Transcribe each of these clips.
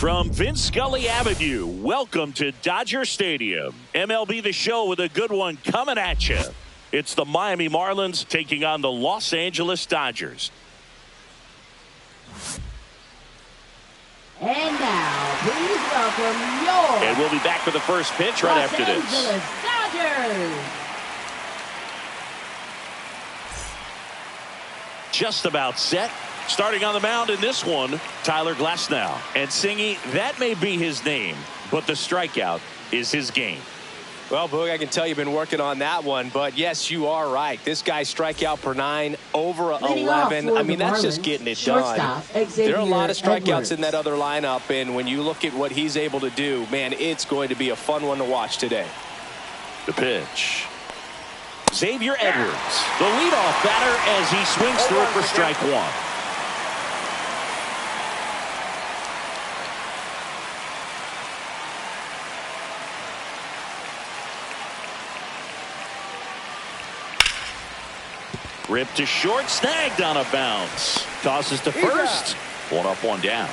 From Vince Scully Avenue, welcome to Dodger Stadium. MLB The Show with a good one coming at you. It's the Miami Marlins taking on the Los Angeles Dodgers. And now, please welcome your... And we'll be back with the first pitch right after this. Los Angeles Dodgers. Just about set. Starting on the mound in this one, Tyler Glasnow. And Singy, that may be his name, but the strikeout is his game. Well, Boog, I can tell you've been working on that one, but yes, you are right. This guy's strikeout per 9, over 11. I mean, that's just getting it done. There are a lot of strikeouts in that other lineup, and when you look at what he's able to do, man, it's going to be a fun one to watch today. The pitch. Xavier Edwards, the leadoff batter as he swings through it for strike one. Ripped to short, snagged on a bounce. Tosses to first. One up, one down.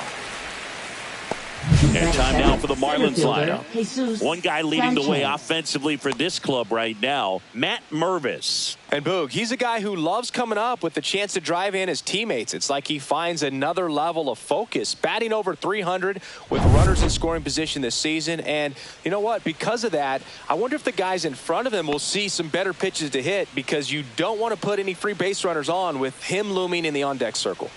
And time now for the Marlins lineup. One guy leading the way offensively for this club right now, Matt Mervis. And Boog, he's a guy who loves coming up with the chance to drive in his teammates. It's like he finds another level of focus. Batting over 300 with runners in scoring position this season. And you know what? Because of that, I wonder if the guys in front of him will see some better pitches to hit, because you don't want to put any free base runners on with him looming in the on-deck circle.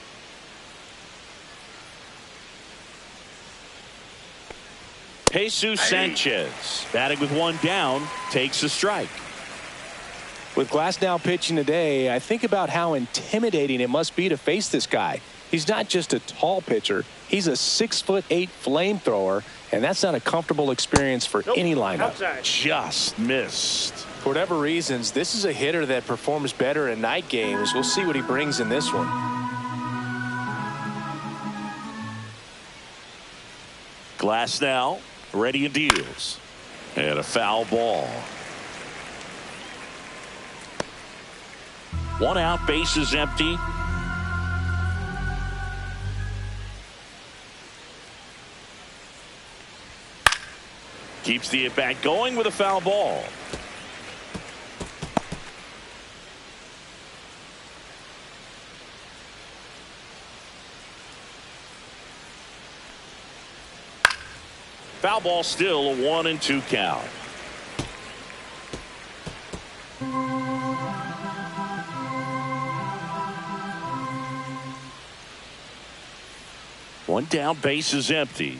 Jesus Sanchez, batting with one down, takes a strike. With Glasnow pitching today, I think about how intimidating it must be to face this guy. He's not just a tall pitcher. He's a 6'8" flamethrower, and that's not a comfortable experience for any lineup. Outside. Just missed. For whatever reasons, this is a hitter that performs better in night games. We'll see what he brings in this one. Glasnow ready and deals. And a foul ball. One out, bases empty. Keeps the at-bat going with a foul ball. Foul ball, still a 1-2 count. One down, base is empty.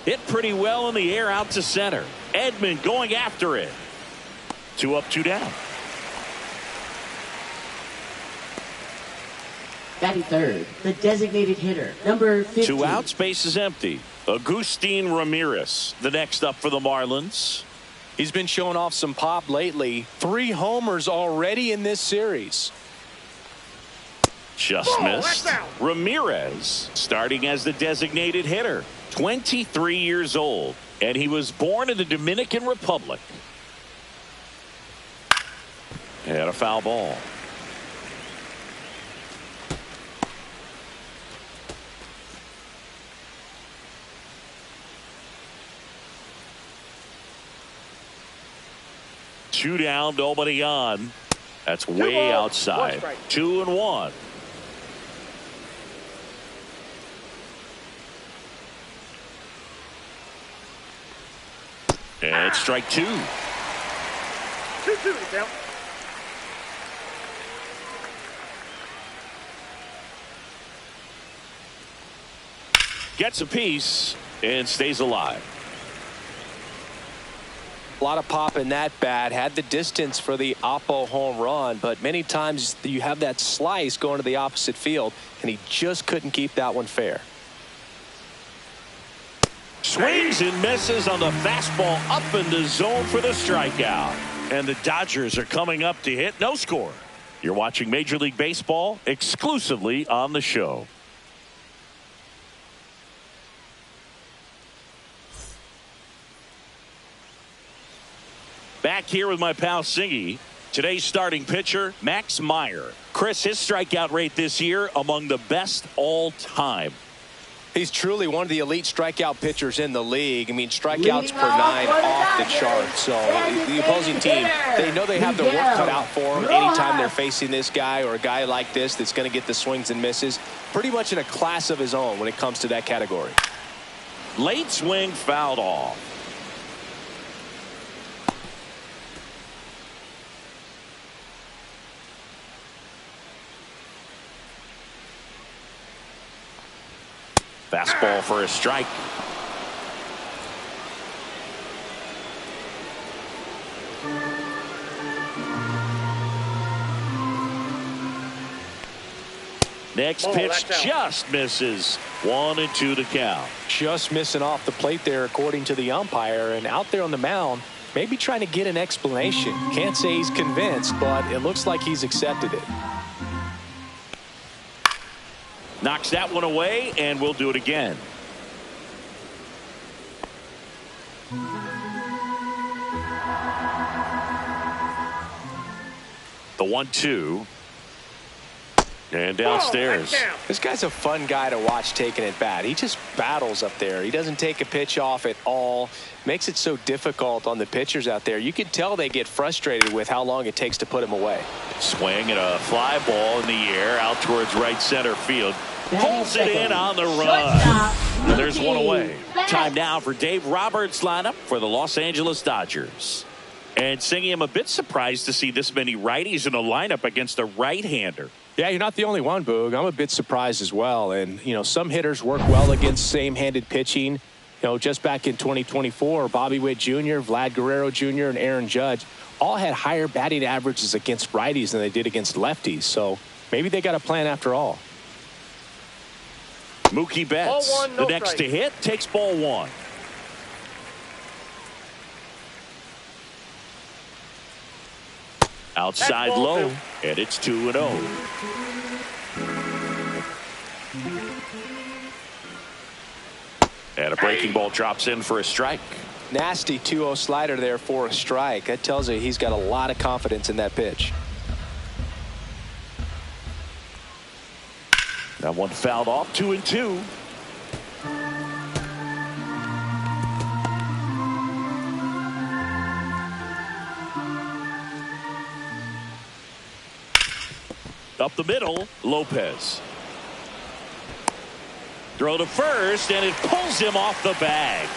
Hit pretty well in the air out to center. Edman going after it. 2 up, 2 down. Batting third, the designated hitter, number 15. 2 outs, base is empty. Agustin Ramirez, the next up for the Marlins. He's been showing off some pop lately. 3 homers already in this series. Just missed. Ramirez starting as the designated hitter. 23 years old. And he was born in the Dominican Republic. And a foul ball. Two down, nobody on. That's way outside. 2-1. And strike 2. 2-2 count. Gets a piece and stays alive. A lot of pop in that bat. Had the distance for the Oppo home run, but many times you have that slice going to the opposite field, and he just couldn't keep that one fair. Swings and misses on the fastball up in the zone for the strikeout. And the Dodgers are coming up to hit no score. You're watching Major League Baseball exclusively on the show. Back here with my pal Singy. Today's starting pitcher, Max Meyer. Chris, his strikeout rate this year among the best all time. He's truly one of the elite strikeout pitchers in the league. I mean, strikeouts per 9 off the chart. So the opposing team, they know they have their work cut out for them anytime they're facing this guy or a guy like this that's going to get the swings and misses. Pretty much in a class of his own when it comes to that category. Late swing fouled off. Fastball for a strike. Next pitch just misses. 1-2 to count. Just missing off the plate there, according to the umpire. And out there on the mound, maybe trying to get an explanation. Can't say he's convinced, but it looks like he's accepted it. Knocks that one away, and we'll do it again. The 1-2. And downstairs. This guy's a fun guy to watch taking at bat. He just battles up there. He doesn't take a pitch off at all. Makes it so difficult on the pitchers out there. You can tell they get frustrated with how long it takes to put him away. Swing and a fly ball in the air out towards right center field. Pulls it in on the run. And there's one away. Time now for Dave Roberts' lineup for the Los Angeles Dodgers. And Singy, I'm a bit surprised to see this many righties in a lineup against a right-hander. Yeah, you're not the only one, Boog. I'm a bit surprised as well. And, you know, some hitters work well against same-handed pitching. You know, just back in 2024, Bobby Witt Jr., Vlad Guerrero Jr., and Aaron Judge all had higher batting averages against righties than they did against lefties. So maybe they got a plan after all. Mookie Betts, the next to hit, takes ball one. Outside low, and it's 2-0. And a breaking ball drops in for a strike. Nasty 2-0 slider there for a strike. That tells you he's got a lot of confidence in that pitch. That one fouled off. 2-2. Up the middle, Lopez. Throw to first, and it pulls him off the bag.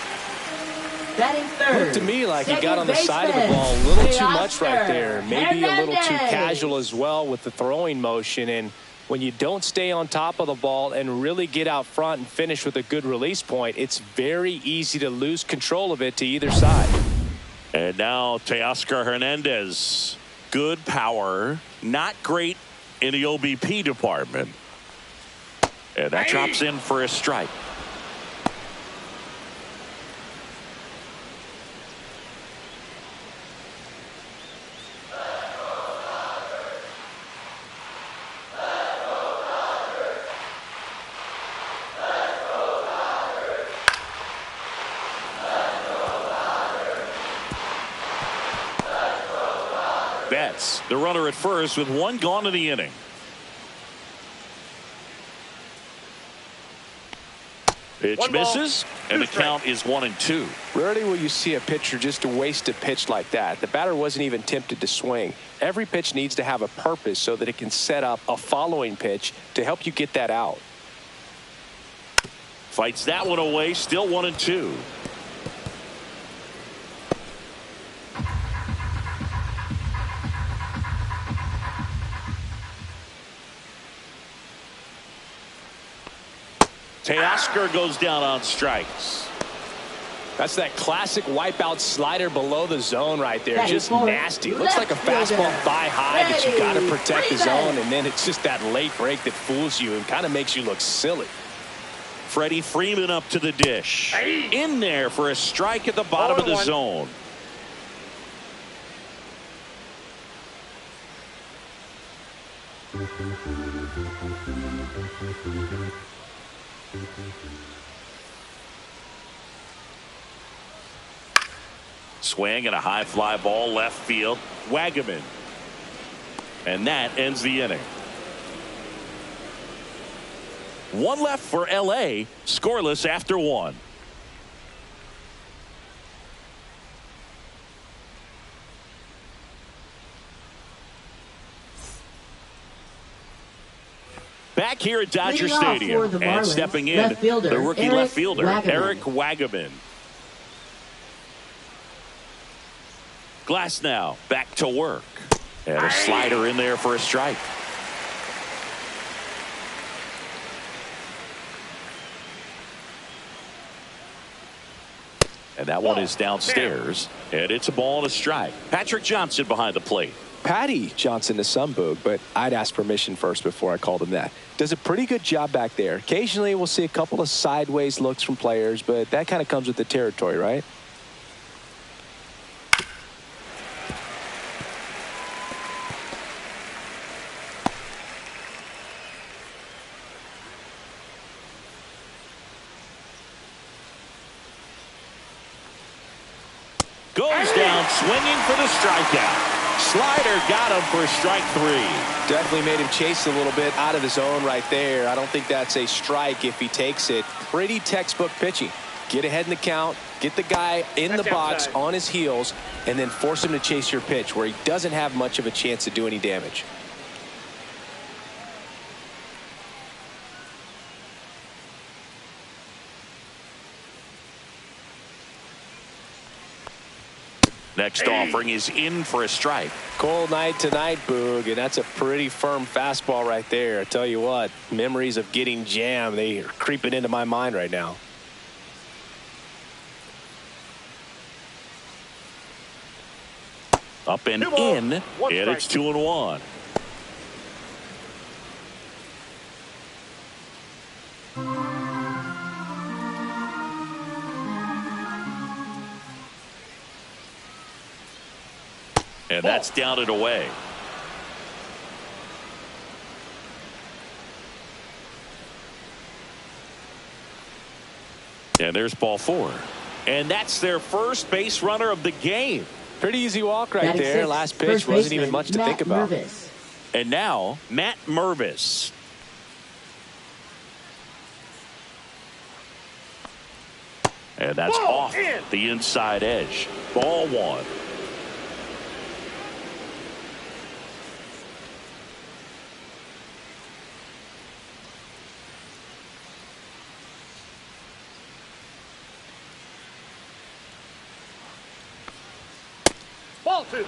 Batting third. Looked to me like he got on the side of the ball a little too much right there. Maybe a little too casual as well with the throwing motion. And when you don't stay on top of the ball and really get out front and finish with a good release point, it's very easy to lose control of it to either side. And now Teoscar Hernandez. Good power, not great in the OBP department. And that drops in for a strike. Betts, the runner at first with one gone in the inning. Pitch misses, and the count is 1-2. Rarely will you see a pitcher just waste a pitch like that. The batter wasn't even tempted to swing. Every pitch needs to have a purpose so that it can set up a following pitch to help you get that out. Fights that one away, still 1-2. Teoscar goes down on strikes. That's that classic wipeout slider below the zone right there. Just nasty. Looks like a fastball thigh high that you got to protect the zone, and then it's just that late break that fools you and kind of makes you look silly. Freddie Freeman up to the dish. In there for a strike at the bottom of the zone. Swing and a high fly ball left field. Wagaman. And that ends the inning. One left for L.A. Scoreless after one. Back here at Dodger Stadium and Marlins, stepping in, the rookie left fielder, Eric Wagaman. Glass now back to work. And a slider in there for a strike. And that one is downstairs. And it's a ball and a strike. Patrick Johnson behind the plate. Patty Johnson to some boog, but I'd ask permission first before I called him that. Does a pretty good job back there. Occasionally we'll see a couple of sideways looks from players, but that kind of comes with the territory, right? Goes down swinging for the strikeout. Slider got him for strike three. Definitely made him chase a little bit out of the zone right there. I don't think that's a strike if he takes it. Pretty textbook pitching. Get ahead in the count, get the guy in the box on his heels, and then force him to chase your pitch where he doesn't have much of a chance to do any damage. Next offering is in for a strike. Cold night tonight, Boog, and that's a pretty firm fastball right there. I tell you what, memories of getting jammed, they are creeping into my mind right now. Up and in, and it's 2-1. And that's down and away. And there's ball four. And that's their first base runner of the game. Pretty easy walk right there. Last pitch wasn't even much to think about. And now, Matt Mervis. And that's off the inside edge. Ball one. Ball two.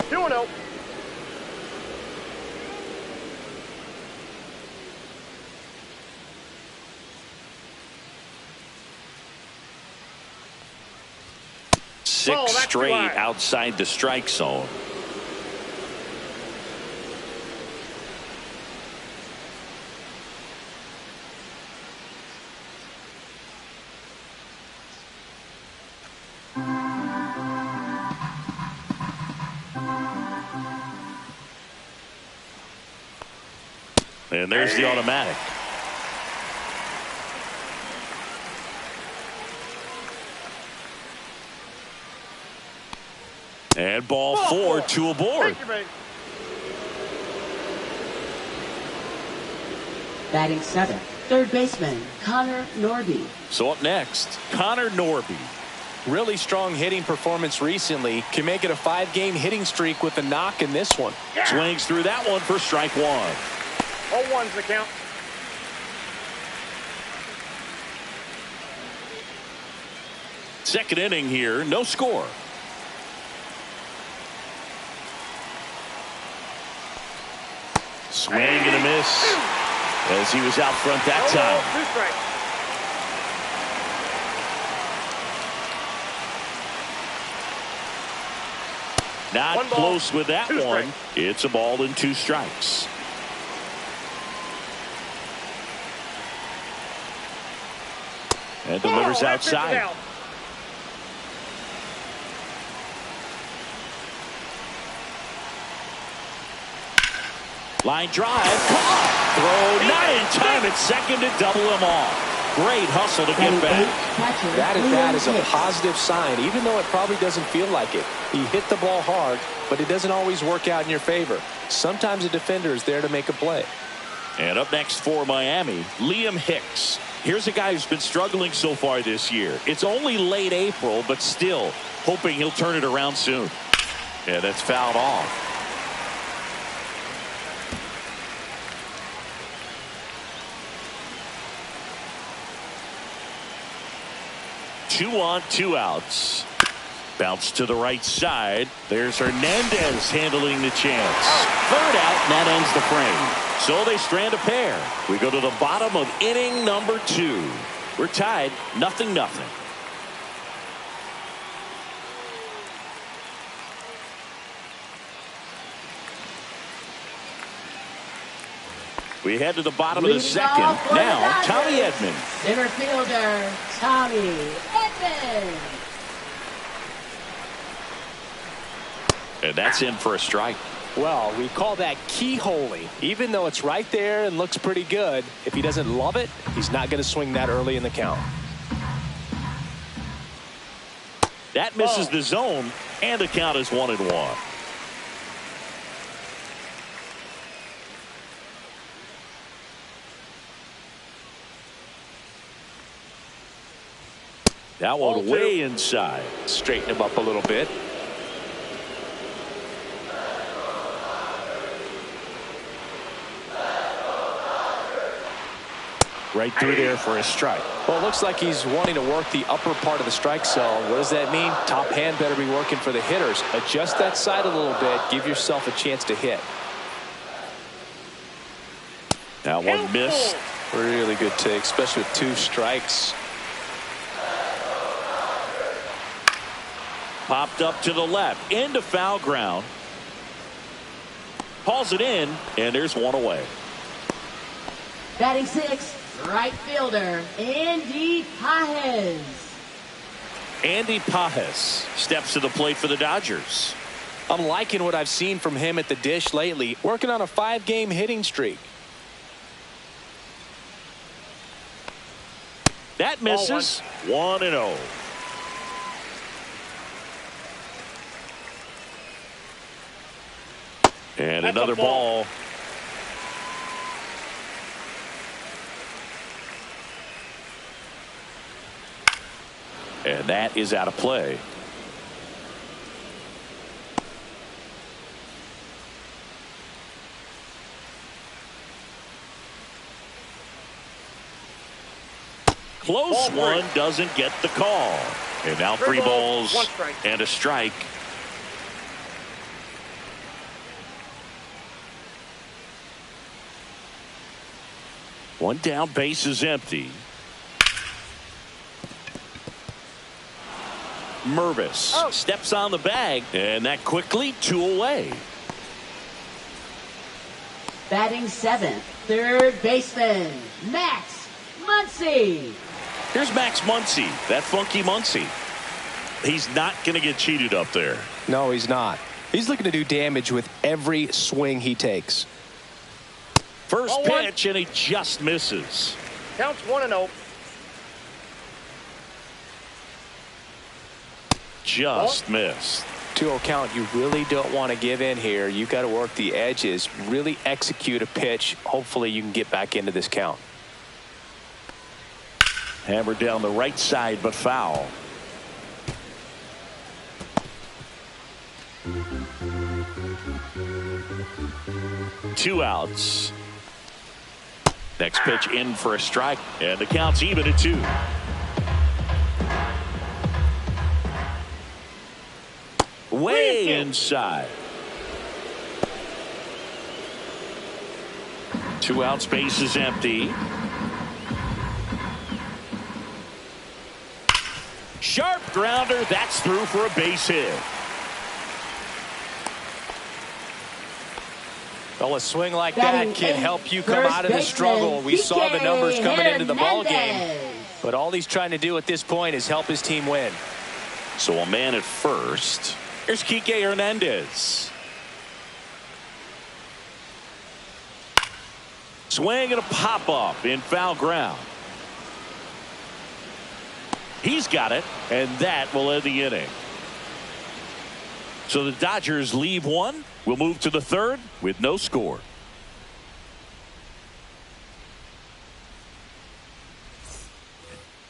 2-0. Six straight outside the strike zone. And there's the automatic. And ball four, two aboard. Batting seventh, third baseman Connor Norby. So up next, Connor Norby. Really strong hitting performance recently. Can make it a 5-game hitting streak with a knock in this one. Swings through that one for strike one. 0-1's the count. Second inning here, no score. Swing and a miss as he was out front that time. Not close with that one. It's a ball and two strikes. And delivers outside. Line drive. Throw not in time at second to double him off. Great hustle to get back. That is a positive sign, even though it probably doesn't feel like it. He hit the ball hard, but it doesn't always work out in your favor. Sometimes a defender is there to make a play. And up next for Miami, Liam Hicks. Here's a guy who's been struggling so far this year. It's only late April, but still hoping he'll turn it around soon. Yeah, that's fouled off. 2 on, 2 outs. Bounce to the right side. There's Hernandez handling the chance. Third out, and that ends the frame. So they strand a pair. We go to the bottom of inning number 2. We're tied 0-0. We head to the bottom of the second. Now, Tommy Edman. Center fielder, Tommy Edman. And that's in for a strike. Well, we call that keyholing. Even though it's right there and looks pretty good, if he doesn't love it, he's not going to swing that early in the count. That misses the zone, and the count is 1-1. That one way inside. Straighten him up a little bit. Right through there for a strike. Well, it looks like he's wanting to work the upper part of the strike zone. What does that mean? Top hand better be working for the hitters. Adjust that side a little bit. Give yourself a chance to hit. That one missed. Really good take, especially with 2 strikes. Popped up to the left, into foul ground. Hauls it in, and there's one away. Batting 6, right fielder, Andy Pages. Andy Pages steps to the plate for the Dodgers. I'm liking what I've seen from him at the dish lately, working on a 5-game hitting streak. That misses. 1-0. And that's another ball. And that is out of play. Close one, doesn't get the call. And now 3 balls and a strike. One down, base is empty. Mervis steps on the bag, and that quickly 2 away. Batting 7th, third baseman, Max Muncy. Here's Max Muncy, that funky Muncy. He's not going to get cheated up there. No, he's not. He's looking to do damage with every swing he takes. First pitch, and he just misses. Counts 1-0. Just missed. 2-0 count. You really don't want to give in here. You've got to work the edges, really execute a pitch. Hopefully you can get back into this count. Hammered down the right side, but foul. Two outs. Next pitch in for a strike, and the count's even at 2. Way inside. 2 outs, base is empty. Sharp grounder, that's through for a base hit. Well, a swing like that can help you come out of the struggle. We saw the numbers coming into the ball game, but all he's trying to do at this point is help his team win. So a man at first. Here's Kike Hernandez. Swing and a pop-up in foul ground. He's got it, and that will end the inning. So the Dodgers leave 1. We'll move to the 3rd with no score.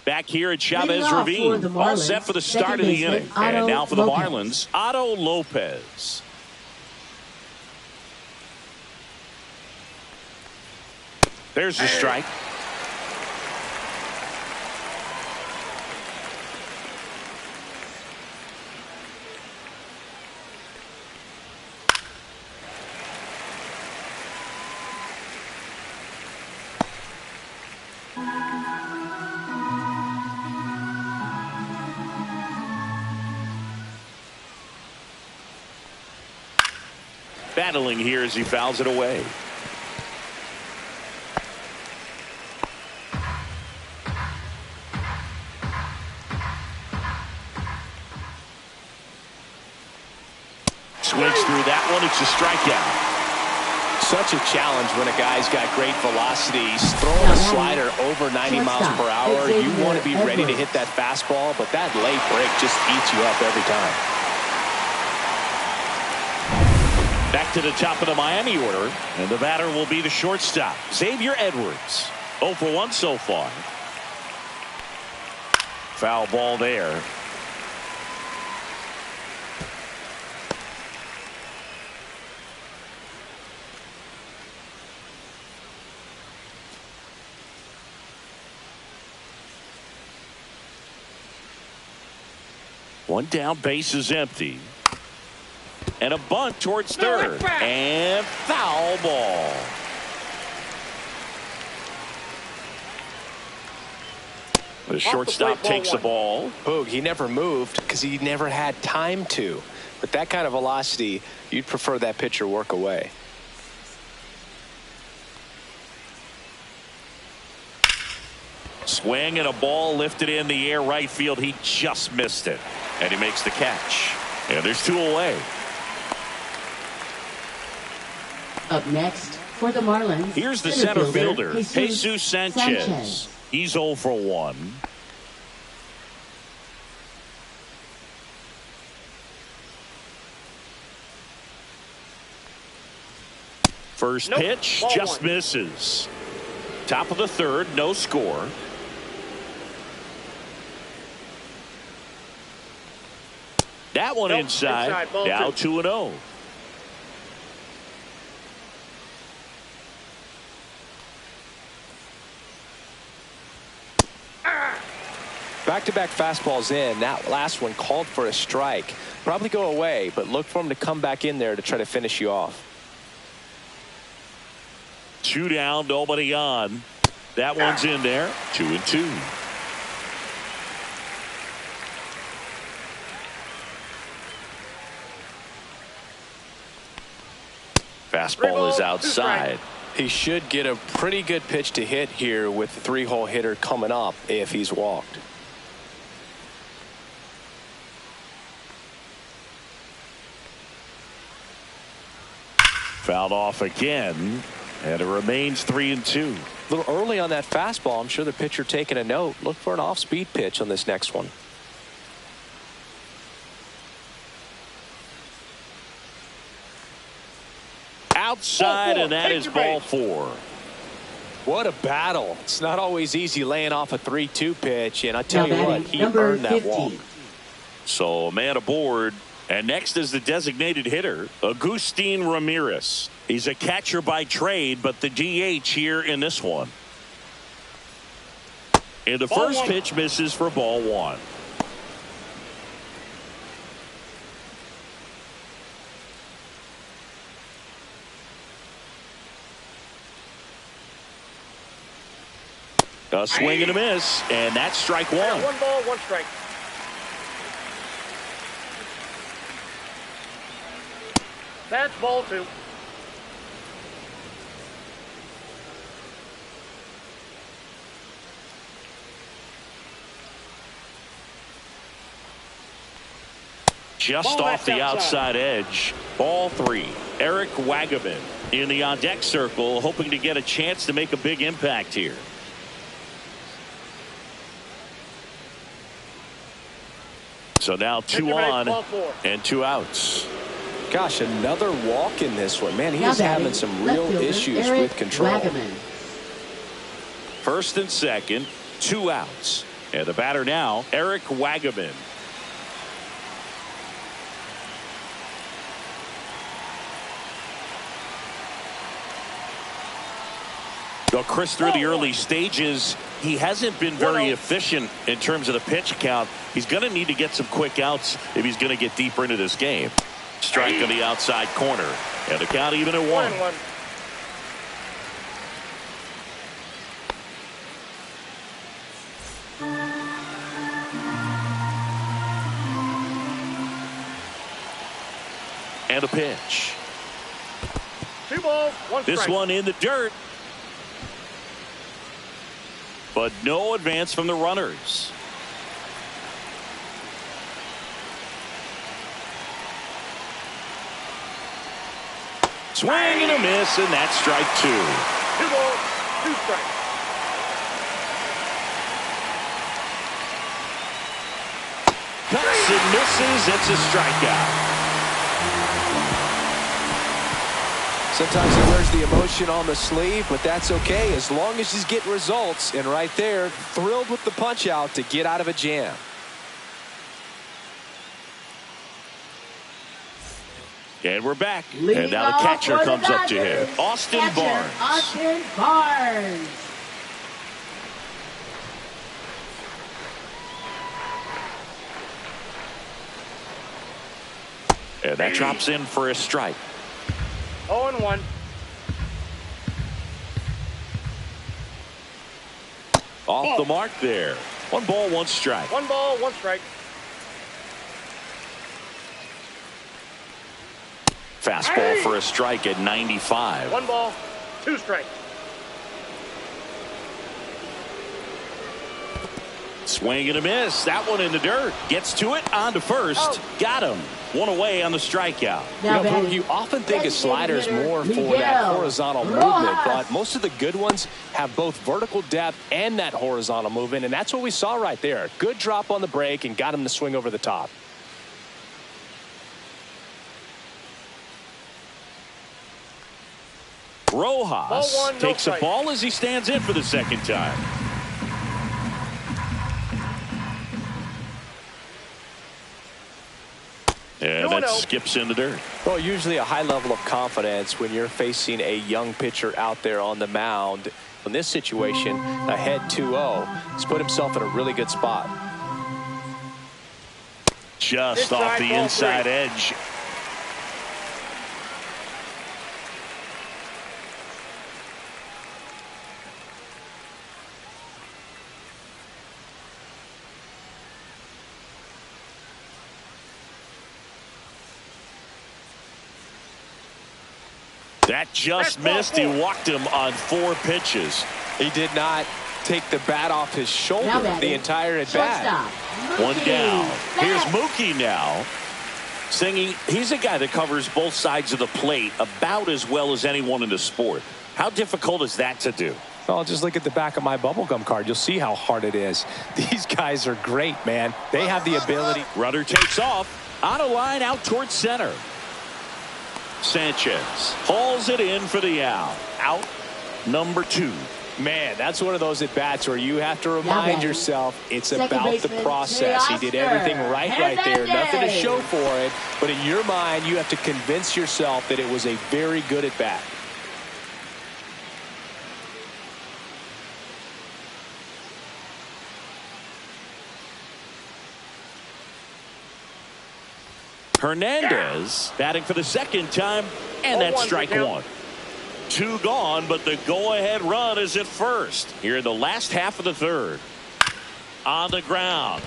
Back here at Leading Chavez off Ravine. for the All Marlins, set for the second start of the baseman, inning. Otto And now for the Lopez. Marlins, Otto Lopez. There's the strike. Battling here as he fouls it away. Swings through that one. It's a strikeout. Such a challenge when a guy's got great velocity. He's throwing a slider over 90 miles per hour. You want to be ready to hit that fastball, but that late break just eats you up every time. Back to the top of the Miami order, and the batter will be the shortstop, Xavier Edwards. 0 for 1 so far. Foul ball there. One down, base is empty. And a bunt towards third. And foul ball. The shortstop takes the ball. Boog, he never moved because he never had time to. With that kind of velocity, you'd prefer that pitcher work away. Swing and a ball lifted in the air right field. He just missed it. And he makes the catch. And there's 2 away. Up next for the Marlins. Here's the center fielder, Jesus Sanchez. He's 0 for 1. First pitch just misses. Top of the third, no score. That one inside. Now 2-0. Back-to-back fastballs in. That last one called for a strike. Probably go away, but look for him to come back in there to try to finish you off. 2 down, nobody on. That one's in there. 2-2. Fastball is outside. He should get a pretty good pitch to hit here with the 3-hole hitter coming up if he's walked. Fouled off again, and it remains 3-2. A little early on that fastball. I'm sure the pitcher taking a note. Look for an off-speed pitch on this next one. Outside, and that is ball 4. What a battle. It's not always easy laying off a 3-2 pitch, and I tell you what, he number earned that 50. walk. So a man aboard. And next is the designated hitter, Agustin Ramirez. He's a catcher by trade, but the DH here in this one. And the first pitch misses for ball 1. A swing and a miss, and that's strike 1. 1 ball, 1 strike. That's ball 2. Just off the outside edge. Ball 3. Eric Wagaman in the on-deck circle, hoping to get a chance to make a big impact here. So now 2 on and 2 outs. Gosh, another walk in this one. Man, he's having some real issues with control. Wagaman. First and second, 2 outs. And the batter now, Eric Wagaman. Well, Chris, through the early stages, he hasn't been very efficient in terms of the pitch count. He's going to need to get some quick outs if he's going to get deeper into this game. Strike on the outside corner. And the count even at 1. And a pitch. 2 balls, 1 strike. This one in the dirt. But no advance from the runners. Swing and a miss, and that's strike 2. 2 balls, 2 strikes. Cuts and misses. It's a strikeout. Sometimes he wears the emotion on the sleeve, but that's okay as long as he's getting results. And right there, thrilled with the punch out to get out of a jam. And we're back. Leading and now the catcher comes up to him. Austin Barnes. Austin Barnes. And that drops in for a strike. 0-1. Off the mark there. 1 ball, 1 strike. 1 ball, 1 strike. Fastball for a strike at 95. 1 ball, 2 strikes. Swing and a miss. That one in the dirt. Gets to it. On to first. Oh. Got him. 1 away on the strikeout. You often think of sliders more for that horizontal movement, but most of the good ones have both vertical depth and that horizontal movement, and that's what we saw right there. Good drop on the break and got him to swing over the top. Rojas Ball 1, no takes a strike. ball as he stands in for the second time. And that skips in the dirt. Well, usually a high level of confidence when you're facing a young pitcher out there on the mound. In this situation, ahead 2-0, he's put himself in a really good spot. Just off the inside edge. That just missed. He walked him on 4 pitches. He did not take the bat off his shoulder the entire at bat. 1 down. Here's Mookie now. Singing, he's a guy that covers both sides of the plate about as well as anyone in the sport. How difficult is that to do? Well, just look at the back of my bubblegum card. You'll see how hard it is. These guys are great, man. They have the ability. Runner takes off. On a line out towards center. Sanchez hauls it in for the out. Out number 2. Man, that's one of those at bats where you have to remind yourself it's about the process. He did everything right there. Nothing to show for it. But in your mind, you have to convince yourself that it was a very good at bat. Hernandez batting for the second time, and that's strike 1. 2 gone, but the go-ahead run is at first here in the last half of the third. On the ground.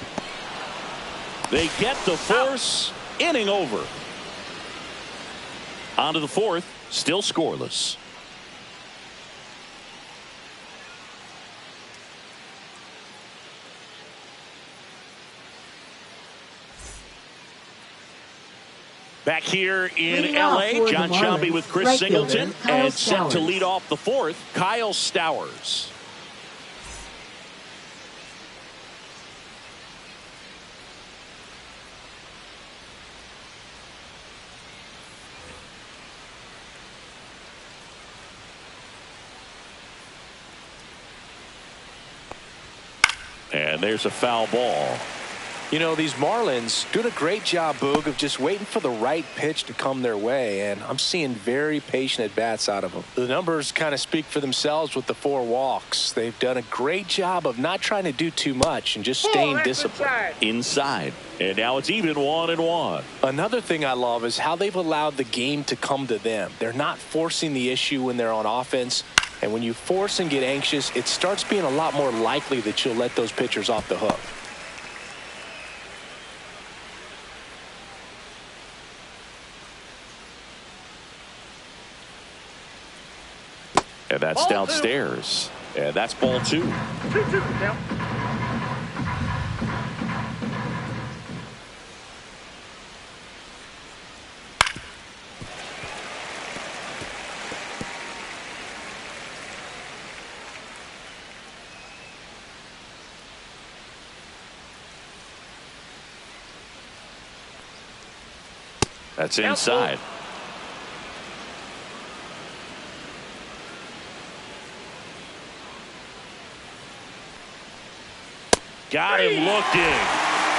They get the force. Inning over. On to the 4th, still scoreless. Back here in L.A., John Shelby with Chris Singleton, and set to lead off the 4th, Kyle Stowers. And there's a foul ball. You know, these Marlins doing a great job, Boog, of just waiting for the right pitch to come their way, and I'm seeing very patient at-bats out of them. The numbers kind of speak for themselves with the 4 walks. They've done a great job of not trying to do too much and just staying disciplined. Inside. And now it's even 1-1. Another thing I love is how they've allowed the game to come to them. They're not forcing the issue when they're on offense, and when you force and get anxious, it starts being a lot more likely that you'll let those pitchers off the hook. And that's downstairs. And that's ball 2. 2-2 count. That's inside. Got him looking.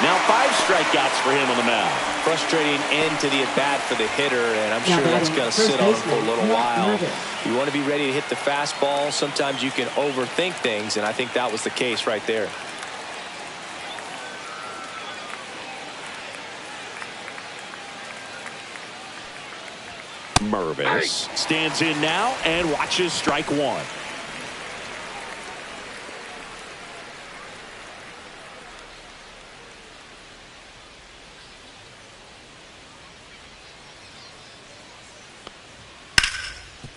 Now 5 strikeouts for him on the mound. Frustrating end to the at-bat for the hitter, and I'm sure that's going to sit on him for a little while. You want to be ready to hit the fastball. Sometimes you can overthink things, and I think that was the case right there. Mervis stands in now and watches strike 1.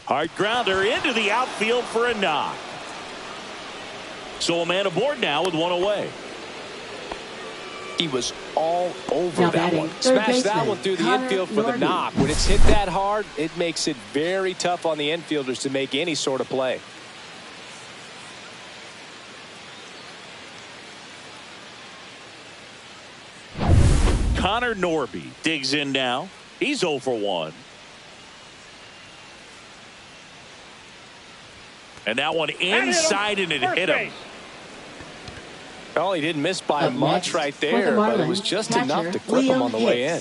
Hard grounder into the outfield for a knock. So a man aboard now with 1 away. He was all over Now that one. Smashed that one through the infield for the knock. When it's hit that hard, it makes it very tough on the infielders to make any sort of play. Connor Norby digs in now. He's 0 for 1. And that one inside, and it hit him. Well, he didn't miss by much right there, but it was just enough to clip him on the way in.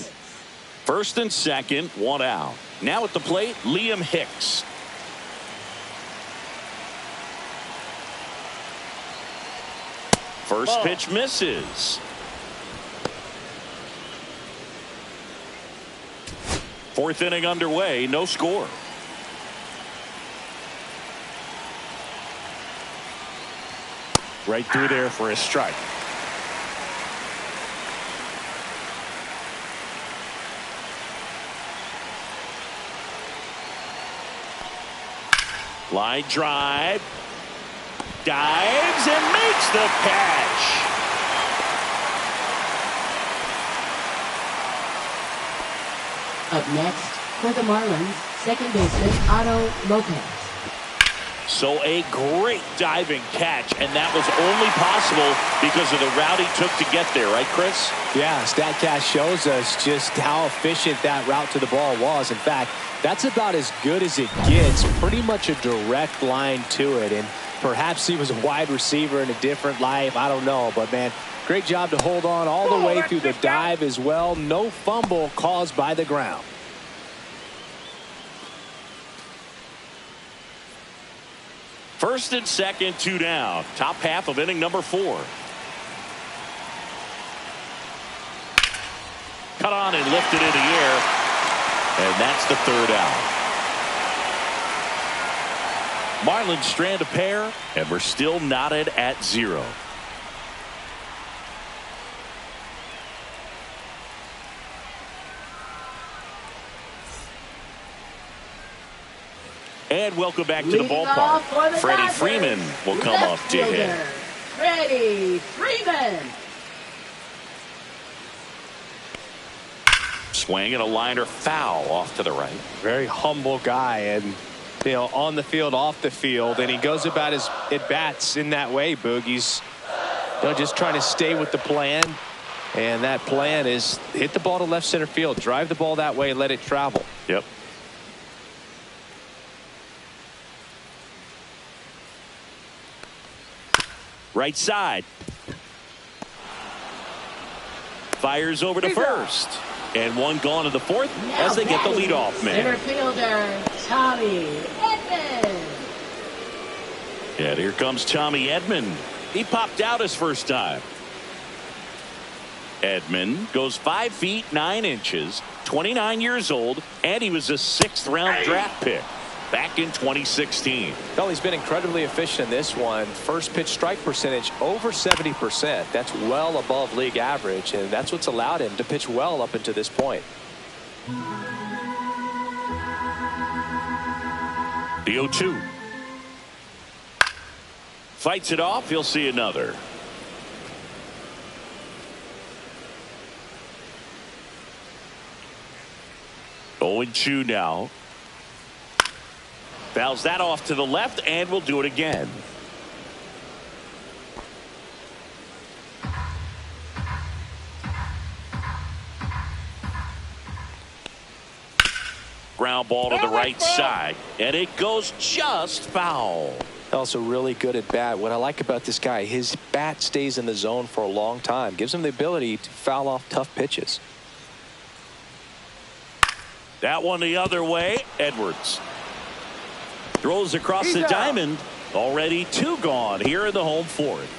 First and second, 1 out. Now at the plate, Liam Hicks. First pitch misses. 4th inning underway, no score. Right through there for a strike. Line drive. Dives and makes the catch. Up next, for the Marlins, second baseman Otto Lopez. So a great diving catch, and that was only possible because of the route he took to get there, right, Chris? Yeah, StatCast shows us just how efficient that route to the ball was. In fact, that's about as good as it gets, pretty much a direct line to it. And perhaps he was a wide receiver in a different life, I don't know. But, man, great job to hold on all the way through the dive as well. No fumble caused by the ground. First and second, 2 down. Top half of inning number 4. Cut on and lifted in the air. And that's the 3rd out. Marlins strand a pair, and we're still knotted at 0. And welcome back to the ballpark. Freddie Freeman will come up to hit. Freddie Freeman. Swing and a liner foul off to the right. Very humble guy, and you know, on the field, off the field, and he goes about his at-bats in that way, Boog. He's just trying to stay with the plan, and that plan is hit the ball to left center field, drive the ball that way, let it travel. Yep. Right side. fires over to first. And one gone to the fourth as they get the leadoff man. Center fielder, Tommy Edman. And here comes Tommy Edman. He popped out his first time. Edman goes 5 feet 9 inches, 29 years old, and he was a 6th-round draft pick back in 2016. Well, he's been incredibly efficient in this one. First pitch strike percentage over 70%. That's well above league average, and that's what's allowed him to pitch well up until this point. The 0-2. Fights it off. He'll see another. Oh, 0-2 now. Fouls that off to the left, and we'll do it again. Ground ball to the right side, and it goes just foul. Also really good at bat. What I like about this guy, his bat stays in the zone for a long time. Gives him the ability to foul off tough pitches. That one the other way. Edwards throws across the diamond. Already 2 gone here in the home fourth.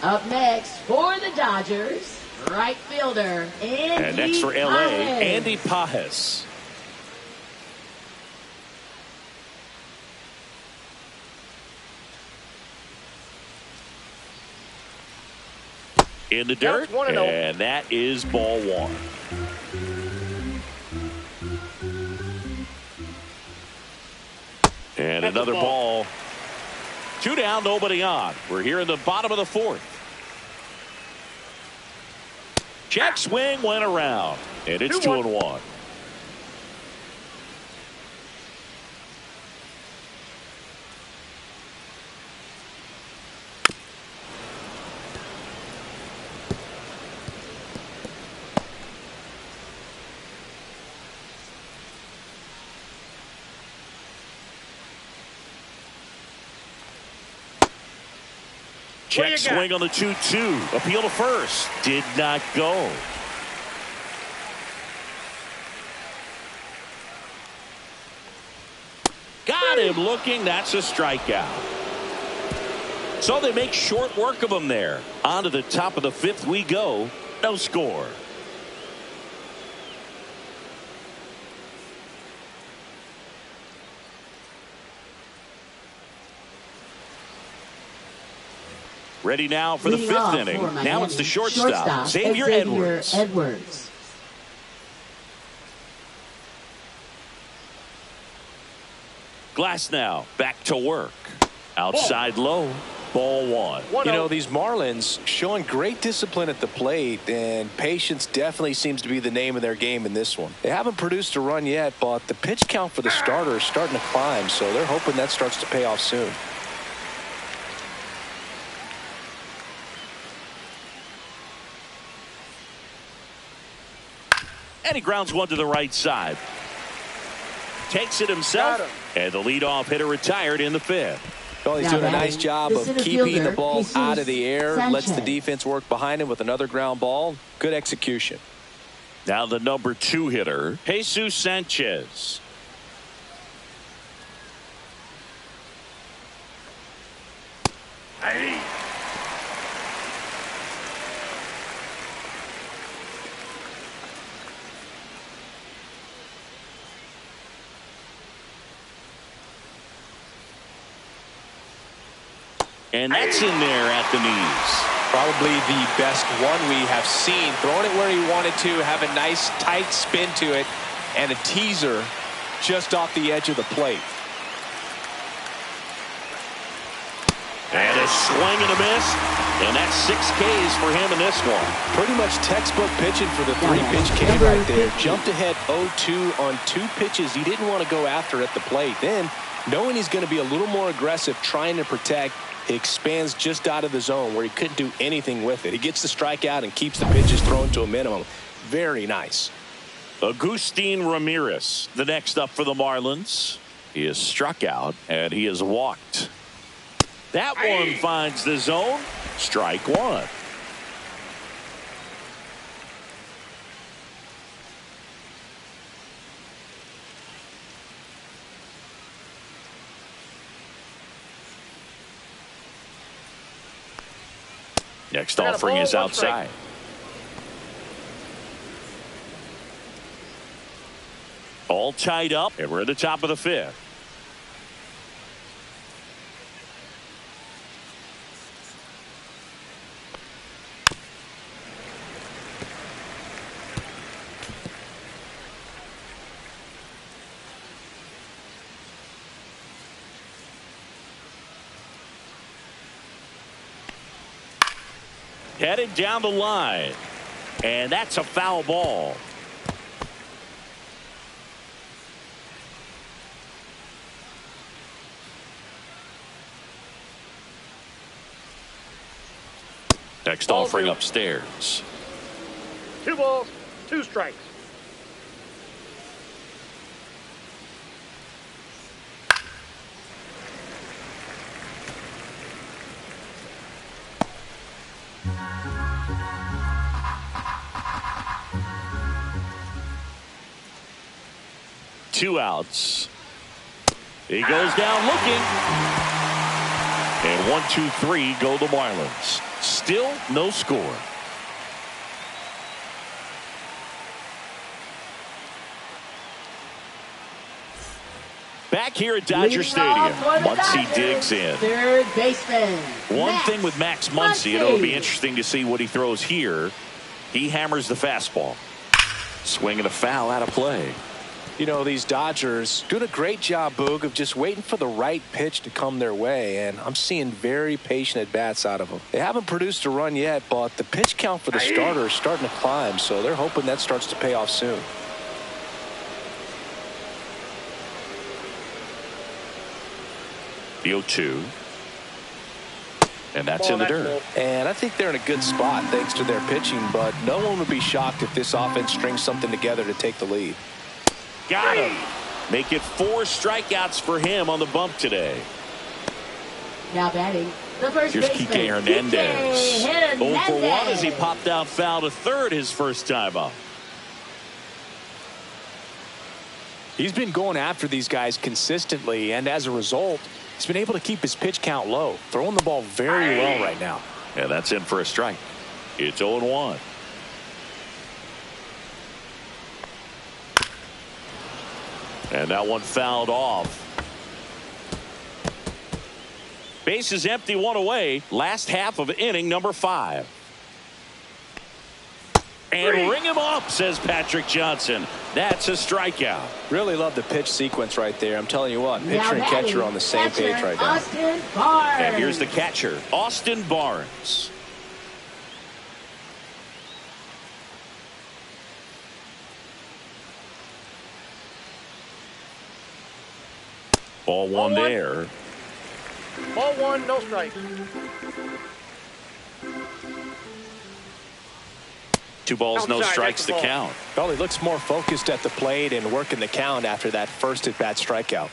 Up next for the Dodgers, right fielder, Andy And next for LA, Pages. Andy Pages. In the dirt, That's 1-0. and that is ball 1. And That's another a ball. ball. 2 down, nobody on. We're here in the bottom of the fourth. Check swing went around, and it's 2-1. Check swing on the 2-2. Appeal to first. Did not go. Got him looking. That's a strikeout. So they make short work of him there. On to the top of the 5th we go. No score. Ready now for the Leading 5th off inning. for Miami, Now it's the shortstop, Xavier Edwards. Glass now back to work. Outside low. Ball 1. You know, these Marlins showing great discipline at the plate, and patience definitely seems to be the name of their game in this one. They haven't produced a run yet, but the pitch count for the starter is starting to climb, so they're hoping that starts to pay off soon. And he grounds one to the right side. Takes it himself. And the leadoff hitter retired in the 5th. Well, he's Now doing a batting, nice job the of center keeping the fielder, ball Jesus out of the air. Lets the Sanchez. defense work behind him with another ground ball. Good execution. Now the number 2 hitter, Jesus Sanchez. And that's in there at the knees. Probably the best one we have seen. Throwing it where he wanted to, have a nice tight spin to it, and a teaser just off the edge of the plate. And a swing and a miss. And that's 6 Ks for him in this one. Pretty much textbook pitching for the 3-pitch K right there. Jumped ahead 0-2 on 2 pitches he didn't want to go after at the plate. Then, knowing he's going to be a little more aggressive trying to protect, he expands just out of the zone where he couldn't do anything with it. He gets the strikeout and keeps the pitches thrown to a minimum. Very nice. Agustin Ramirez, the next up for the Marlins. He is struck out and he is walked. That one finds the zone. Strike 1. Next offering is outside. All tied up, and we're at the top of the fifth. Headed down the line, and that's a foul ball. Next offering upstairs. 2 balls, 2 strikes. Two outs. He goes down looking. And 1, 2, 3 go the Marlins. Still no score. Back here at Dodger Stadium, Muncy digs in. Third baseman. One thing with Max Muncy, it'll be interesting to see what he throws here. He hammers the fastball. Swinging a foul out of play. You know, these Dodgers doing a great job, Boog, of just waiting for the right pitch to come their way, and I'm seeing very patient at-bats out of them. They haven't produced a run yet, but the pitch count for the starter is starting to climb, so they're hoping that starts to pay off soon. The 0-2. And that's in the dirt. And I think they're in a good spot thanks to their pitching, but no one would be shocked if this offense strings something together to take the lead. Got him. Make it 4 strikeouts for him on the bump today. Now batting, the first Here's baseman, Kike Hernandez. 0 for 1 as he Hernandez. popped out foul to third his first time up. He's been going after these guys consistently, and as a result, he's been able to keep his pitch count low, throwing the ball very well right now. And that's in for a strike. It's 0-1. And that one fouled off. Base is empty, 1 away. Last half of inning number 5. And ring him up, says Patrick Johnson. That's a strikeout. Really love the pitch sequence right there. I'm telling you what, Now pitcher and batting, catcher on the same catcher, page right now. Austin Barnes. And here's the catcher, Austin Barnes. Ball one there. Ball 1, no strike. 2 balls, no Outside, strikes that's to the ball. count. Well, he looks more focused at the plate and working the count after that first at-bat strikeout.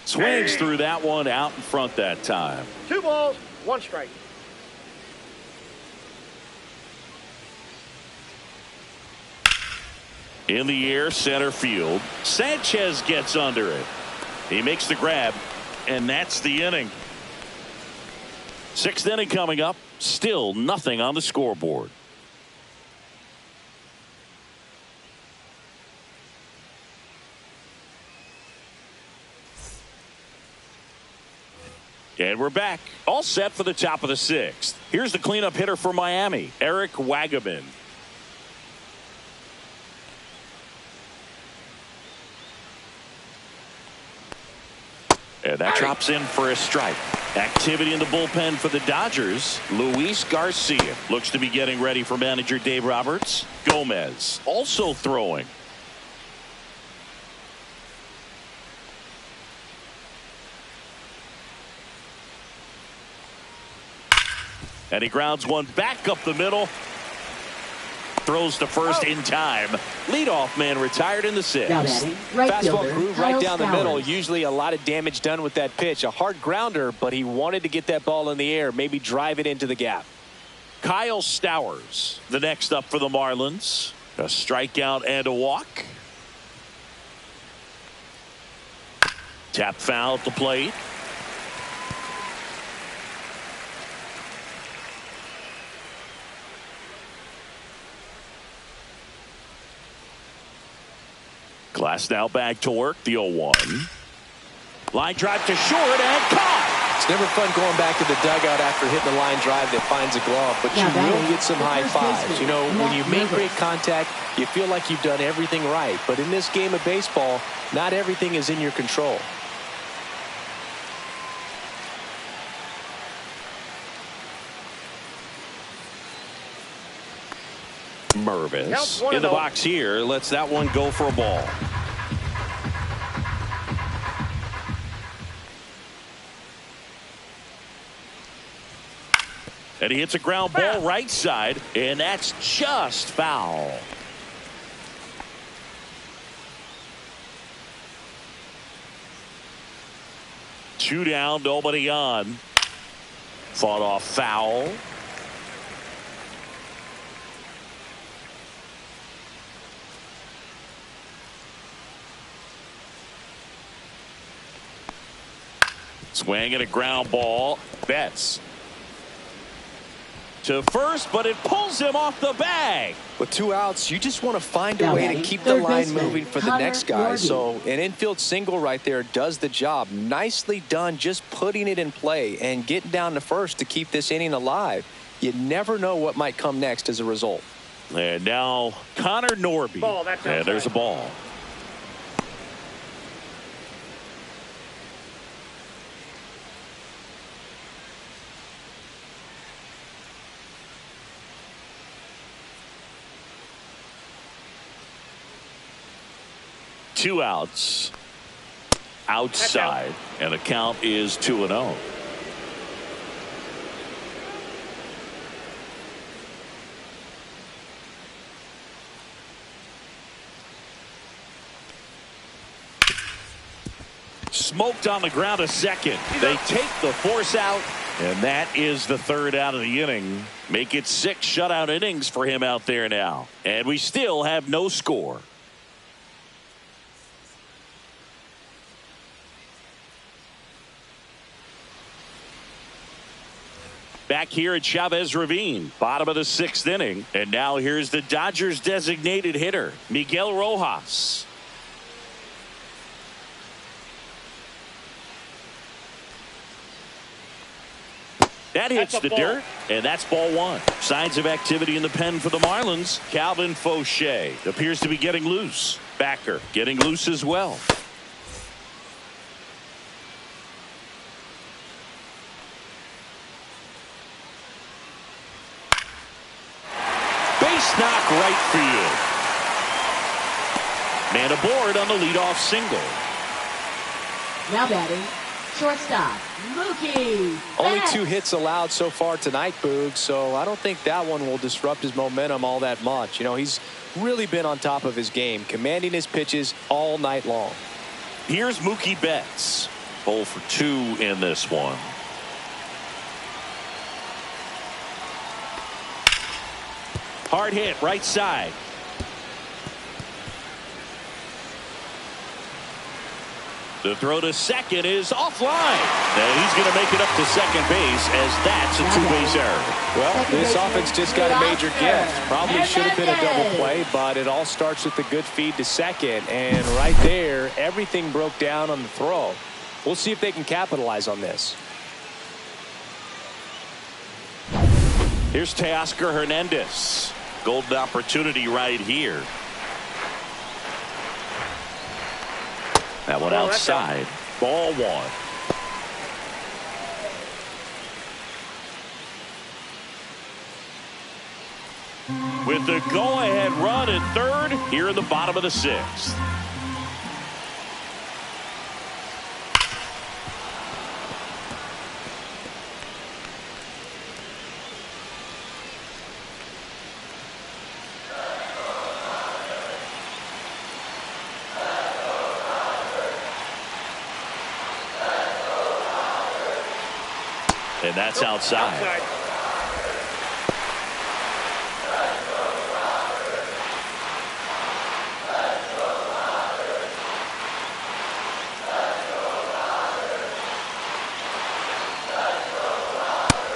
Swings through that one out in front that time. 2 balls, 1 strike. In the air, center field. Sanchez gets under it. He makes the grab, and that's the inning. 6th inning coming up. Still nothing on the scoreboard. And we're back. All set for the top of the 6th. Here's the cleanup hitter for Miami, Eric Wagaman. And that drops in for a strike. Activity in the bullpen for the Dodgers. Luis Garcia looks to be getting ready for manager Dave Roberts. Gomez also throwing. And he grounds one back up the middle. Throws to first in time. Leadoff man retired in the 6th. Now batting, right Fastball fielder, groove right Kyle down the Stowers. middle. Usually a lot of damage done with that pitch. A hard grounder, but he wanted to get that ball in the air, maybe drive it into the gap. Kyle Stowers, the next up for the Marlins. A strikeout and a walk. Tap foul at the plate. Glass now back to work. The 0-1. Line drive to short and caught. It's never fun going back to the dugout after hitting the line drive that finds a glove, but you will get some high fives. You know, when you make great contact, you feel like you've done everything right. But in this game of baseball, not everything is in your control. Mervis in the box here. Lets that one go for a ball. And he hits a ground ball right side, and that's just foul. Two down, nobody on. Fought off foul. Swing and a ground ball. Betts to first, but it pulls him off the bag. With 2 outs, you just want to find a way to keep the line moving for the next guy. So an infield single right there does the job. Nicely done, just putting it in play and getting down to first to keep this inning alive. You never know what might come next as a result. And now Connor Norby. And there's a ball. Two outs outside, and the count is 2-0. Smoked on the ground to second. They take the force out, and that is the third out of the inning. Make it 6 shutout innings for him out there now. And we still have no score. Back here at Chavez Ravine, bottom of the 6th inning. And now here's the Dodgers designated hitter, Miguel Rojas. That hits the dirt, and that's ball 1. Signs of activity in the pen for the Marlins. Calvin Fauché appears to be getting loose. Backer getting loose as well. Knock right field. Man aboard on the leadoff single. Now batting, shortstop, Mookie. Only 2 hits allowed so far tonight, Boog, so I don't think that one will disrupt his momentum all that much. You know, he's really been on top of his game, commanding his pitches all night long. Here's Mookie Betts. 0 for 2 in this one. Hard hit right side. The throw to second is offline. And he's going to make it up to second base as that's a 2-base error. Well, this offense just got a major gift. Probably should have been a double play, but it all starts with the good feed to second. And right there, everything broke down on the throw. We'll see if they can capitalize on this. Here's Teoscar Hernandez. Golden opportunity right here. That one outside. Ball 1. With the go-ahead run at third here in the bottom of the 6th. And that's outside.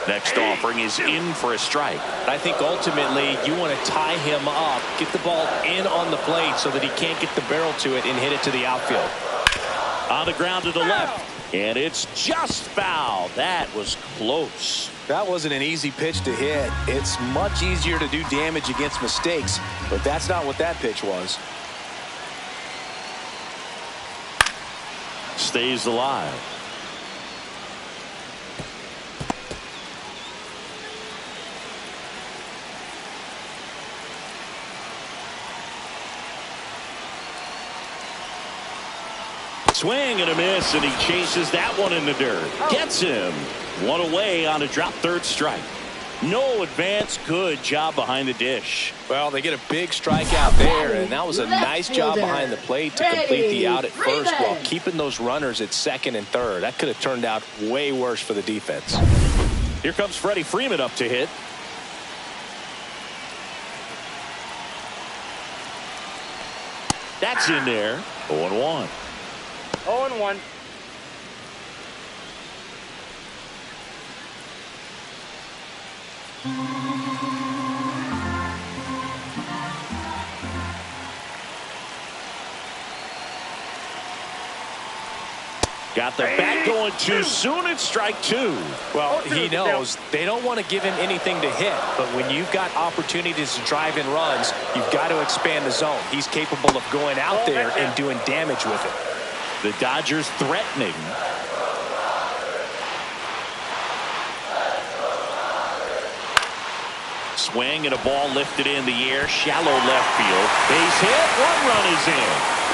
Next offering is in for a strike. I think ultimately you want to tie him up, get the ball in on the plate so that he can't get the barrel to it and hit it to the outfield. On the ground to the left. And it's just foul. That was close. That wasn't an easy pitch to hit. It's much easier to do damage against mistakes, but that's not what that pitch was. Stays alive. Swing and a miss, and he chases that one in the dirt. Gets him. One away on a drop third strike. No advance. Good job behind the dish. Well, they get a big strikeout there, and that was a nice job behind the plate to complete the out at first while keeping those runners at second and third. That could have turned out way worse for the defense. Here comes Freddie Freeman up to hit. That's in there. 0-1. 0-1. Got the bat going too soon. It's strike two. Well, he knows they don't want to give him anything to hit, but when you've got opportunities to drive in runs, you've got to expand the zone. He's capable of going out there and doing damage with it. The Dodgers threatening. Swing and a ball lifted in the air. Shallow left field. Base hit. One run is in.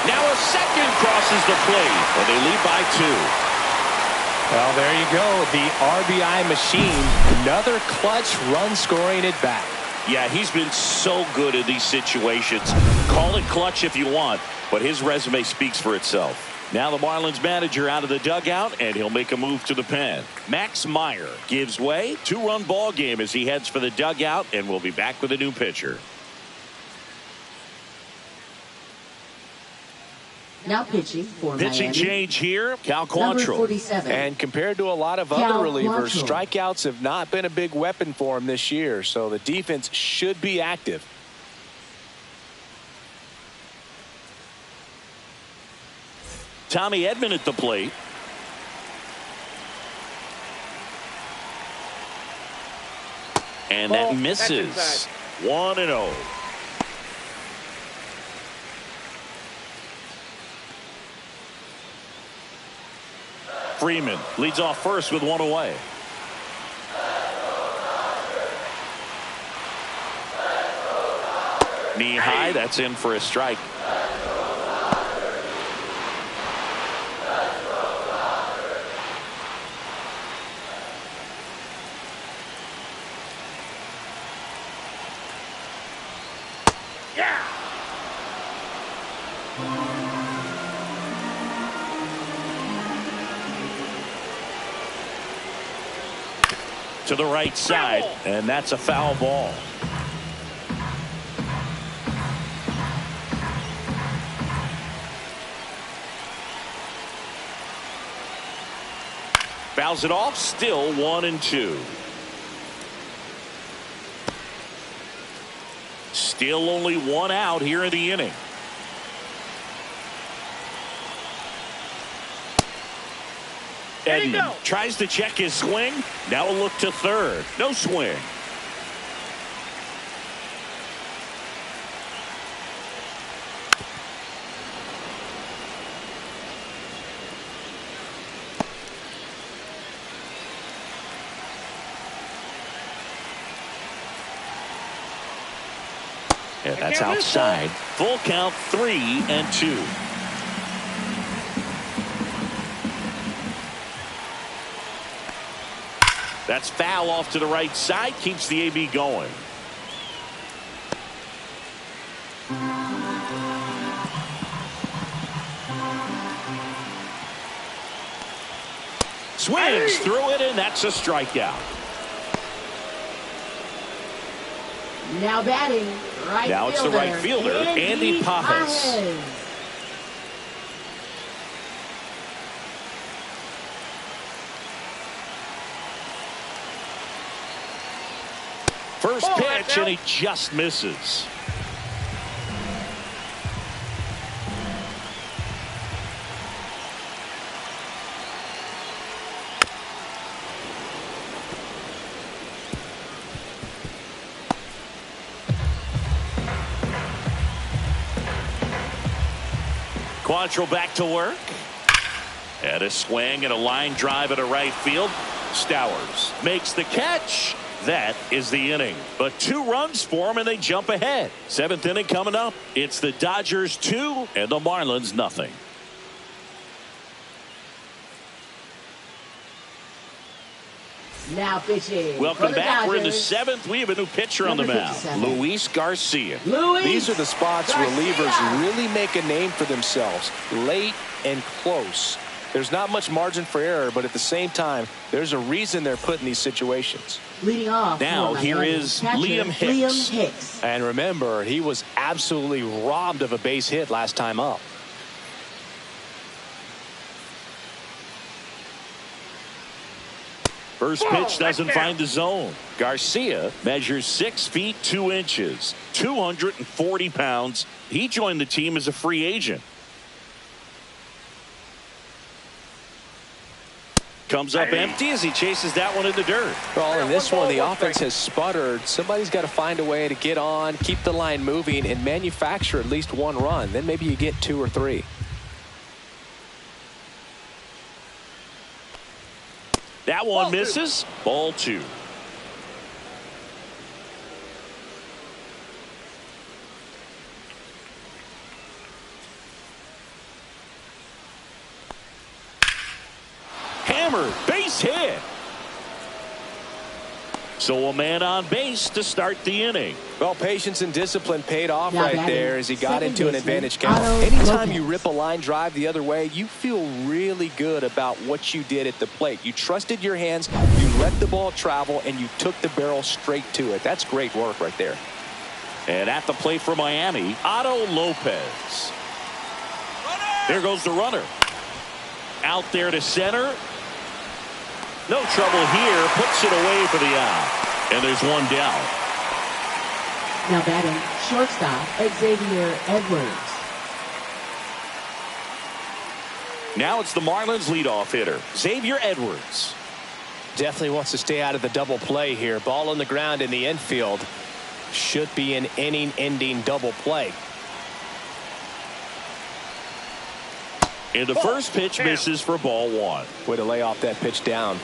Now a second crosses the plate. And they lead by 2. Well, there you go. The RBI machine. Another clutch run scoring at bat. Yeah, he's been so good in these situations. Call it clutch if you want, but his resume speaks for itself. Now the Marlins manager out of the dugout, and he'll make a move to the pen. Max Meyer gives way. 2-run ball game as he heads for the dugout, and we'll be back with a new pitcher. Now pitching for Pitching Miami. change here. Cal Number Quantrill. 47. And compared to a lot of Cal other relievers, Quantrill. strikeouts have not been a big weapon for him this year, so the defense should be active. Tommy Edman at the plate. And that misses. 1-0. Freeman leads off first with 1 away. Knee high, that's in for a strike. To the right side, and that's a foul ball. Fouls it off, still 1-2. Still only 1 out here in the inning. Edman tries to check his swing. Now a look to third. No swing. And that's outside. Full count, 3-2. That's foul off to the right side. Keeps the AB going. Swings through it, and that's a strikeout. Now batting, right Now it's the right fielder, Andy Pajas. First pitch, and he just misses. Quantrill back to work. And a swing and a line drive at a right field. Stowers makes the catch. That is the inning. But 2 runs for him, and they jump ahead. 7th inning coming up. It's the Dodgers 2 and the Marlins nothing. Now pitching. Welcome back. Dodgers. We're in the 7th. We have a new pitcher on the mound. Luis Garcia. These are the spots relievers really make a name for themselves. Late and close. There's not much margin for error, but at the same time, there's a reason they're put in these situations. Leading off. Now here is Liam Hicks. And remember, he was absolutely robbed of a base hit last time up. First pitch doesn't find the zone. Garcia measures 6 feet 2 inches, 240 pounds. He joined the team as a free agent. Comes up empty as he chases that one in the dirt. Well, in this one, the offense has sputtered. Somebody's got to find a way to get on, keep the line moving, and manufacture at least 1 run. Then maybe you get 2 or 3. That one misses. Ball 2. Hammered, base hit. So a man on base to start the inning. Well, patience and discipline paid off Now right batting, there as he got into an baseman, advantage count. Anytime you rip a line drive the other way, you feel really good about what you did at the plate. You trusted your hands, you let the ball travel, and you took the barrel straight to it. That's great work right there. And at the plate for Miami, Otto Lopez. There goes the runner. Out there to center. No trouble here. Puts it away for the out. And there's one down. Now batting, shortstop, Xavier Edwards. Now it's the Marlins leadoff hitter, Xavier Edwards. Definitely wants to stay out of the double play here. Ball on the ground in the infield. Should be an inning-ending double play. And the first pitch misses for ball 1. Way to lay off that pitch down.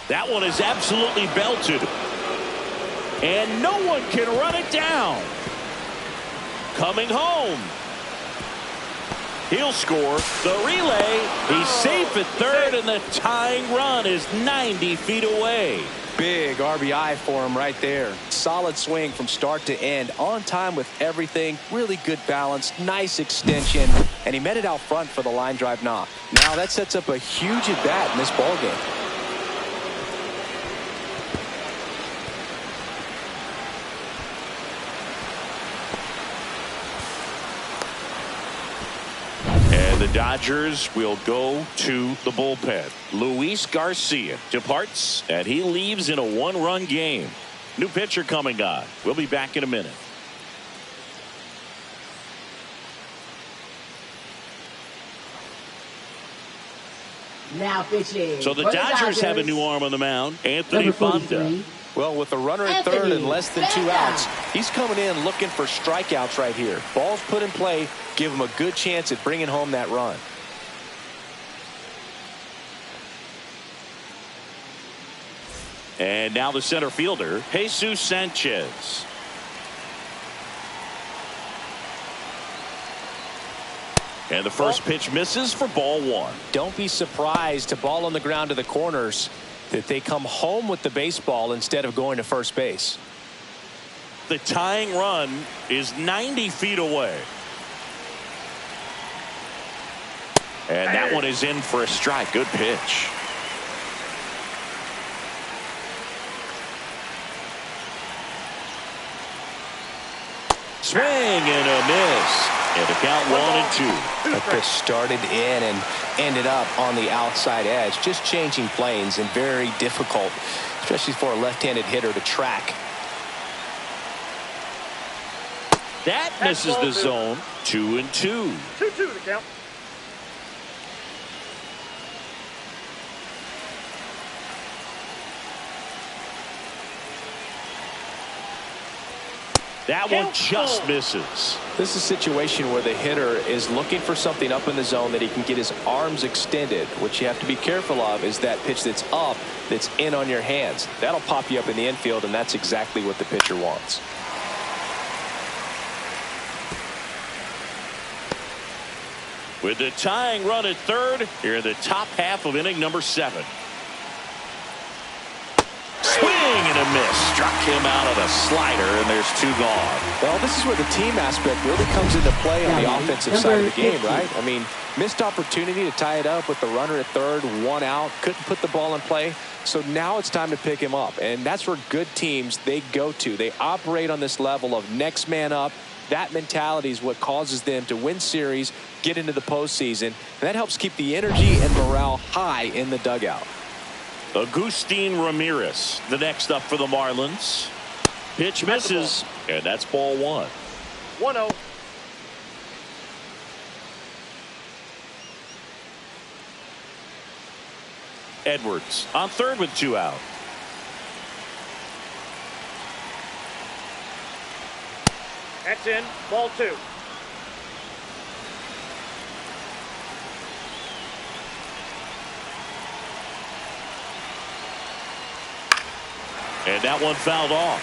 That one is absolutely belted. And no one can run it down. Coming home. He'll score. The relay. He's safe at third, and the tying run is 90 feet away. Big RBI for him right there. Solid swing from start to end. On time with everything. Really good balance. Nice extension. And he met it out front for the line drive knock. Now that sets up a huge at bat in this ball game. The Dodgers will go to the bullpen. Luis Garcia departs, and he leaves in a 1-run game. New pitcher coming on. We'll be back in a minute. Now pitching. So the Dodgers have a new arm on the mound, Anthony Fonda. Well, with a runner at third and less than 2 outs, he's coming in looking for strikeouts right here. Balls put in play, give him a good chance at bringing home that run. And now the center fielder, Jesus Sanchez. And the first pitch misses for ball 1. Don't be surprised to ball on the ground to the corners that they come home with the baseball instead of going to first base. The tying run is 90 feet away. And that one is in for a strike. Good pitch. Swing and a miss. And the count 1-2. That pitch started in and ended up on the outside edge. Just changing planes and very difficult, especially for a left-handed hitter to track. That misses the zone. 2-2. 2-2 the count. That one just misses. This is a situation where the hitter is looking for something up in the zone that he can get his arms extended. What you have to be careful of is that pitch that's up, that's in on your hands. That'll pop you up in the infield, and that's exactly what the pitcher wants. With the tying run at third, here in the top half of inning number 7. Swing and a miss. Struck him out of the slider, and there's 2 gone. Well, this is where the team aspect really comes into play on the offensive side of the game, right? I mean, missed opportunity to tie it up with the runner at third, 1 out, couldn't put the ball in play. So now it's time to pick him up, and that's where good teams, they go to. They operate on this level of next man up. That mentality is what causes them to win series, get into the postseason, and that helps keep the energy and morale high in the dugout. Agustin Ramirez, the next up for the Marlins. Pitch misses, and that's ball 1. 1-0. Edwards on third with 2 out. That's in. Ball 2. And that one fouled off.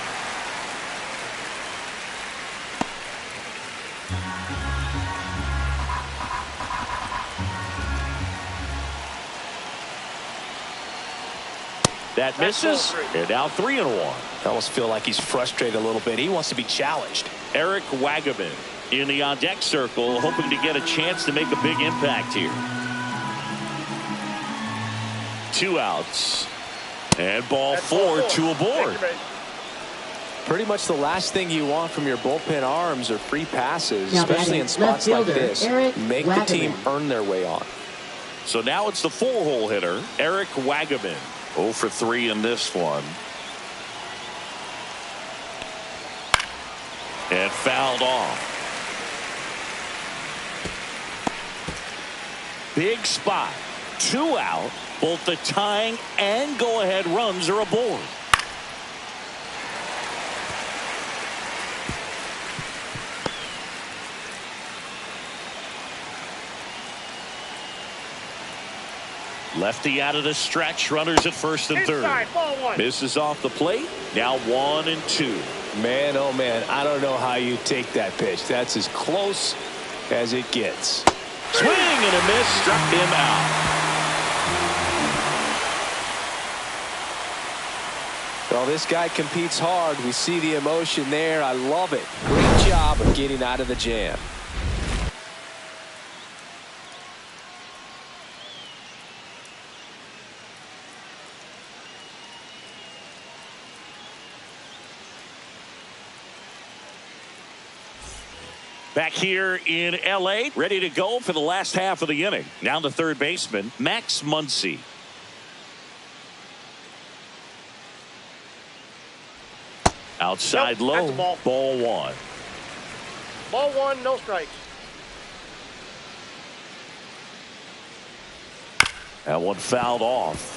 That misses. And now 3-1. I almost feel like he's frustrated a little bit. He wants to be challenged. Eric Wagaman in the on-deck circle, hoping to get a chance to make a big impact here. 2 outs. And ball 4, 2 aboard. Pretty much the last thing you want from your bullpen arms are free passes, now especially in spots like this. Make the team earn their way on. So now it's the 4-hole hitter, Eric Wagaman. 0 for 3 in this one. And fouled off. Big spot. 2 out. Both the tying and go-ahead runs are aboard. Lefty out of the stretch. Runners at first and third. Inside, ball 1. Misses off the plate. Now 1-2. Man, oh man, I don't know how you take that pitch. That's as close as it gets. Swing and a miss. Struck him out. Well, this guy competes hard. We see the emotion there. I love it. Great job of getting out of the jam. Back here in L.A., ready to go for the last half of the inning. Now the third baseman, Max Muncy. Outside low, ball 1. Ball 1, no strikes. That one fouled off.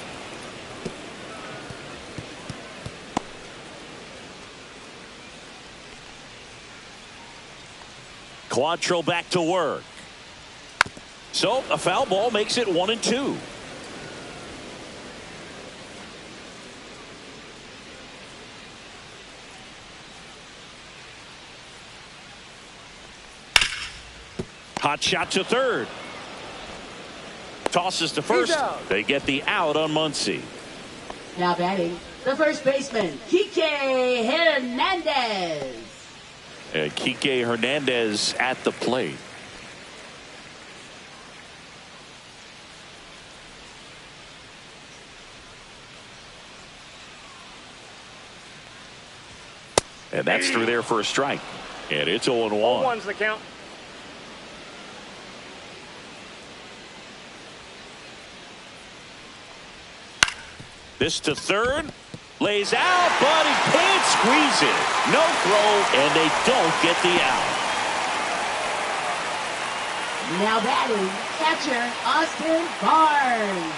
Quantrill back to work. So a foul ball makes it 1-2. Hot shot to third. Tosses to first. They get the out on Muncy. Now batting, the first baseman, Kike Hernandez. And Kike Hernandez at the plate. And that's through there for a strike. And it's 0-1. 0-1's the count. This to third. Lays out, but he can't squeeze it. No throw, and they don't get the out. Now batting, catcher Austin Barnes.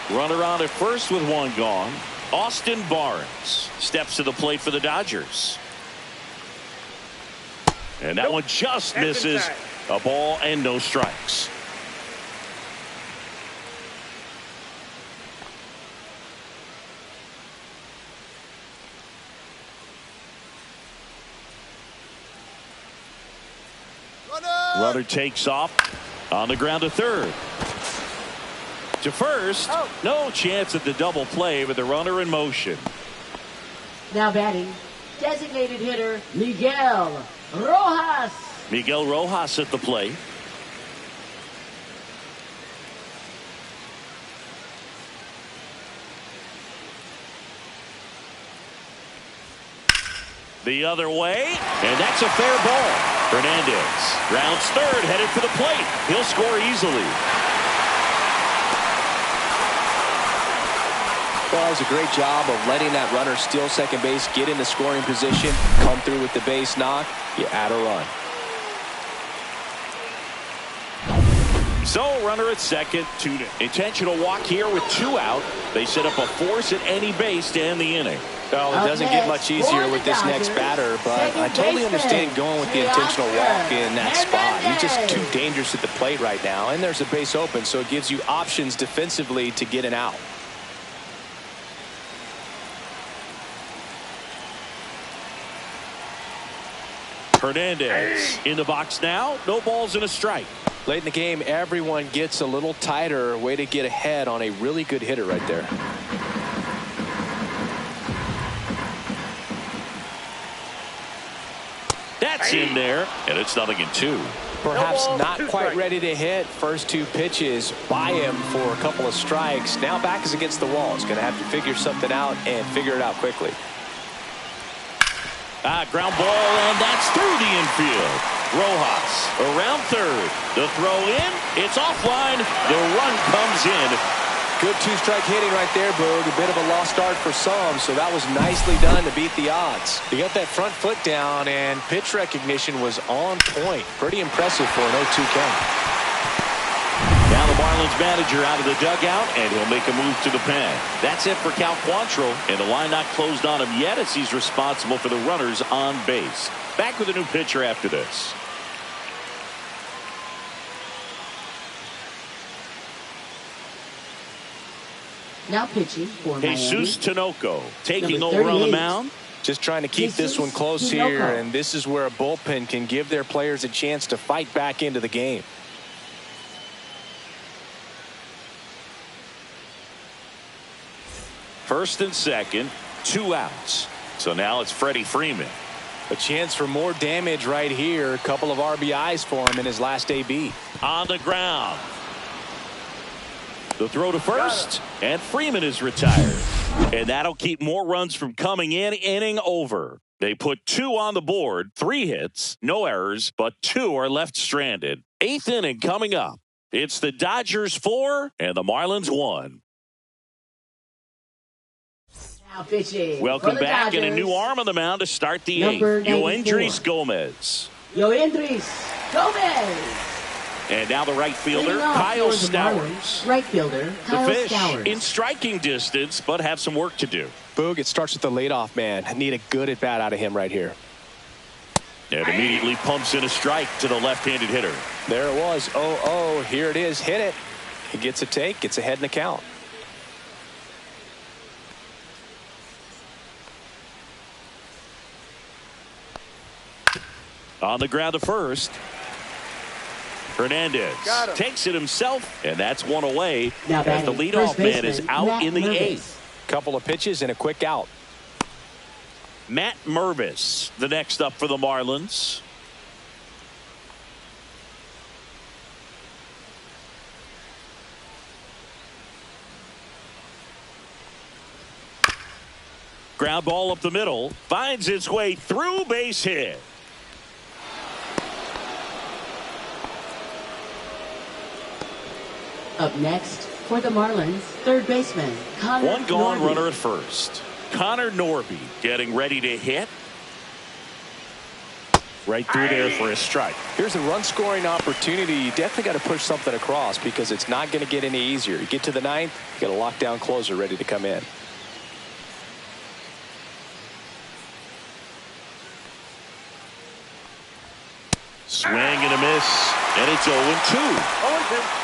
Runner on at first with one gone. Austin Barnes steps to the plate for the Dodgers. And that one just misses. A ball and no strikes. Runner takes off on the ground to third. To first. No chance at the double play with the runner in motion. Now batting, designated hitter Miguel Rojas. Miguel Rojas at the plate. The other way, and that's a fair ball. Hernandez rounds third, headed for the plate. He'll score easily. Well, it was a great job of letting that runner steal second base, get into scoring position, come through with the base knock. You add a run. So, runner at second. Intentional walk here with 2 out. They set up a force at any base to end the inning. Well, it doesn't get much easier with this next batter, but I totally understand going with the intentional walk in that spot. He's just too dangerous at the plate right now, and there's a base open, so it gives you options defensively to get an out. Hernandez in the box now. No balls and a strike. Late in the game, everyone gets a little tighter. Way to get ahead on a really good hitter right there. That's in there, and it's 0-2. Perhaps not quite ready to hit. First 2 pitches by him for a couple of strikes. Now back is against the wall. He's going to have to figure something out and figure it out quickly. Ground ball, and that's through the infield. Rojas around third. The throw in. It's offline. The run comes in. Good 2-strike hitting right there, Boog. A bit of a lost start for some, so that was nicely done to beat the odds. He got that front foot down, and pitch recognition was on point. Pretty impressive for an 0-2 count. Now the Marlins manager out of the dugout, and he'll make a move to the pen. That's it for Cal Quantrill, and the line not closed on him yet as he's responsible for the runners on base. Back with a new pitcher after this. Now pitching for Jesus Tinoco taking Number over on the 38. mound. Just trying to keep this one close here, and this is where a bullpen can give their players a chance to fight back into the game. First and second, 2 outs. So now it's Freddie Freeman. A chance for more damage right here. A couple of RBIs for him in his last AB. On the ground. The throw to first, and Freeman is retired. And that'll keep more runs from coming in. Inning over. They put 2 on the board, 3 hits, no errors, but 2 are left stranded. 8th inning coming up. It's the Dodgers 4 and the Marlins 1. Now pitching. Welcome back, Dodgers. and a new arm on the mound to start the 8th. Number 94. Yoendrys Gomez. Yoendrys Gomez. And now the right fielder, Leading off Kyle for the Stowers. Marlins, right fielder, The Kyle Fish Stowers. in striking distance, but have some work to do. Boog, it starts with the leadoff man. I need a good at-bat out of him right here. And immediately pumps in a strike to the left-handed hitter. There it was. 0-0. Here it is. Hit it. He gets a take. Gets ahead in the count. On the ground to first. Hernandez takes it himself, and that's one away Now as the batting, leadoff first man is baseman, out Matt in the Mervis. 8th. Couple of pitches and a quick out. Matt Mervis, the next up for the Marlins. Ground ball up the middle, finds its way through, base hit. Up next, For the Marlins, third baseman, Connor One gone, Norby. runner at first. Connor Norby getting ready to hit. Right through there for a strike. Here's a run-scoring opportunity. You definitely got to push something across because it's not going to get any easier. You get to the ninth, you got a lockdown closer ready to come in. Swing and a miss, and it's 0-2. 0-2.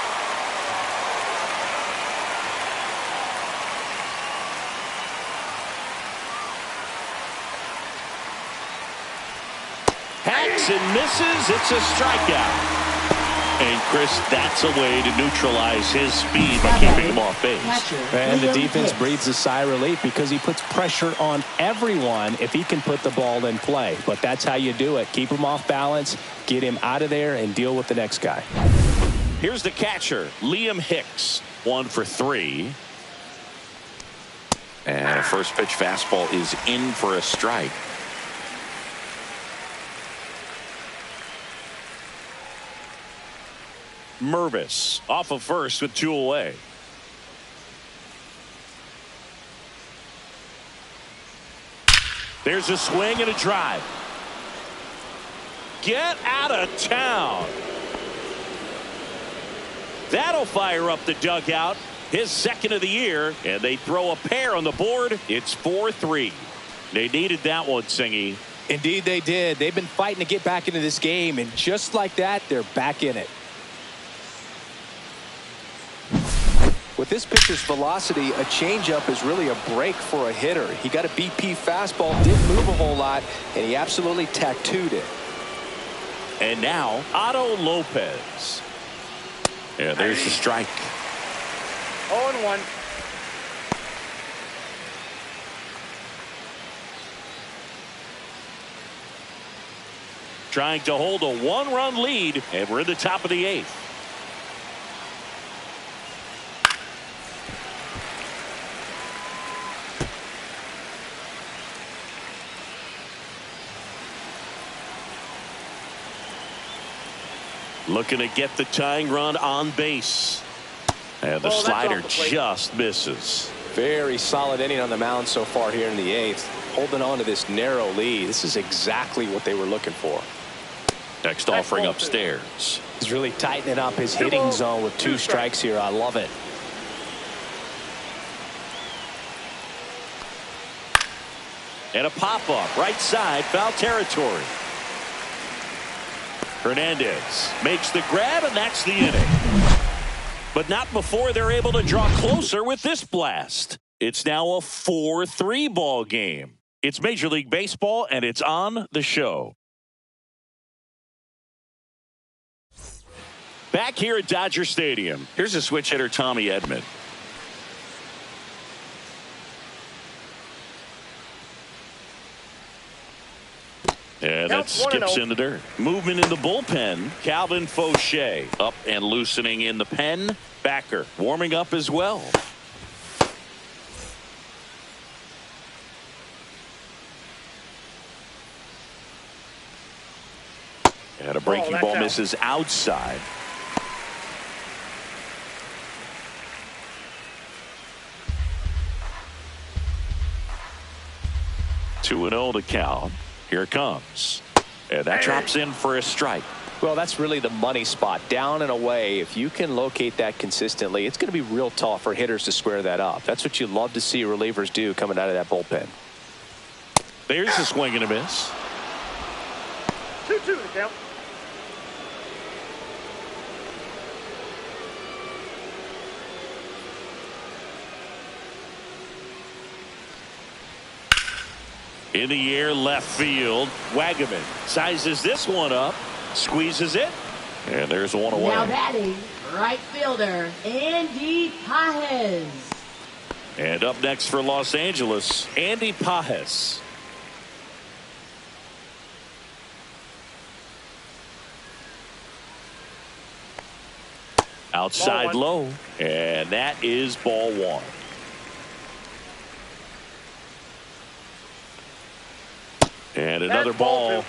Hacks and misses. It's a strikeout. And Chris, that's a way to neutralize his speed by keeping him off base. And the defense breathes a sigh of relief because he puts pressure on everyone if he can put the ball in play. But that's how you do it. Keep him off balance, get him out of there, and deal with the next guy. Here's the catcher, Liam Hicks. 1 for 3. And a first pitch fastball is in for a strike. Mervis off of first with 2 away. There's a swing and a drive. Get out of town. That'll fire up the dugout. His second of the year, and they throw a pair on the board. It's 4-3. They needed that one, Singy. Indeed they did. They've been fighting to get back into this game, and just like that, they're back in it. With this pitcher's velocity, a changeup is really a break for a hitter. He got a BP fastball, didn't move a whole lot, and he absolutely tattooed it. And now, Otto Lopez. Yeah, there's the strike. 0-1. Trying to hold a 1-run lead, and we're in the top of the 8th. Looking to get the tying run on base. And the slider just misses. Very solid inning on the mound so far here in the 8th. Holding on to this narrow lead. This is exactly what they were looking for. Next offering upstairs. He's really tightening up his hitting zone with 2 strikes here. I love it. And a pop-up right side, foul territory. Hernandez makes the grab, and that's the inning. But not before they're able to draw closer with this blast. It's now a 4-3 ball game. It's Major League Baseball, and it's on the show. Back here at Dodger Stadium, here's a switch hitter, Tommy Edman. Yeah, that skips in the dirt. Movement in the bullpen. Calvin Fauché up and loosening in the pen. Backer warming up as well. And a breaking ball misses outside. Two and 0 to count. Here it comes. And that drops in for a strike. Well, that's really the money spot. Down and away. If you can locate that consistently, it's going to be real tough for hitters to square that up. That's what you love to see relievers do coming out of that bullpen. There's a swing and a miss. 2-2 the count. In the air, left field. Wagaman sizes this one up, squeezes it, and there's one away. Now batting, right fielder, Andy Pages. And up next for Los Angeles, Andy Pages. Outside low, and that is ball 1. And another ball.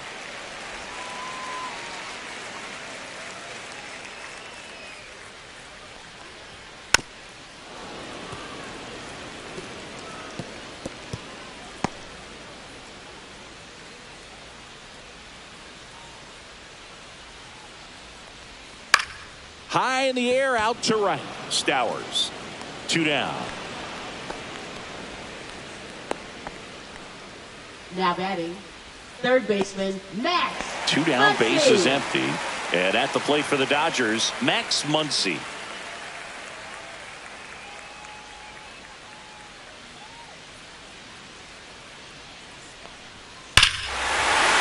High in the air, out to right. Stowers. 2 down. Now batting, third baseman, Max. 2 down, Muncy. base is empty. And at the plate for the Dodgers, Max Muncy.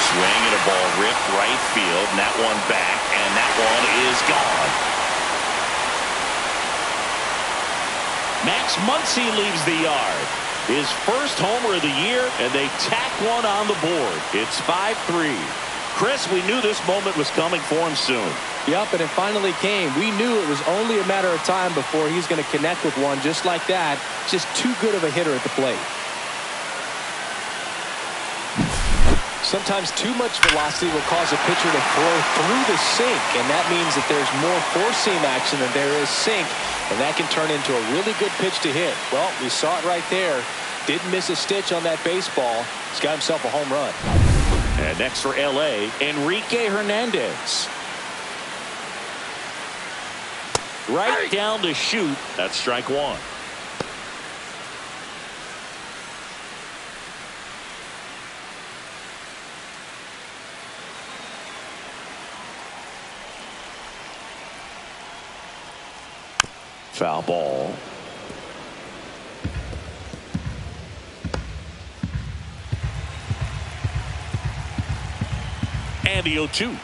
Swing and a ball ripped right field, and that one back, and that one is gone. Max Muncy leaves the yard. His first homer of the year, and they tack one on the board. It's 5-3. Chris, we knew this moment was coming for him soon. Yep, and it finally came. We knew it was only a matter of time before he's going to connect with one just like that. Just too good of a hitter at the plate. Sometimes too much velocity will cause a pitcher to throw through the sink, and that means that there's more four-seam action than there is sink, and that can turn into a really good pitch to hit. Well, we saw it right there. Didn't miss a stitch on that baseball. He's got himself a home run. And next for L.A., Enrique Hernandez. Right down to shoot. That's strike one. Foul ball. And the 0-2.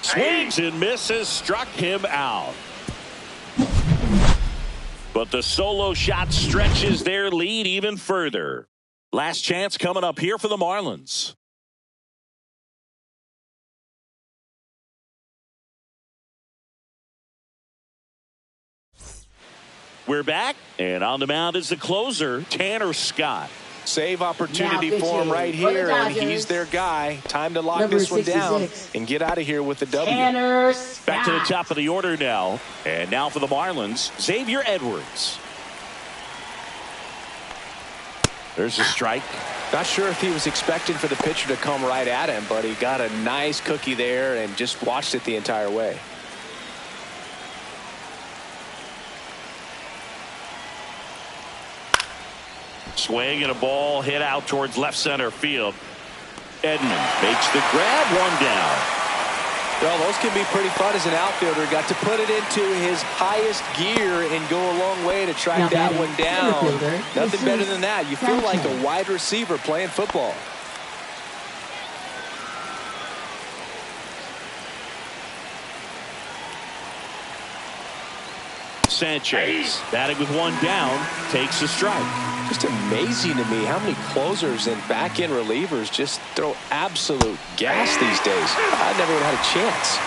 Swings and misses, struck him out. But the solo shot stretches their lead even further. Last chance coming up here for the Marlins. We're back, and on the mound is the closer, Tanner Scott. Save opportunity for him right here, and he's their guy. Time to lock this one down and get out of here with the W. Tanner Scott. Back to the top of the order now. And now for the Marlins, Xavier Edwards. There's a strike. Not sure if he was expecting for the pitcher to come right at him, but he got a nice cookie there and just watched it the entire way. Swing and a ball hit out towards left center field. Edman makes the grab, one down. Well, those can be pretty fun as an outfielder. Got to put it into his highest gear and go a long way to track that one down. Nothing better than that. You feel like a wide receiver playing football. Sanchez batting with one down, takes a strike. Just amazing to me how many closers and back-end relievers just throw absolute gas these days. I never would have had a chance.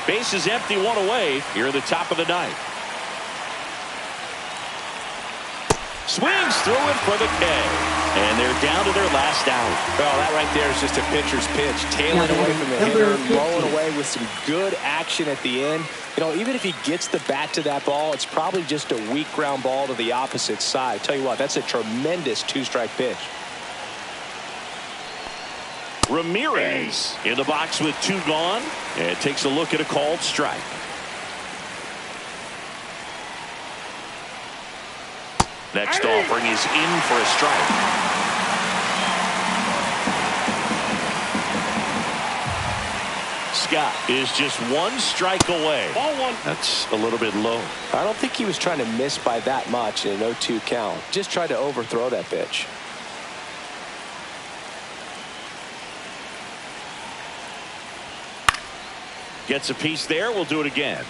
Base is empty, one away here at the top of the ninth. Swings through it for the K. And they're down to their last out. Well, that right there is just a pitcher's pitch. Tailing away from the hitter, blowing away with some good action at the end. You know, even if he gets the bat to that ball, it's probably just a weak ground ball to the opposite side. Tell you what, that's a tremendous two-strike pitch. Ramirez in the box with two gone, and takes a look at a called strike. Next offering is in for a strike. Scott is just one strike away. Ball one. That's a little bit low. I don't think he was trying to miss by that much in an 0-2 count. Just tried to overthrow that pitch. Gets a piece there. We'll do it again.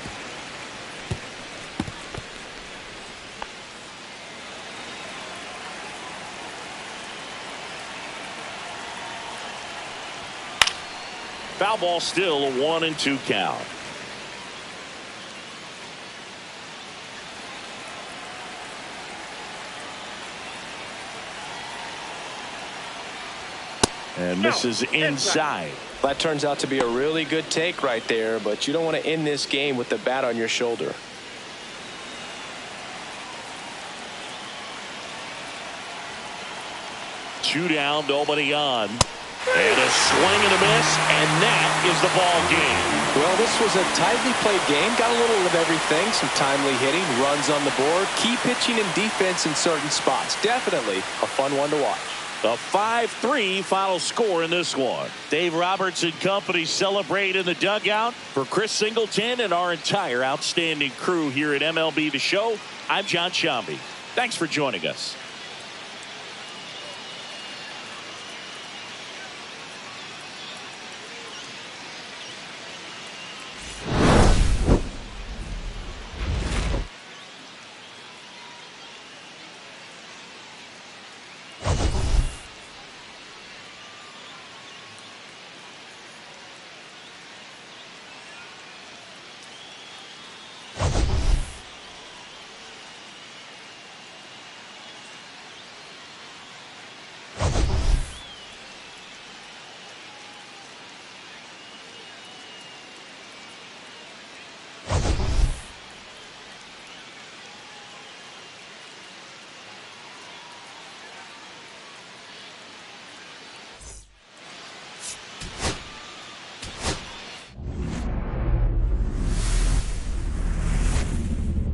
Foul ball, still a 1-2 count. And misses inside. That turns out to be a really good take right there, but you don't want to end this game with the bat on your shoulder. Two down, nobody on. And a swing and a miss, and that is the ball game. Well, this was a tightly played game. Got a little of everything. Some timely hitting, runs on the board, key pitching and defense in certain spots. Definitely a fun one to watch. The 5-3 final score in this one. Dave Roberts and company celebrate in the dugout. For Chris Singleton and our entire outstanding crew here at MLB The Show, I'm John Shambi. Thanks for joining us.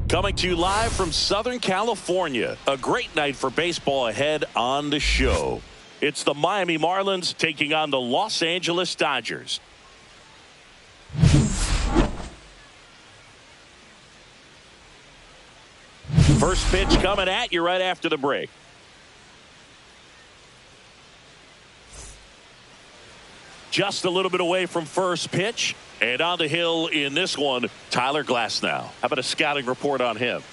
Coming to you live from Southern California. A great night for baseball ahead on the show. It's the Miami Marlins taking on the Los Angeles Dodgers. First pitch coming at you right after the break. Just a little bit away from first pitch. And on the hill in this one, Tyler Glasnow. How about a scouting report on him?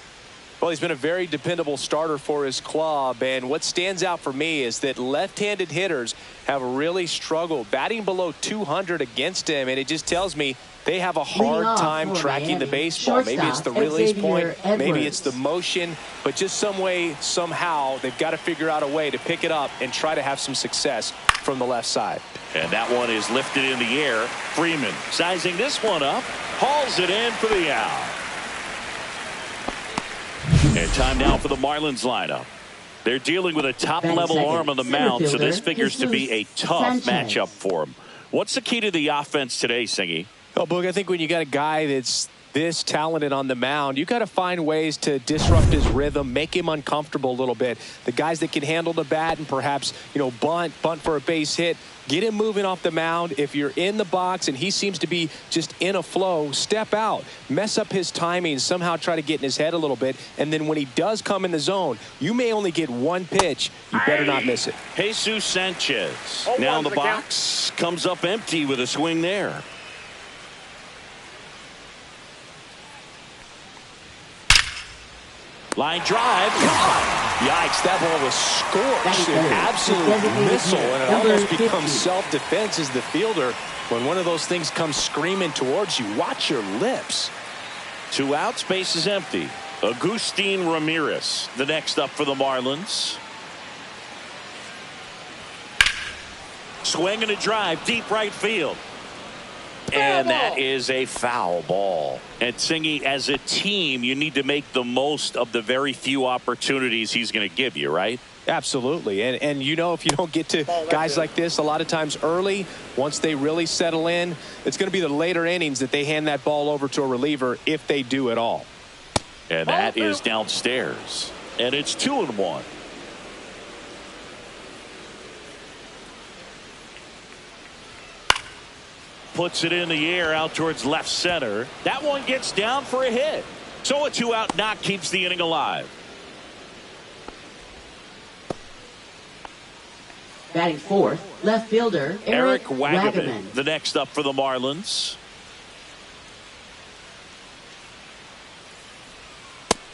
Well, he's been a very dependable starter for his club, and what stands out for me is that left-handed hitters have really struggled batting below 200 against him, and it just tells me they have a hard time tracking the baseball. Maybe it's the release point, maybe it's the motion, but just some way, somehow, they've got to figure out a way to pick it up and try to have some success from the left side. And that one is lifted in the air. Freeman sizing this one up, hauls it in for the out. And time now for the Marlins lineup. They're dealing with a top-level arm on the mound, so this figures to be a tough matchup for them. What's the key to the offense today, Singy? Oh, Boog, I think when you got a guy that's this talented on the mound, you got to find ways to disrupt his rhythm, make him uncomfortable a little bit. The guys that can handle the bat and perhaps, bunt for a base hit, get him moving off the mound. If you're in the box and he seems to be just in a flow, step out, mess up his timing, somehow try to get in his head a little bit. And then when he does come in the zone, you may only get one pitch. You better not miss it. Jesus Sanchez now in the box, comes up empty with a swing there. Line drive. Yikes, that ball was scorched. An absolute missile, and it almost becomes self-defense as the fielder. When one of those things comes screaming towards you, watch your lips. 2 outs, base is empty. Agustin Ramirez, the next up for the Marlins. Swing and a drive, deep right field. And that is a foul ball. And Singy, as a team, you need to make the most of the very few opportunities he's going to give you, right? Absolutely. And if you don't get to guys like this a lot of times early, once they really settle in, it's going to be the later innings that they hand that ball over to a reliever if they do at all. And that is downstairs. And it's 2-1. Puts it in the air out towards left center. That one gets down for a hit. So a 2-out knock keeps the inning alive. Batting fourth, left fielder Eric Wagaman. The next up for the Marlins.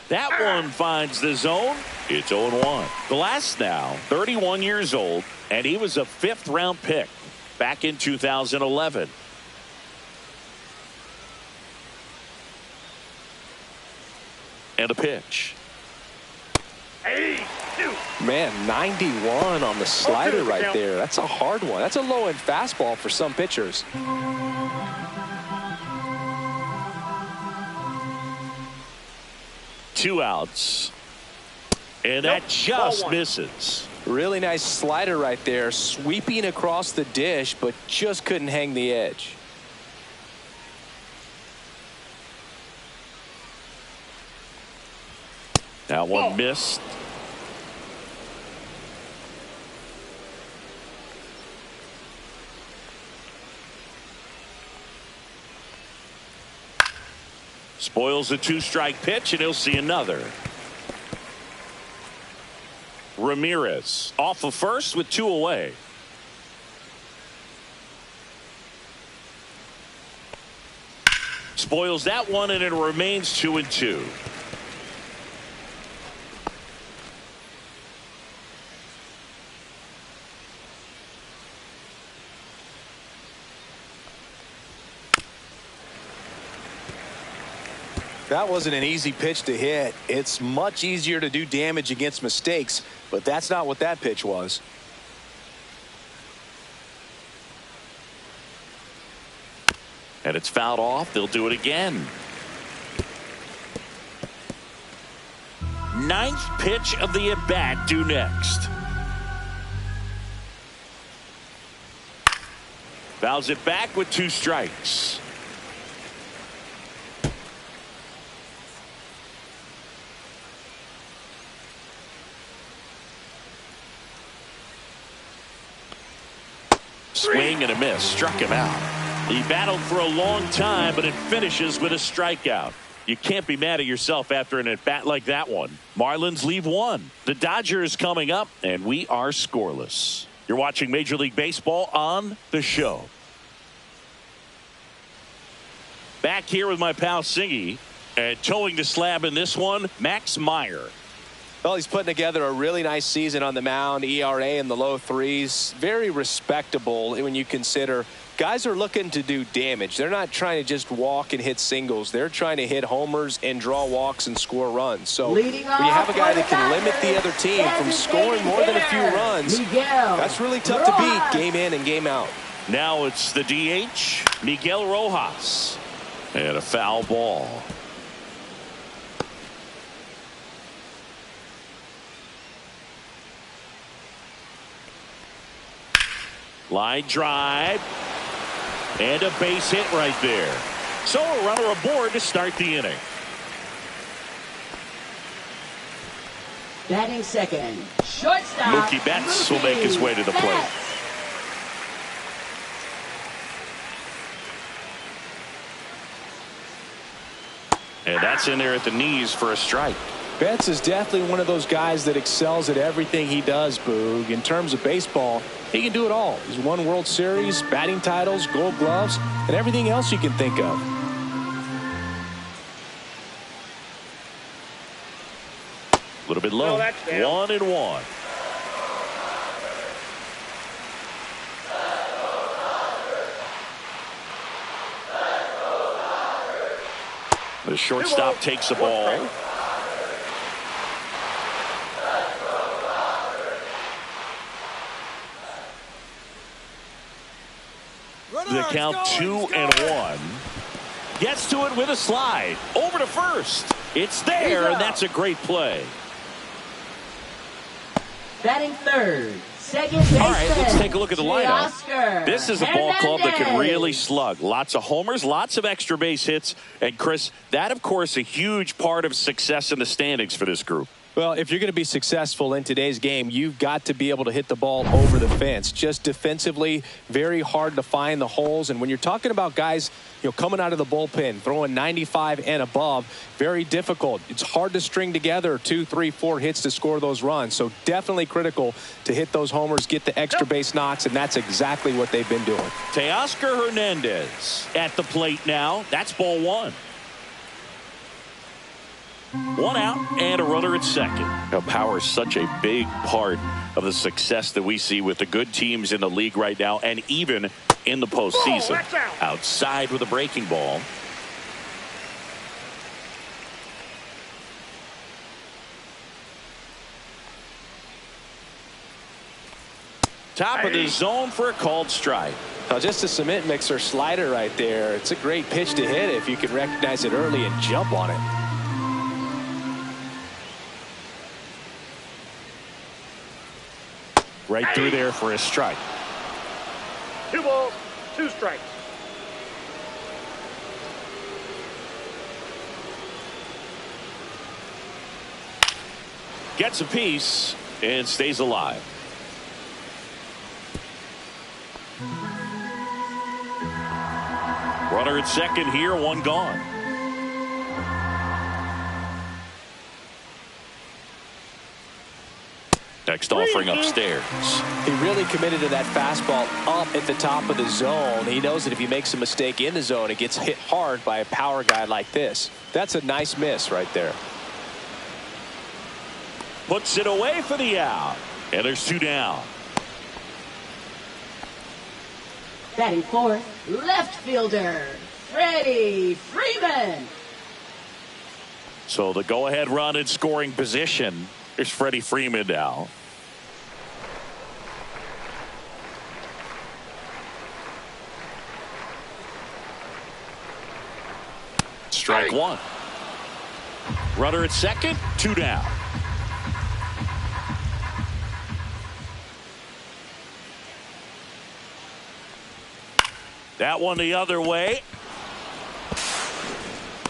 That one finds the zone. It's 0-1. Glasnow, 31 years old, and he was a 5th-round pick back in 2011. And a pitch. Man, 91 on the slider right there. That's a hard one. That's a low-end fastball for some pitchers. 2 outs. And that just misses. Really nice slider right there, sweeping across the dish, but just couldn't hang the edge. That one missed. Spoils a 2-strike pitch, and he'll see another. Ramirez off of first with 2 away. Spoils that one, and it remains 2-2. That wasn't an easy pitch to hit. It's much easier to do damage against mistakes, but that's not what that pitch was. And it's fouled off. They'll do it again. 9th pitch of the at-bat due next. Fouls it back with 2 strikes. Swing and a miss. Struck him out. He battled for a long time, but it finishes with a strikeout. You can't be mad at yourself after an at-bat like that one. Marlins leave 1. The Dodgers coming up, and we are scoreless. You're watching Major League Baseball on The Show. Back here with my pal Singy, and towing the slab in this one, Max Meyer. Well, he's putting together a really nice season on the mound. ERA in the low 3s. Very respectable when you consider guys are looking to do damage. They're not trying to just walk and hit singles. They're trying to hit homers and draw walks and score runs. So when you have a guy that can limit the other team from scoring more than a few runs, that's really tough to beat game in and game out. Now it's the DH, Miguel Rojas. And a foul ball. Line drive. And a base hit right there. So a runner aboard to start the inning. Batting second, shortstop. Mookie Betts will make his way to the plate. And that's in there at the knees for a strike. Betts is definitely one of those guys that excels at everything he does, Boog. In terms of baseball, he can do it all. He's won World Series, batting titles, Gold Gloves, and everything else you can think of. A little bit low. 1-1. The shortstop takes the ball. The count 2-1. Gets to it with a slide. Over to first. It's there, and that's a great play. Batting third, second baseman. All right, let's take a look at the lineup. Oscar This is a ball club that can really slug. Lots of homers, lots of extra base hits. And, Chris, that, of course, a huge part of success in the standings for this group. Well, if you're going to be successful in today's game, you've got to be able to hit the ball over the fence. Just defensively, very hard to find the holes. And when you're talking about guys, coming out of the bullpen, throwing 95 and above, very difficult. It's hard to string together 2, 3, 4 hits to score those runs. So definitely critical to hit those homers, get the extra base knocks, and that's exactly what they've been doing. Teoscar Hernandez at the plate now. That's ball 1. 1 out and a runner at second. Power is such a big part of the success that we see with the good teams in the league right now, and even in the postseason. Outside with a breaking ball. Top of the zone for a called strike. Now, just a cement mixer slider right there. It's a great pitch to hit if you can recognize it early and jump on it. Right through there for a strike. 2 balls, 2 strikes. Gets a piece and stays alive. Runner at second here, 1 gone. Next offering upstairs. He really committed to that fastball up at the top of the zone. He knows that if he makes a mistake in the zone, it gets hit hard by a power guy like this. That's a nice miss right there. Puts it away for the out. And there's 2 down. Batting fourth, left fielder, Freddie Freeman. So the go-ahead run in scoring position. Here's Freddie Freeman now. Strike 1. Runner at second, 2 down. That one the other way.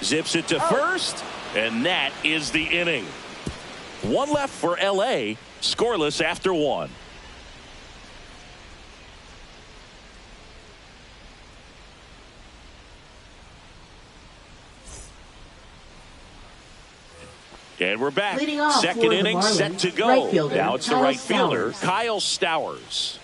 Zips it to first, and that is the inning. 1 left for LA, scoreless after 1. And we're back. Second inning set to go. Now it's the right fielder, Kyle Stowers.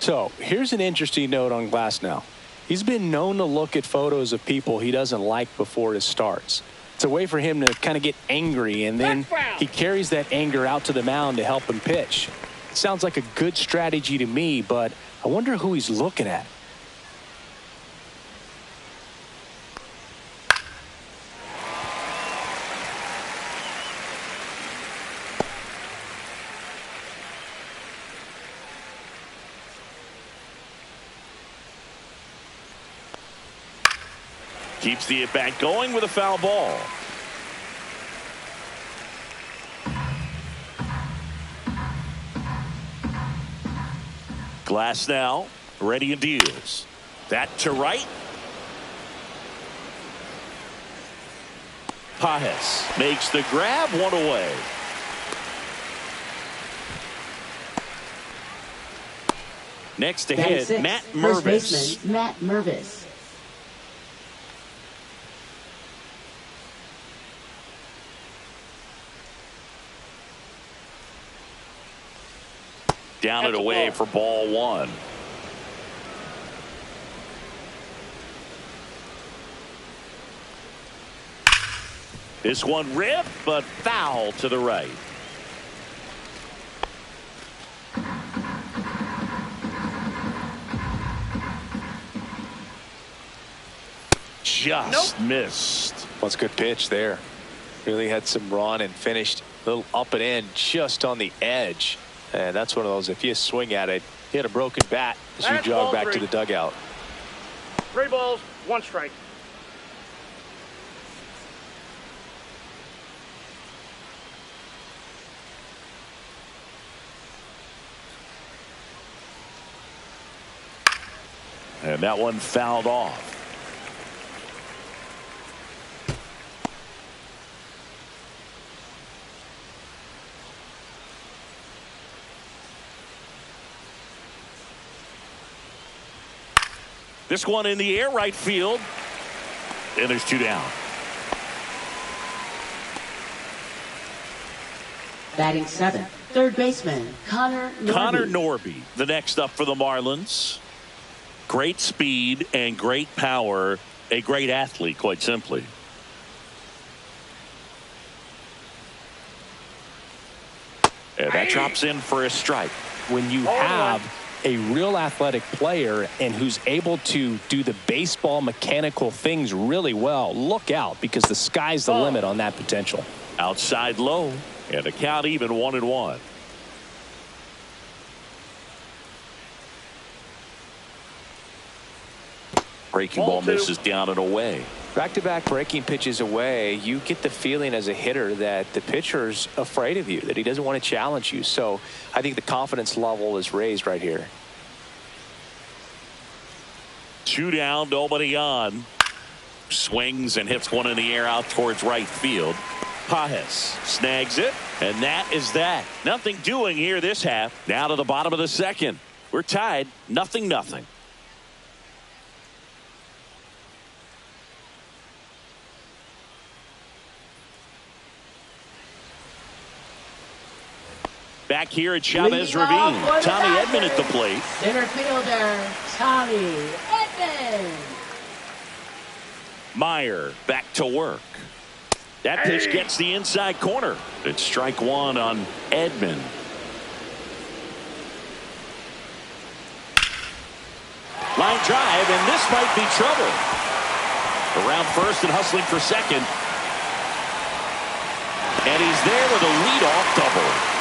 So here's an interesting note on Glasnow. He's been known to look at photos of people he doesn't like before his starts. It's a way for him to kind of get angry, and then he carries that anger out to the mound to help him pitch. It sounds like a good strategy to me, but I wonder who he's looking at. Keeps the at-bat going with a foul ball. Glasnow ready and deals. That to right. Pajes makes the grab, 1 away. Next to hit, Matt First Mervis. baseman, Matt Mervis. Down and away for ball 1. This one ripped, but foul to the right. Just missed. Well, it's a good pitch there. Really had some run and finished a little up and in just on the edge. And that's one of those, if you swing at it, hit a broken bat as you jog back to the dugout. 3 balls, 1 strike. And that one fouled off. This one in the air, right field. And there's 2 down. Batting 7th, third baseman, Connor Norby. Connor Norby, the next up for the Marlins. Great speed and great power. A great athlete, quite simply. And that drops in for a strike. When you have a real athletic player and who's able to do the baseball mechanical things really well, look out, because the sky's the limit on that potential. Outside low, and the count even 1-1. Breaking ball misses down and away. Back-to-back breaking pitches away, you get the feeling as a hitter that the pitcher's afraid of you, that he doesn't want to challenge you. So I think the confidence level is raised right here. 2 down, nobody on. Swings and hits one in the air out towards right field. Pages snags it, and that is that. Nothing doing here this half. Now to the bottom of the second. We're tied, 0-0. Back here at Chavez Ravine, Tommy Edman at the plate. Center fielder, Tommy Edman. Meyer back to work. That pitch gets the inside corner. It's strike one on Edman. Line drive, and this might be trouble. Around first and hustling for second. And he's there with a leadoff double.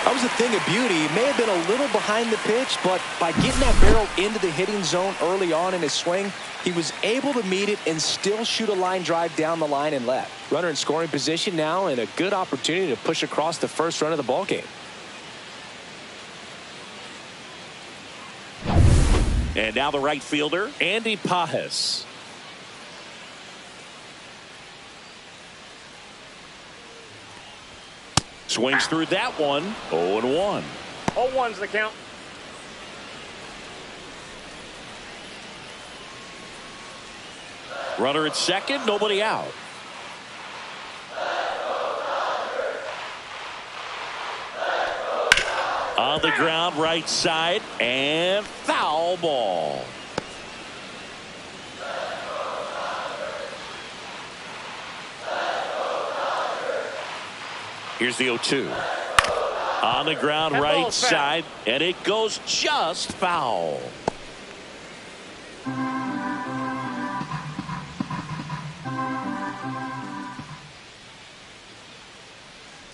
That was a thing of beauty. He may have been a little behind the pitch, but by getting that barrel into the hitting zone early on in his swing, he was able to meet it and still shoot a line drive down the line and left. Runner in scoring position now, and a good opportunity to push across the first run of the ball game. And now the right fielder, Andy Pages. Swings through that one. 0-1. 0-1's the count. Runner at second, nobody out. On the ground, right side, and foul ball. Here's the 0-2. On the ground, That right ball's side, and it goes just foul.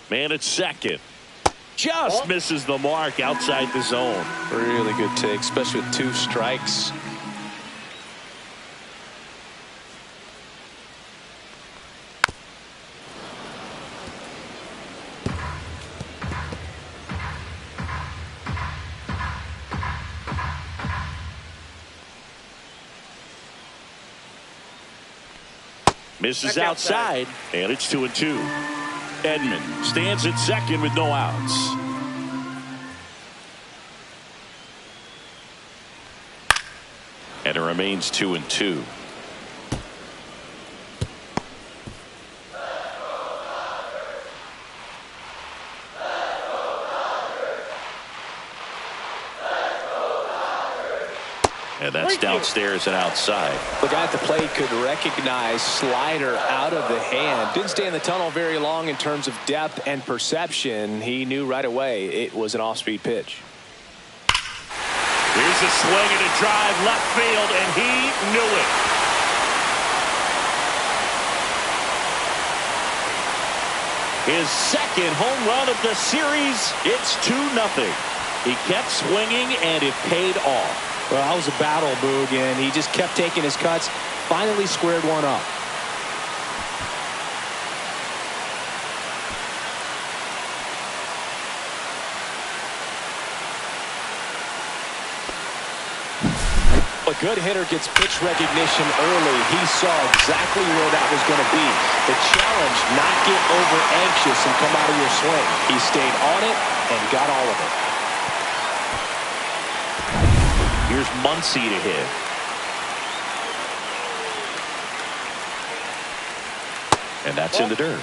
Man at second. Just misses the mark outside the zone. Really good take, especially with 2 strikes. Misses outside, and it's 2-2. Edman stands at second with no outs. And it remains 2-2. And that's downstairs and outside. The guy at the plate could recognize slider out of the hand. Didn't stay in the tunnel very long in terms of depth and perception. He knew right away it was an off-speed pitch. Here's a swing and a drive left field, and he knew it. His second home run of the series. It's 2-0. He kept swinging, and it paid off. Well, that was a battle, Boog, and he just kept taking his cuts. Finally squared one up. A good hitter gets pitch recognition early. He saw exactly where that was going to be. The challenge, not get over anxious and come out of your swing. He stayed on it and got all of it. Here's Muncy to hit. And that's in the dirt.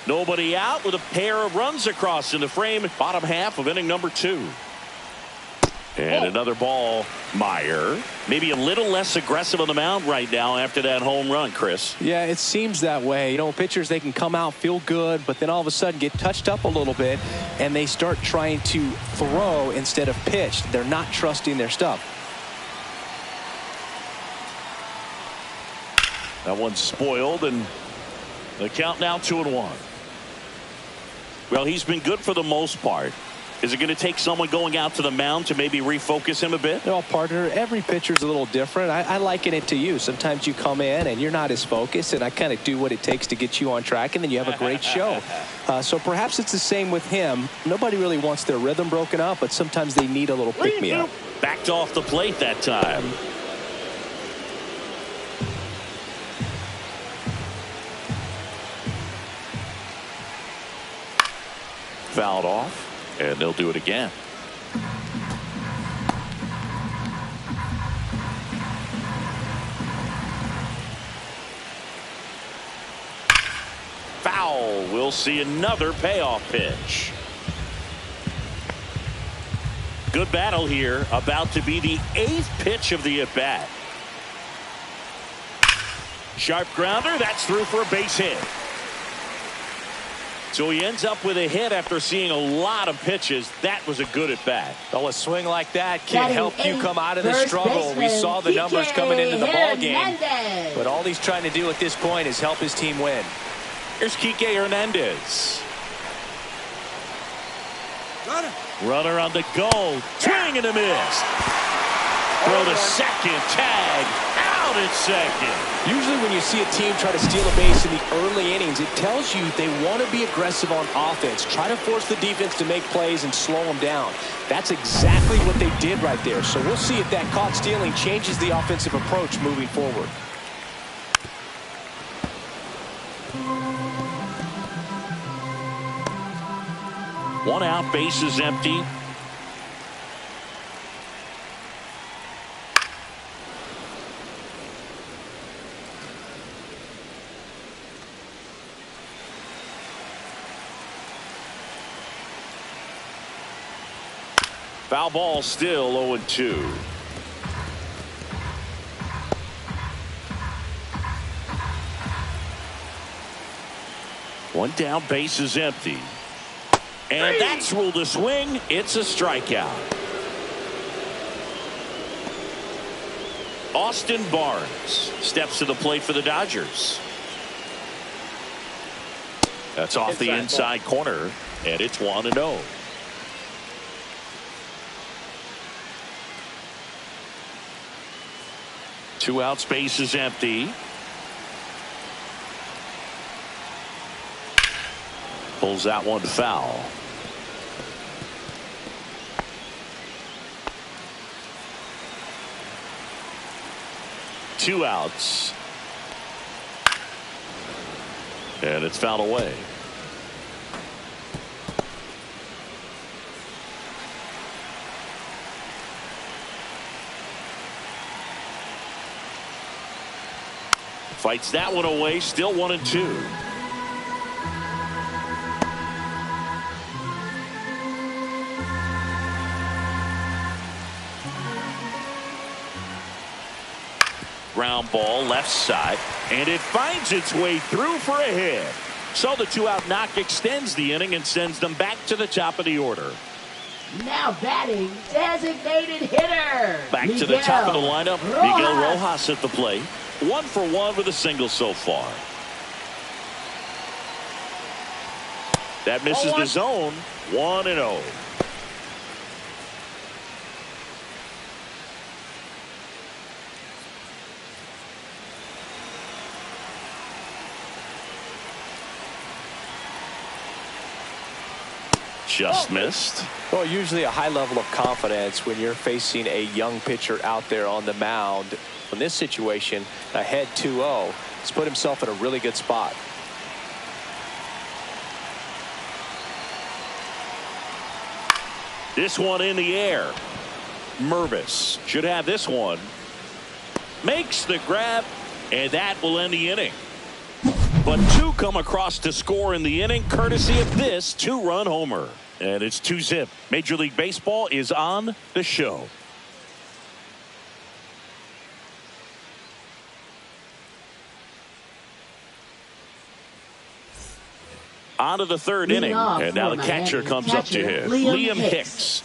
Nobody out with a pair of runs across in the frame. Bottom half of inning number 2. And another ball. Meyer maybe a little less aggressive on the mound right now after that home run, Chris. Yeah, it seems that way. You know, pitchers, they can come out, feel good, but then all of a sudden get touched up a little bit, and they start trying to throw instead of pitch. They're not trusting their stuff. That one's spoiled, and the count now 2-1. Well, he's been good for the most part. Is it going to take someone going out to the mound to maybe refocus him a bit? Well, partner, every pitcher's a little different. I liken it to you. Sometimes you come in and you're not as focused, and I kind of do what it takes to get you on track, and then you have a great show. So perhaps it's the same with him. Nobody really wants their rhythm broken up, but sometimes they need a little pick-me-up. Backed off the plate that time. Fouled off. And they'll do it again. Foul. We'll see another payoff pitch. Good battle here. About to be the 8th pitch of the at-bat. Sharp grounder. That's through for a base hit. So he ends up with a hit after seeing a lot of pitches. That was a good at bat. Well, a swing like that can help you come out of the struggle. We saw the numbers coming into the ball game, but all he's trying to do at this point is help his team win. Here's Kike Hernandez. Runner on the go. Swing and a miss. Throw to second. Tag. Out at second. Usually when you see a team try to steal a base in the early innings, it tells you they want to be aggressive on offense. Try to force the defense to make plays and slow them down. That's exactly what they did right there. So we'll see if that caught stealing changes the offensive approach moving forward. One out, base is empty. Foul ball, still 0-2. One down, base is empty. And that's ruled a swing. It's a strikeout. Austin Barnes steps to the plate for the Dodgers. That's off the inside corner, and it's 1-0. Two out, space is empty. Pulls that one foul. Two outs. And it's fouled away. Fights that one away. Still 1-2. Ground ball left side, and it finds its way through for a hit. So the two-out knock extends the inning and sends them back to the top of the order. Now batting, designated hitter. Back to the top of the lineup. Miguel Rojas at the plate. 1 for 1 with a single so far. That misses the zone. 1-0. Just missed. Well, usually a high level of confidence when you're facing a young pitcher out there on the mound. In this situation, ahead 2-0, he's put himself in a really good spot. This one in the air. Mervis should have this one. Makes the grab, and that will end the inning. But two come across to score in the inning, courtesy of this two-run homer. And it's 2-0. Major League Baseball is on the show. On to the third inning, and now the catcher comes up to him. Liam Hicks.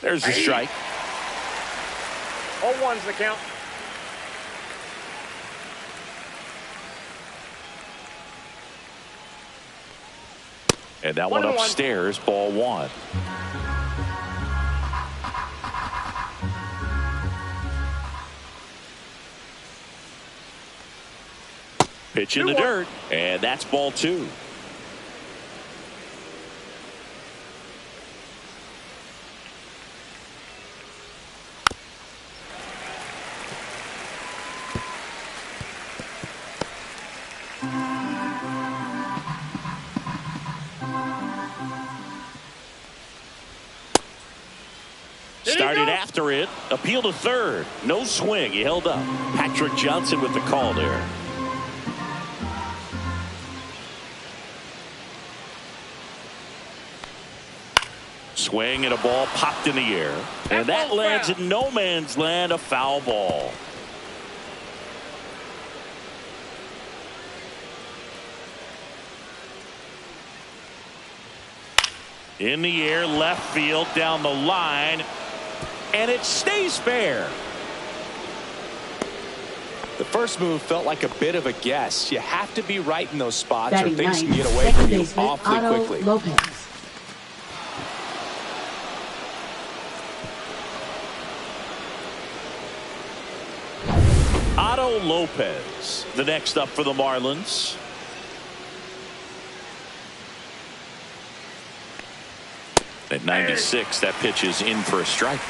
There's a strike. 0-1's the count. And that one upstairs, ball one. Pitch in the dirt, and that's ball two. Started after it. Appeal to third. No swing. He held up. Patrick Johnson with the call there. Swing and a ball popped in the air. And that lands in no man's land, a foul ball. In the air, left field, down the line, and it stays fair. The first move felt like a bit of a guess. You have to be right in those spots or Batting things can ninth, get away second from you baseman awfully Otto quickly. Lopez. Otto Lopez, the next up for the Marlins. At 96, that pitch is in for a strike.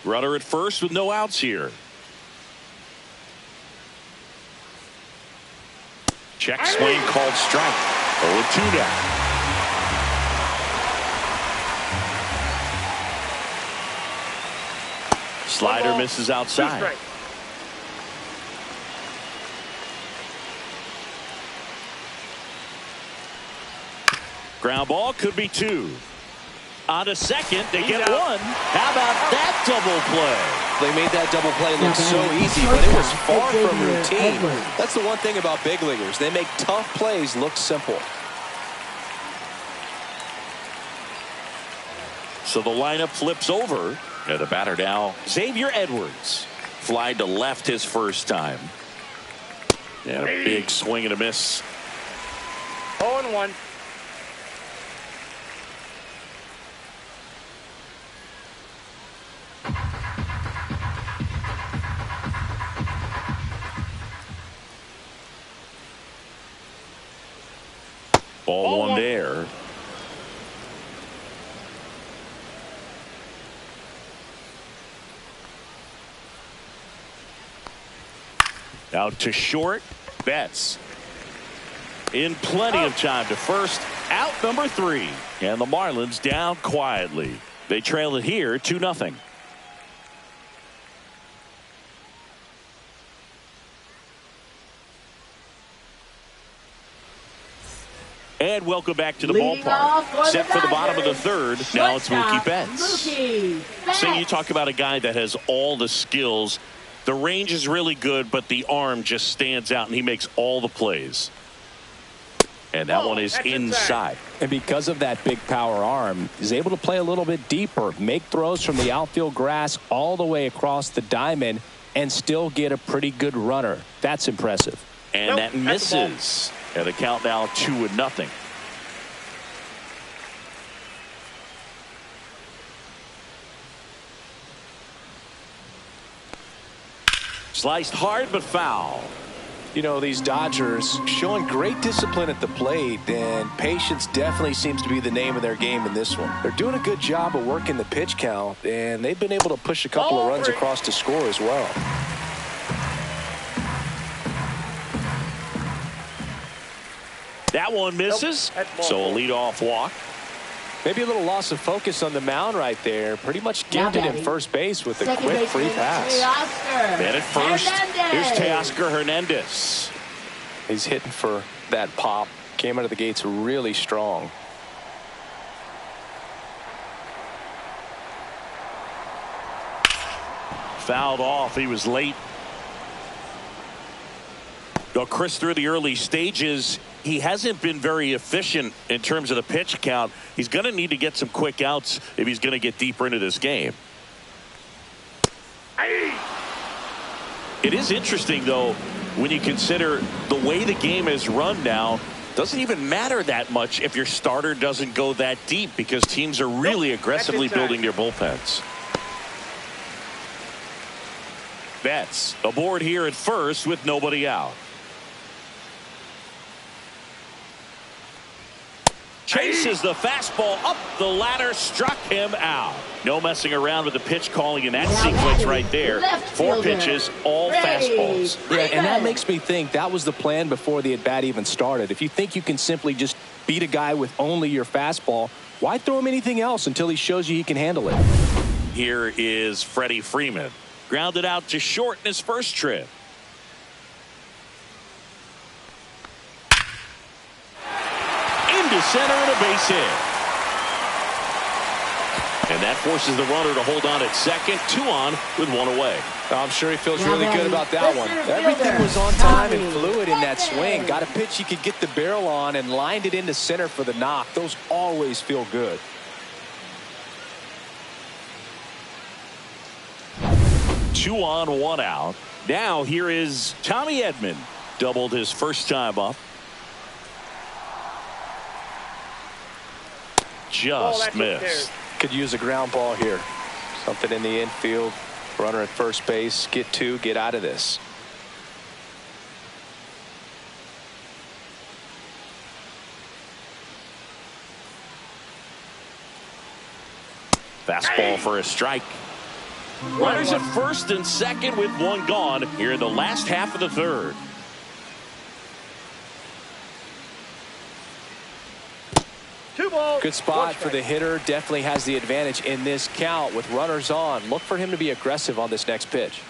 Runner at first with no outs here. Check swing called strike. 0-2 now. Slider misses outside. Ground ball could be two. On to second, they get one. How about that double play? They made that double play look so easy, but it was far from routine. That's the one thing about big leaguers. They make tough plays look simple. So the lineup flips over. And the batter now, Xavier Edwards. Fly to left his first time. And a big swing and a miss. 0-1. Ball one there. Out to short. Betts in plenty of time to first. Out number 3. And the Marlins down quietly. They trail it here 2-0. And welcome back to the ballpark. Set for the bottom of the third. Now it's Mookie Betts. So you talk about a guy that has all the skills. The range is really good, but the arm just stands out, and he makes all the plays. And that one is inside. And because of that big power arm, he's able to play a little bit deeper, make throws from the outfield grass all the way across the diamond, and still get a pretty good runner. That's impressive. And that misses. And the count now 2-0. Sliced hard but foul. You know, these Dodgers showing great discipline at the plate, and patience definitely seems to be the name of their game in this one. They're doing a good job of working the pitch count, and they've been able to push a couple of runs across to score as well. That one misses. So a leadoff walk. Maybe a little loss of focus on the mound right there. Pretty much gifted him first base with a quick free pass. And at first, here's Teoscar Hernandez. He's hitting for that pop. Came out of the gates really strong. Fouled off. He was late. Well, Chris, through the early stages, he hasn't been very efficient in terms of the pitch count. He's going to need to get some quick outs if he's going to get deeper into this game. It is interesting, though, when you consider the way the game is run now. Doesn't even matter that much if your starter doesn't go that deep, because teams are really aggressively building their bullpens. Betts aboard here at first with nobody out. Chases the fastball up the ladder, struck him out. No messing around with the pitch calling in that sequence right there. 4 pitches, all fastballs. Yeah, and that makes me think that was the plan before the at-bat even started. If you think you can simply just beat a guy with only your fastball, why throw him anything else until he shows you he can handle it? Here is Freddie Freeman. Grounded out to short in his first trip. Into center and a base hit. And that forces the runner to hold on at second. 2 on with 1 away. I'm sure he feels really good about that one. Everything was on time and fluid in that swing. Got a pitch he could get the barrel on and lined it into center for the knock. Those always feel good. Two on, 1 out. Now here is Tommy Edman. Doubled his first time up. Just missed. Could use a ground ball here. Something in the infield. Runner at first base. Get 2. Get out of this. Fastball for a strike. Runners at first and second with 1 gone here in the last half of the third. Good spot for the hitter. Definitely has the advantage in this count with runners on. Look for him to be aggressive on this next pitch.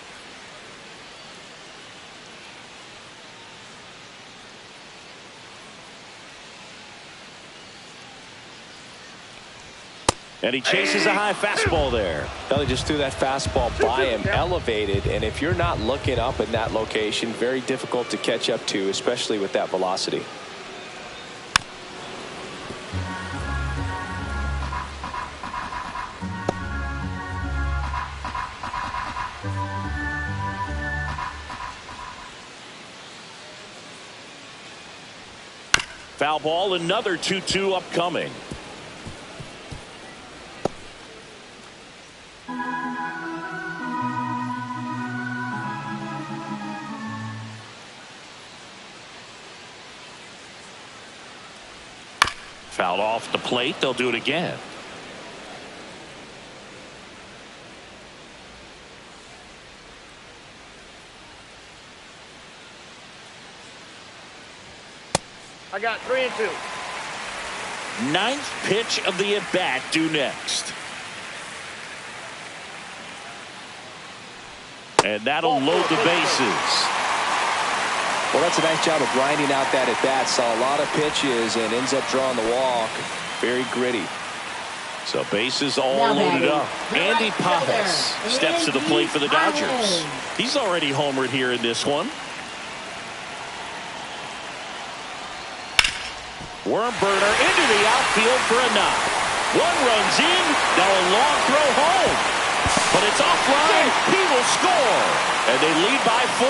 And he chases a high fastball there. Well, he just threw that fastball by him, elevated, and if you're not looking up in that location, very difficult to catch up to, especially with that velocity. Foul ball, another 2-2 upcoming. Fouled off the plate. They'll do it again. I got 3 and 2. 9th pitch of the at-bat due next. And that'll load the bases. Well, that's a nice job of grinding out that at-bat. Saw a lot of pitches and ends up drawing the walk. Very gritty. So bases all loaded up. Andy Pajas steps to the plate for the Dodgers. He's already homered here in this one. Worm burner into the outfield for a knock. 1 runs in. Now a long throw home. But it's offline. He will score. And they lead by 4.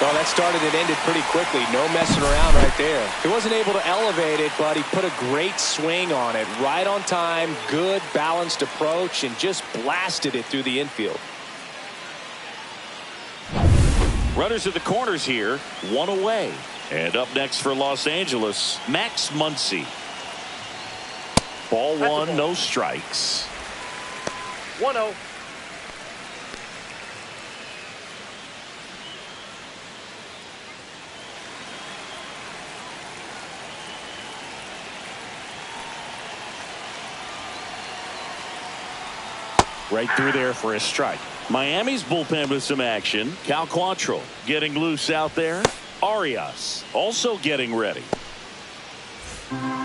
Well, that started and ended pretty quickly. No messing around right there. He wasn't able to elevate it, but he put a great swing on it. Right on time. Good balanced approach and just blasted it through the infield. Runners at the corners here. 1 away. And up next for Los Angeles, Max Muncy. Ball 1, no strikes. 1-0. Right through there for a strike. Miami's bullpen with some action. Cal Quantrill getting loose out there. Arias also getting ready.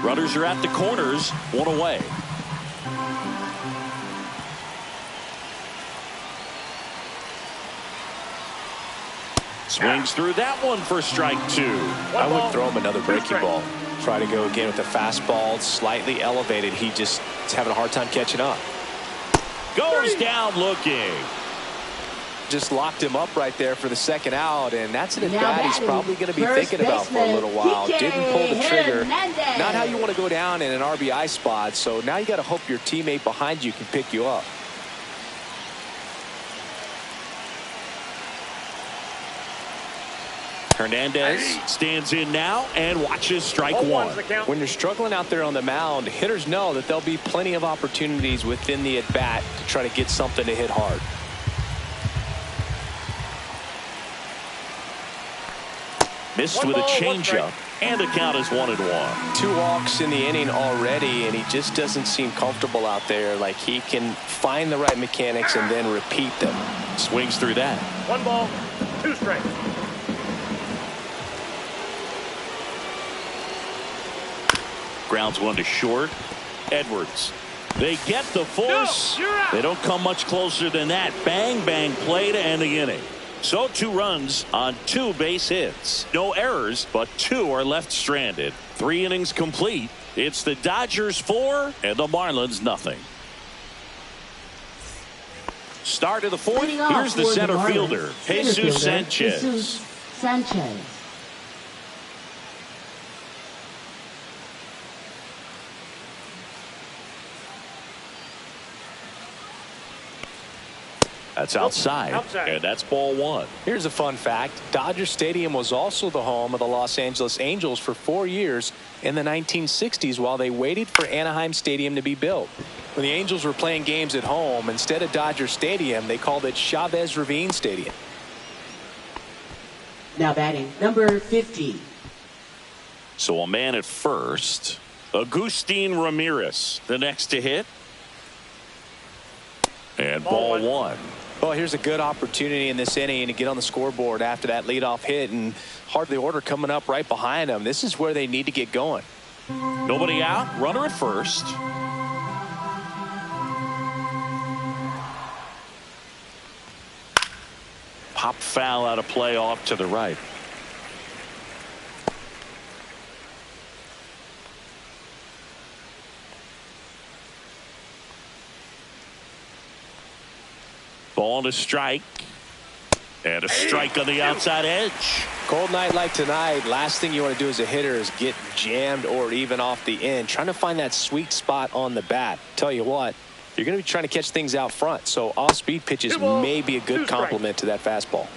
Runners are at the corners. 1 away. Swings through that one for strike 2. I would throw him another breaking ball. Try to go again with the fastball, slightly elevated. He just is having a hard time catching up. Goes down looking. Just locked him up right there for the second out, and that's an Now at-bat he's batting, probably going to be first thinking about for a little while. baseman, Didn't pull the trigger. Hernandez. Not how you want to go down in an RBI spot, so now you got to hope your teammate behind you can pick you up. Hernandez stands in now and watches strike 1. When you're struggling out there on the mound, hitters know that there'll be plenty of opportunities within the at-bat to try to get something to hit hard. Missed with a changeup, and the count is 1-1. 2 walks in the inning already, and he just doesn't seem comfortable out there. Like he can find the right mechanics and then repeat them. Swings through that. 1 ball, 2 strikes. Grounds one to short. Edwards. They get the force. No, you're out. They don't come much closer than that. Bang, bang play to end the inning. So 2 runs on 2 base hits. No errors, but 2 are left stranded. 3 innings complete. It's the Dodgers 4 and the Marlins nothing. Start of the 4th. Leading off Here's the for center Marlins, fielder, center Jesus fielder, Sanchez. Jesus Sanchez. That's outside, and that's ball 1. Here's a fun fact. Dodger Stadium was also the home of the Los Angeles Angels for 4 years in the 1960s while they waited for Anaheim Stadium to be built. When the Angels were playing games at home, instead of Dodger Stadium, they called it Chavez Ravine Stadium. Now batting, number 50. So a man at first. Agustin Ramirez, the next to hit. And ball 1. Well, here's a good opportunity in this inning to get on the scoreboard after that leadoff hit, and hardly order coming up right behind them. This is where they need to get going. Nobody out. Runner at first. Pop foul out of play off to the right. Ball to strike. And a strike on the outside edge. Cold night like tonight, last thing you want to do as a hitter is get jammed or even off the end. Trying to find that sweet spot on the bat. Tell you what, you're going to be trying to catch things out front. So off-speed pitches may be a good complement to that fastball.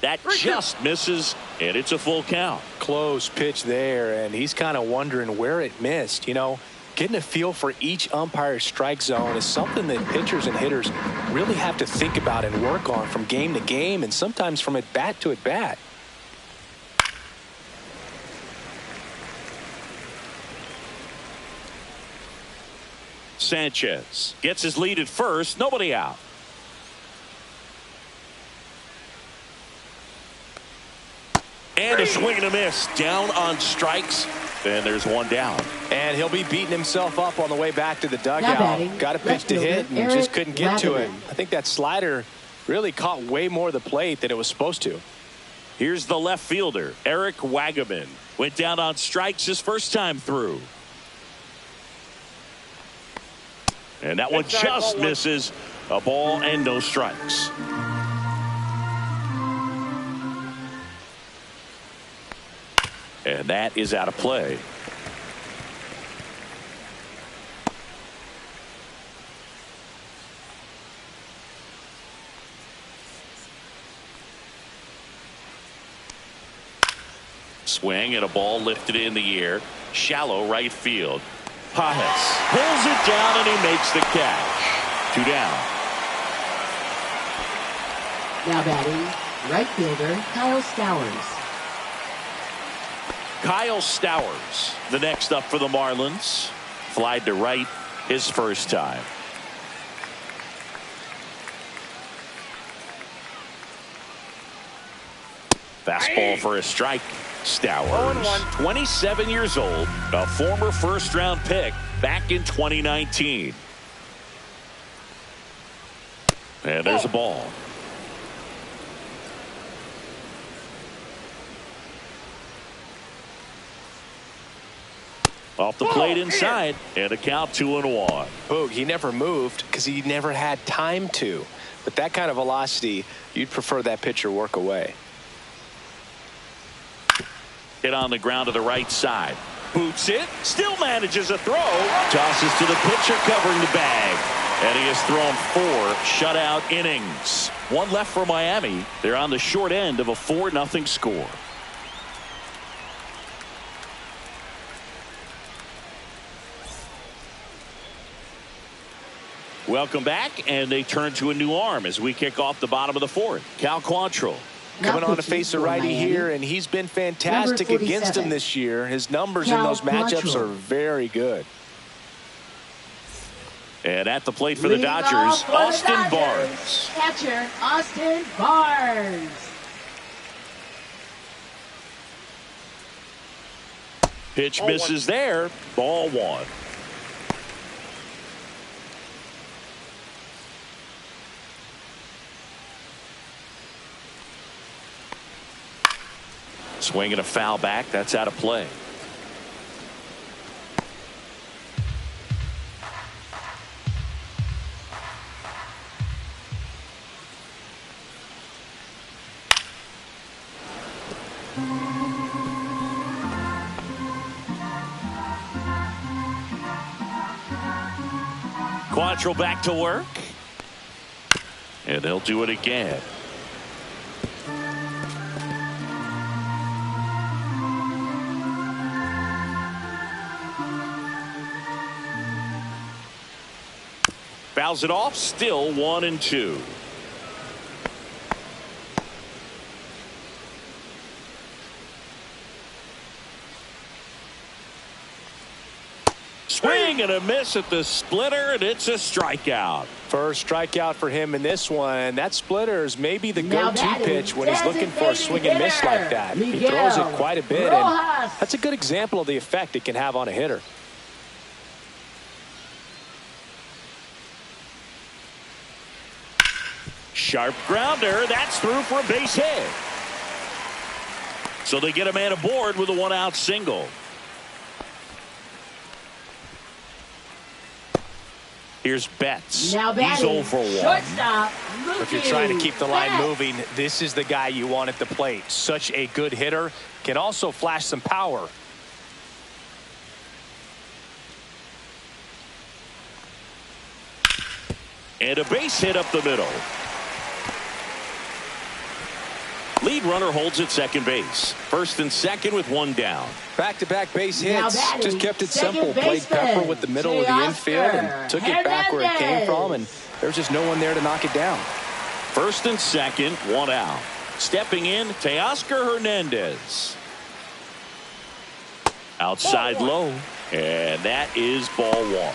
That just misses, and it's a full count. Close pitch there, and he's kind of wondering where it missed. You know, getting a feel for each umpire's strike zone is something that pitchers and hitters really have to think about and work on from game to game and sometimes from at bat to at bat. Sanchez gets his lead at first. Nobody out. And a swing and a miss. Down on strikes. And there's one down. And he'll be beating himself up on the way back to the dugout. Got a pitch to hit and just couldn't get to it. I think that slider really caught way more of the plate than it was supposed to. Here's the left fielder, Eric Wagaman. Went down on strikes his first time through. And that one just misses. A ball and no strikes. And that is out of play. Swing and a ball lifted in the air. Shallow right field. Pajes pulls it down and he makes the catch. 2 down. Now batting, right fielder, Kyle Stowers. Kyle Stowers, the next up for the Marlins. Flied to right his first time. Fastball for a strike. Stowers, 27 years old, a former first-round pick back in 2019. And there's a ball. Off the plate inside, and a count 2-1. Boog, he never moved because he never had time to. But that kind of velocity, you'd prefer that pitcher work away. Hit on the ground to the right side. Boots it, still manages a throw. Tosses to the pitcher covering the bag. And he has thrown 4 shutout innings. 1 left for Miami. They're on the short end of a 4-0 score. Welcome back, and they turn to a new arm as we kick off the bottom of the 4th. Cal Quantrill coming on to face a righty here, and he's been fantastic against him this year. His numbers in those matchups are very good. And at the plate for the Dodgers, Austin Barnes. Catcher, Austin Barnes. Pitch misses there. Ball 1. Swing and a foul back. That's out of play. Quantrill back to work. And they'll do it again. Fouls it off, still 1-2. Swing and a miss at the splitter, and it's a strikeout. First strikeout for him in this one. That splitter is maybe the go-to pitch when he's looking for a swing and miss like that. He throws it quite a bit, and that's a good example of the effect it can have on a hitter. Sharp grounder. That's through for a base hit. So they get a man aboard with a 1-out single. Here's Betts. Now He's 0 for 1. Shortstop, If you're trying to keep the line moving, this is the guy you want at the plate. Such a good hitter. Can also flash some power. And a base hit up the middle. Lead runner holds at second base. First and second with 1 down. Back-to-back base hits. Just kept it simple. Played Pepper with the middle of the infield and took it back where it came from, and there's just no one there to knock it down. First and second, 1 out. Stepping in, Teoscar Hernandez. Outside low, and that is ball 1.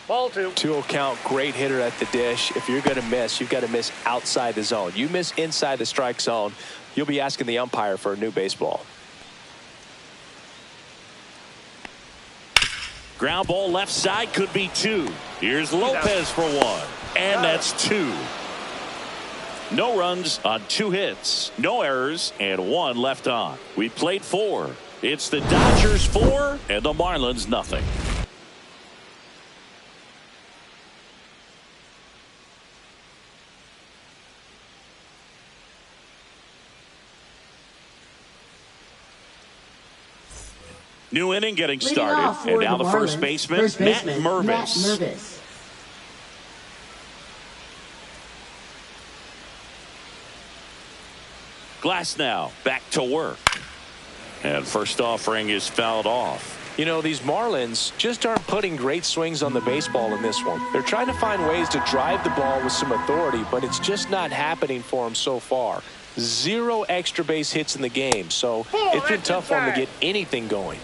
Ball 2. 2-0 count, great hitter at the dish. If you're going to miss, you've got to miss outside the zone. You miss inside the strike zone, you'll be asking the umpire for a new baseball. Ground ball left side, could be 2. Here's Lopez for 1. And that's 2. No runs on 2 hits, no errors, and 1 left on. We played 4. It's the Dodgers 4 and the Marlins nothing. New inning getting started, and now the first baseman, Matt Mervis. Glass now back to work, and first offering is fouled off. You know, these Marlins just aren't putting great swings on the baseball in this one. They're trying to find ways to drive the ball with some authority, but it's just not happening for them so far. 0 extra base hits in the game, so it's been tough for them to get anything going.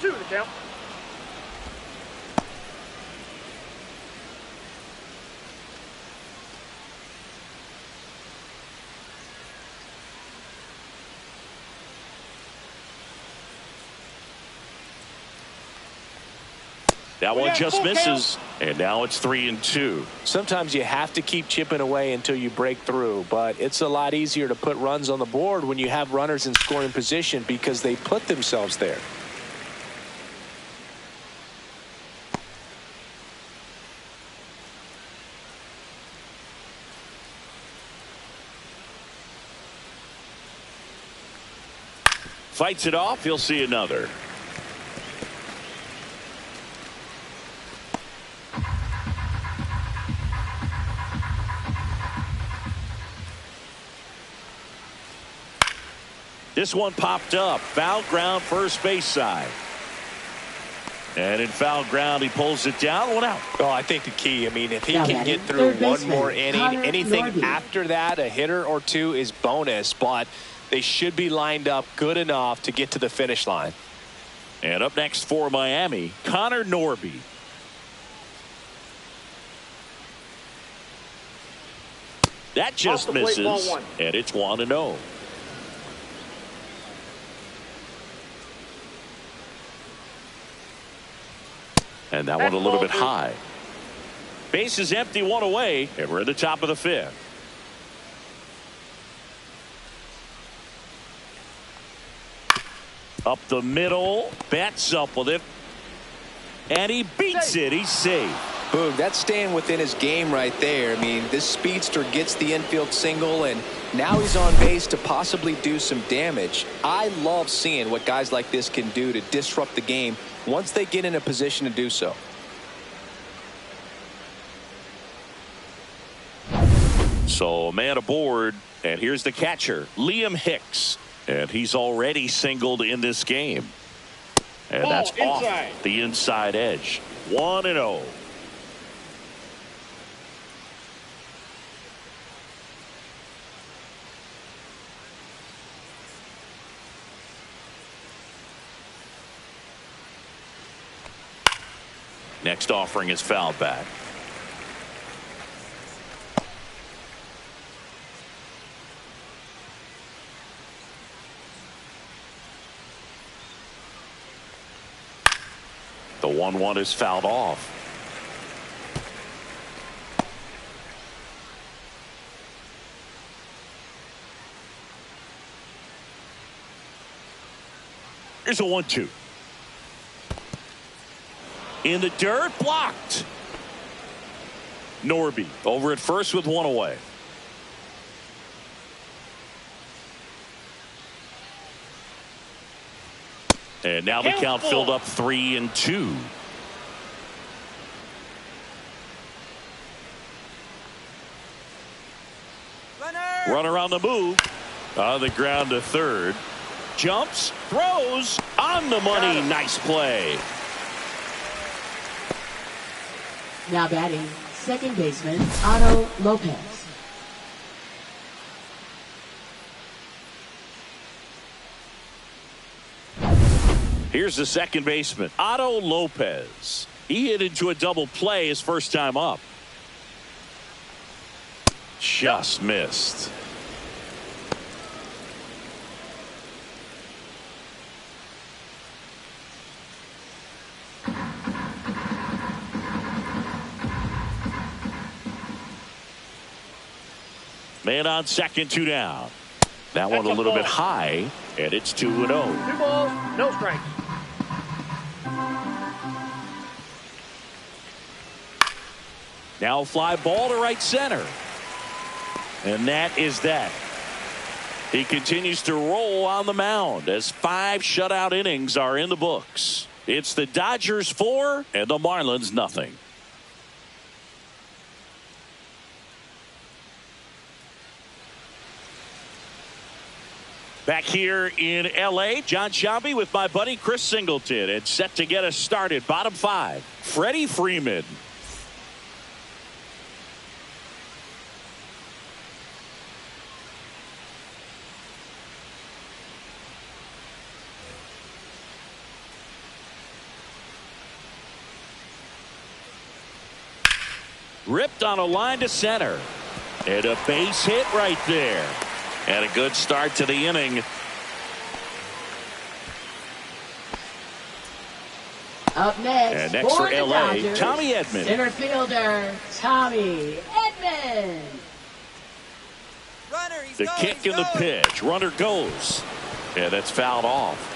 2 the count. That one just full misses, and now it's 3-2. Sometimes you have to keep chipping away until you break through, but it's a lot easier to put runs on the board when you have runners in scoring position because they put themselves there. Fights it off. He'll see another. This one popped up. Foul ground, first base side. And in foul ground, he pulls it down. One out. Well, I think the key, I mean, if he Now can batting, get through third one baseman, more inning, Connor anything Norby. after that, a hitter or two is bonus, but they should be lined up good enough to get to the finish line. And up next for Miami, Connor Norby. That just Off the plate, misses, ball 1. and it's 1-0. And that one a little bit high. Base is empty, one away, and we're at the top of the 5th. Up the middle, bats up with it, and he beats it. He's safe. Boom, that's staying within his game right there. I mean, this speedster gets the infield single, and now he's on base to possibly do some damage. I love seeing what guys like this can do to disrupt the game once they get in a position to do so. So a man aboard, and here's the catcher, Liam Hicks. And he's already singled in this game. And Ball that's inside. off the inside edge. 1-0. Next offering is fouled back. The 1-1 is fouled off. Here's a 1-2. In the dirt, blocked. Norby over at first with one away. And now the count filled up 3-2. Runner on the move. On the ground to third. Jumps, throws, on the money. Nice play. Now batting, second baseman, Otto Lopez. Here's the second baseman, Otto Lopez. He hit into a double play his first time up. Just missed. Man on second, 2 down. That one a little bit high, and it's 2-0. 2 balls, no strikes. Now fly ball to right center. And that is that. He continues to roll on the mound as 5 shutout innings are in the books. It's the Dodgers 4 and the Marlins nothing. Back here in L.A., John Shambi with my buddy Chris Singleton, and set to get us started. Bottom 5, Freddie Freeman. Ripped on a line to center. And a base hit right there. And a good start to the inning. Up next, And next for the LA, Dodgers, Tommy Edman. Center fielder, Tommy Edman. The kick and the pitch. Runner goes. And that's fouled off.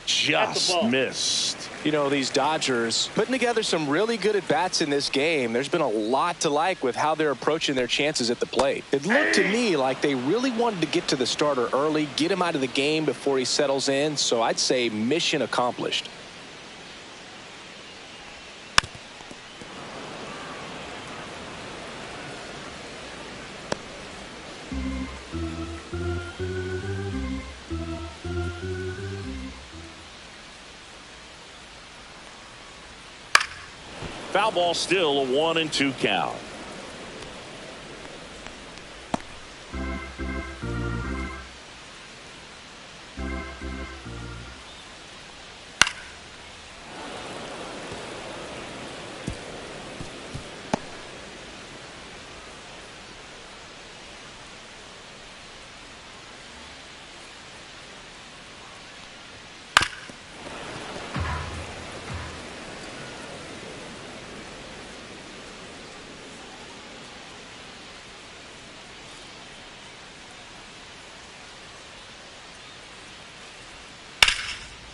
Just missed. You know, these Dodgers putting together some really good at-bats in this game. There's been a lot to like with how they're approaching their chances at the plate. It looked to me like they really wanted to get to the starter early, get him out of the game before he settles in. So I'd say mission accomplished. Foul ball, still a 1-2 count.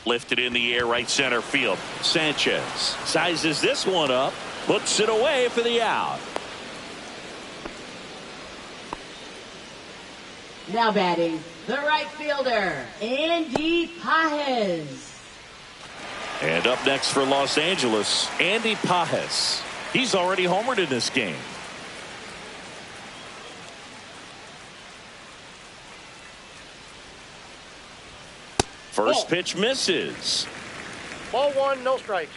Lifted in the air, right center field. Sanchez sizes this one up, puts it away for the out. Now batting, the right fielder, Andy Pajes. And up next for Los Angeles, Andy Pajes. He's already homered in this game. First pitch misses. Ball one, no strikes.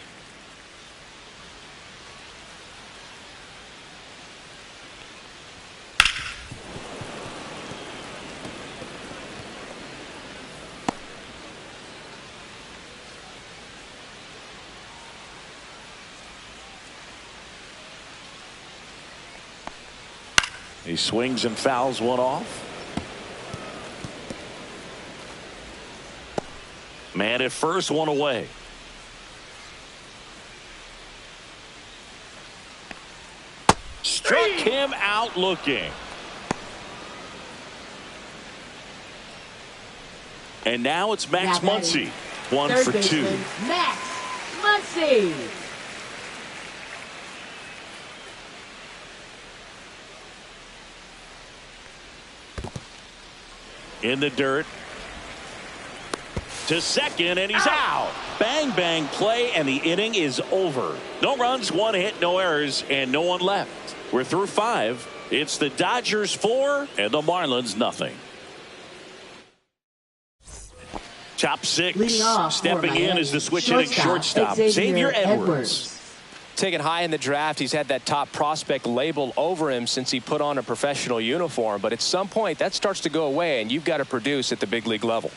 He swings and fouls one off. Man at first, one away. Struck him out looking. And now it's Max Muncy. 1 for 2. Max Muncy. In the dirt. To second, and he's out. Bang, bang play, and the inning is over. No runs, 1 hit, no errors, and no one left. We're through 5. It's the Dodgers 4 and the Marlins nothing. Top 6. Stepping in is the switch-hitting shortstop, Xavier Edwards. Taken high in the draft, he's had that top prospect label over him since he put on a professional uniform. But at some point, that starts to go away, and you've got to produce at the big league level.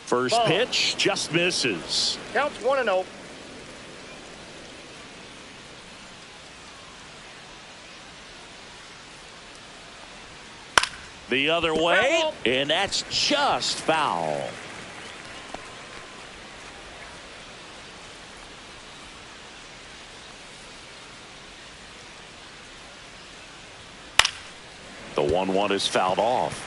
First pitch just misses. Counts 1-0. The other way, and that's just foul. The 1-1 is fouled off.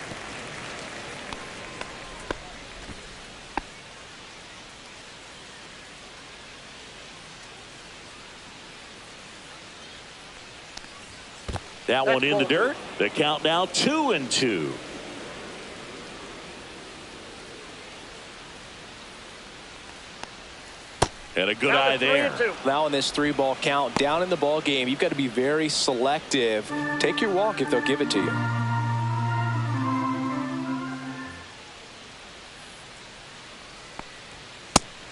That one in the dirt. The count now 2-2. And a good eye there. Now in this 3-ball count, down in the ball game, you've got to be very selective. Take your walk if they'll give it to you.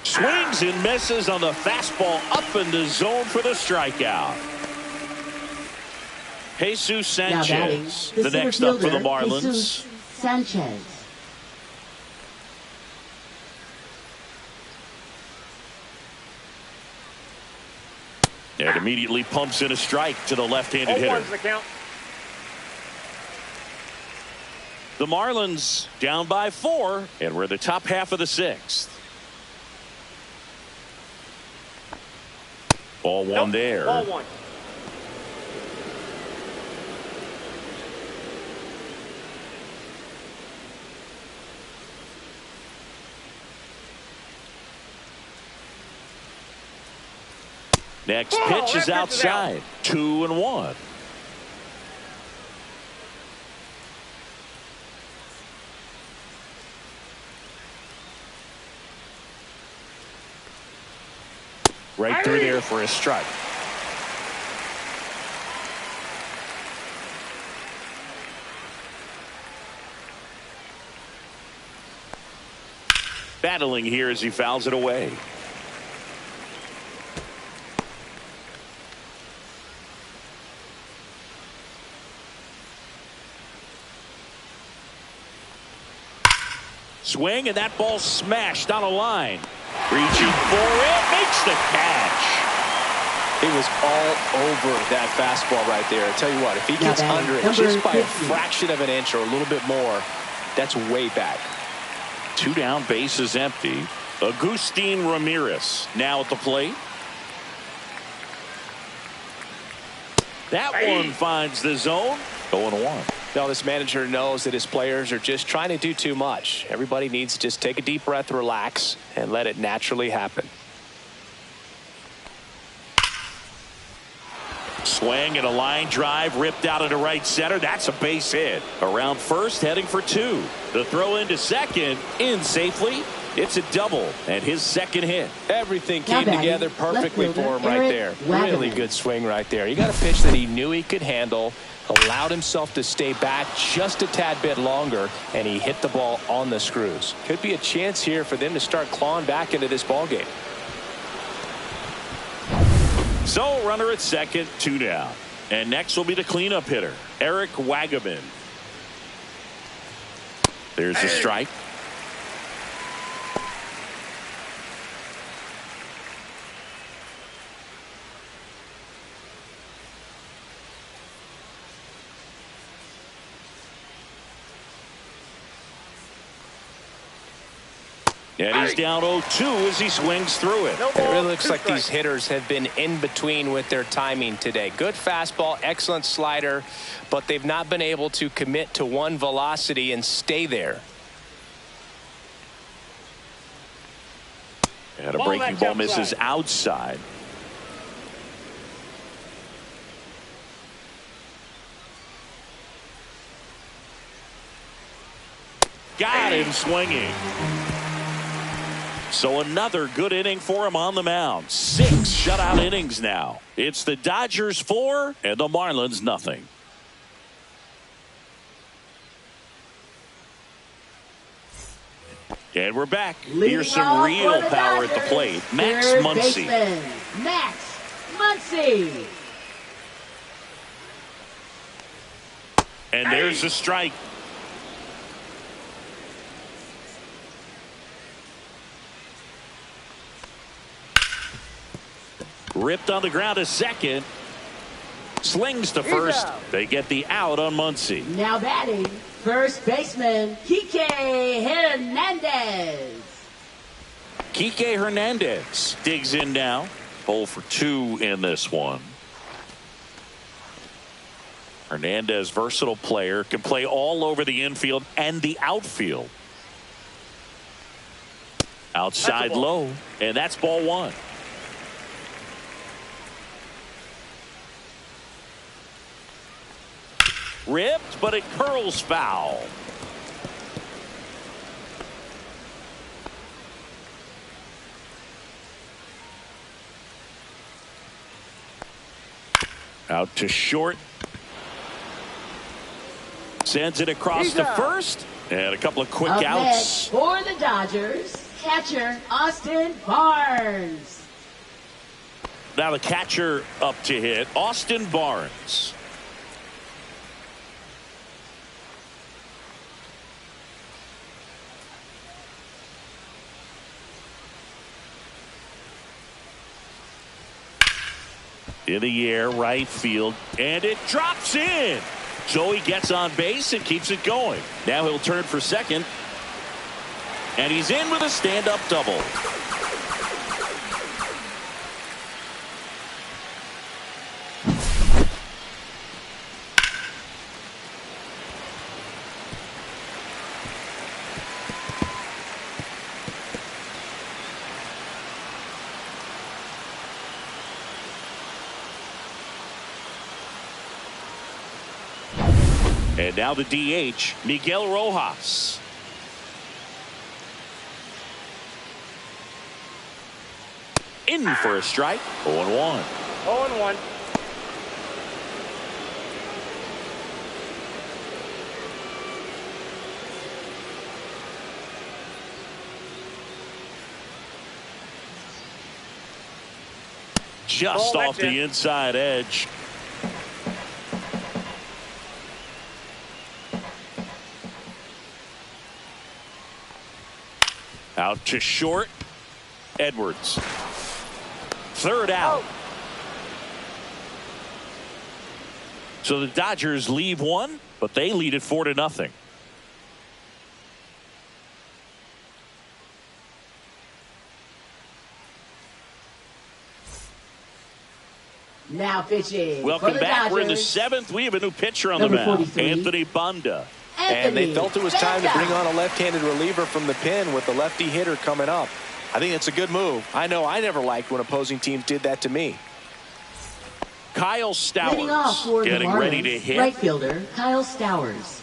Swings and misses on the fastball up in the zone for the strikeout. Jesus Now batting, Sanchez, the the center next up for the fielder, Marlins. Jesus Sanchez. And immediately pumps in a strike to the left-handed hitter. 0-1's the count. The Marlins down by 4, and we're the top half of the 6th. Ball one Nope. there. Ball 1. Next pitch is that pitch is out. outside. 2-1. Right through there for a strike. Battling here as he fouls it away. Swing, and that ball smashed on a line. Reaching for it, makes the catch. He was all over that fastball right there. I tell you what, if he gets Now under it batting, just by a number 50. fraction of an inch or a little bit more, that's way back. 2 down, bases empty. Agustin Ramirez now at the plate. That one finds the zone. 0-1. Now this manager knows that his players are just trying to do too much. Everybody needs to just take a deep breath, relax, and let it naturally happen. Swing and a line drive ripped out into right center. That's a base hit. Around first, heading for 2. The throw into second, in safely. It's a double and his second hit. Everything Now came batting, together perfectly left for fielder, him right there. Eric Wagaman. Really good swing right there. You got a pitch that he knew he could handle, allowed himself to stay back just a tad bit longer, and he hit the ball on the screws. Could be a chance here for them to start clawing back into this ball game. So runner at second, 2 down. And next will be the cleanup hitter, Eric Wagaman. There's a strike. And he's down 0-2 as he swings through it. No It ball, really looks 2 like these strikes. hitters have been in between with their timing today. Good fastball, excellent slider, but they've not been able to commit to one velocity and stay there. And a Ball breaking that's ball outside. misses outside. Got him swinging. So another good inning for him on the mound. 6 shutout innings now. It's the Dodgers 4 and the Marlins nothing. And we're back. Leading Here's some off real for the power at the Dodgers, plate. Max third Muncy. baseman, Max Muncy. And there's a strike. Ripped on the ground to second. Slings to first. out. They get the out on Muncy. Now batting, first baseman, Kike Hernandez. Kike Hernandez digs in now. 0 for 2 in this one. Hernandez, versatile player, can play all over the infield and the outfield. Outside That's a ball. low, and that's ball 1. Ripped, but it curls foul. Out to short. Sends it across He's to out. first. And a couple of quick Up outs. next for the Dodgers, catcher Austin Barnes. Now the catcher up to hit, Austin Barnes. In the air, right field, and it drops in. So he gets on base and keeps it going. Now he'll turn for second. And he's in with a stand-up double. And now the DH, Miguel Rojas. In for a strike. 0-1. 0-1. Just Ball off the inside edge. Out to short. Edwards. Third out. So the Dodgers leave one, but they lead it 4-0. Now pitching. Welcome for the back. Dodgers. We're in the seventh. We have a new pitcher on Number the mound. 43. Anthony Banda. And they felt it was time to Banda. bring on a left-handed reliever from the pen with the lefty hitter coming up. I think it's a good move. I know I never liked when opposing teams did that to me. Kyle Leading off Stowers for the getting Marlins, ready to hit. right fielder Kyle Stowers.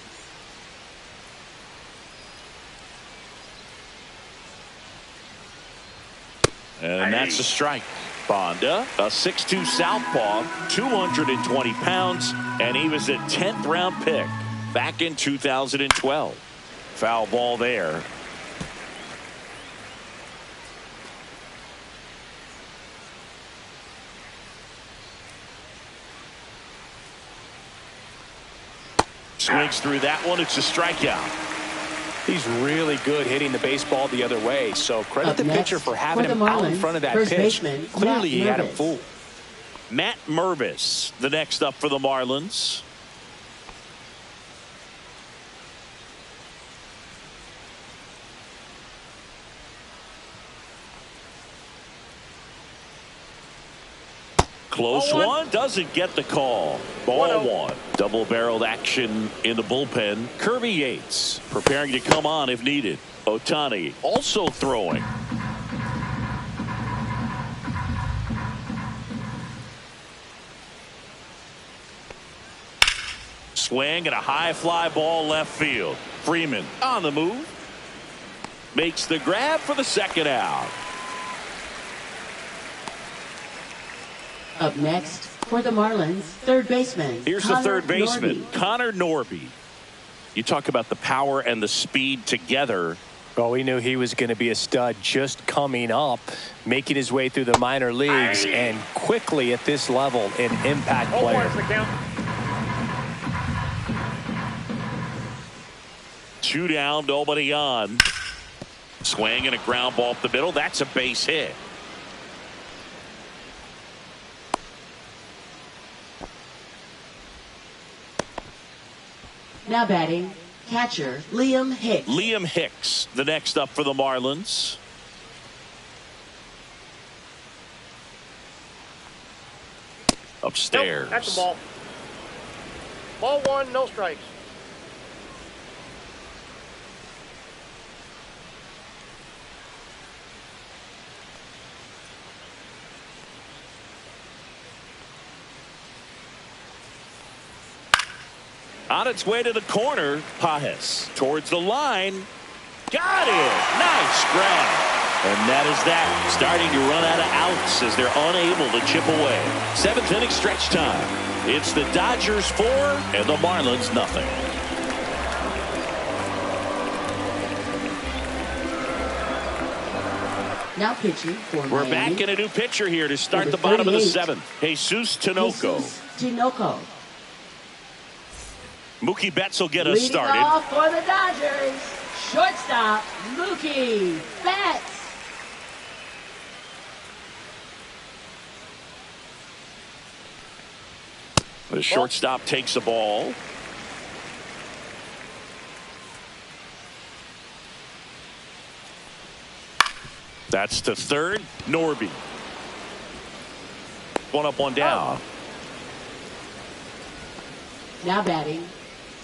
And that's a strike. Banda, a 6'2 southpaw, 220 pounds, and he was a 10th round pick back in 2012. Foul ball there. Swings through that one. It's a strikeout. He's really good hitting the baseball the other way. So credit Up the next, pitcher for having for the him out in Marlins, front of that first pitch. baseman, Clearly he had him Matt fooled. Matt Mervis, the next up for the Marlins. Close one, doesn't get the call. Ball one. Double-barreled action in the bullpen. Kirby Yates preparing to come on if needed. Ohtani also throwing. Swing and a high fly ball left field. Freeman on the move. Makes the grab for the second out. Up next for the Marlins, third baseman. Here's Connor the third baseman, Norby. Connor Norby. You talk about the power and the speed together. Well, we knew he was going to be a stud just coming up, making his way through the minor leagues, and quickly at this level, an impact player. 0-1's the count. 2 down, nobody on. Swing and a ground ball up the middle. That's a base hit. Now batting, catcher Liam Hicks. Liam Hicks, the next up for the Marlins. Upstairs. Nope, that's the ball. Ball one, no strikes. On its way to the corner, Pajes towards the line. Got it. Nice grab. And that is that. Starting to run out of outs as they're unable to chip away. 7th inning stretch time. It's the Dodgers 4 and the Marlins nothing. Now pitching for We're Miami. back in a new pitcher here to start Number the bottom of the 38. 7th. Jesus Tinoco. Jesus Tinoco. Mookie Betts will get us Leading started. off for the Dodgers, shortstop Mookie Betts. The shortstop takes the ball. That's to third. Norby. One up, one down. Now batting,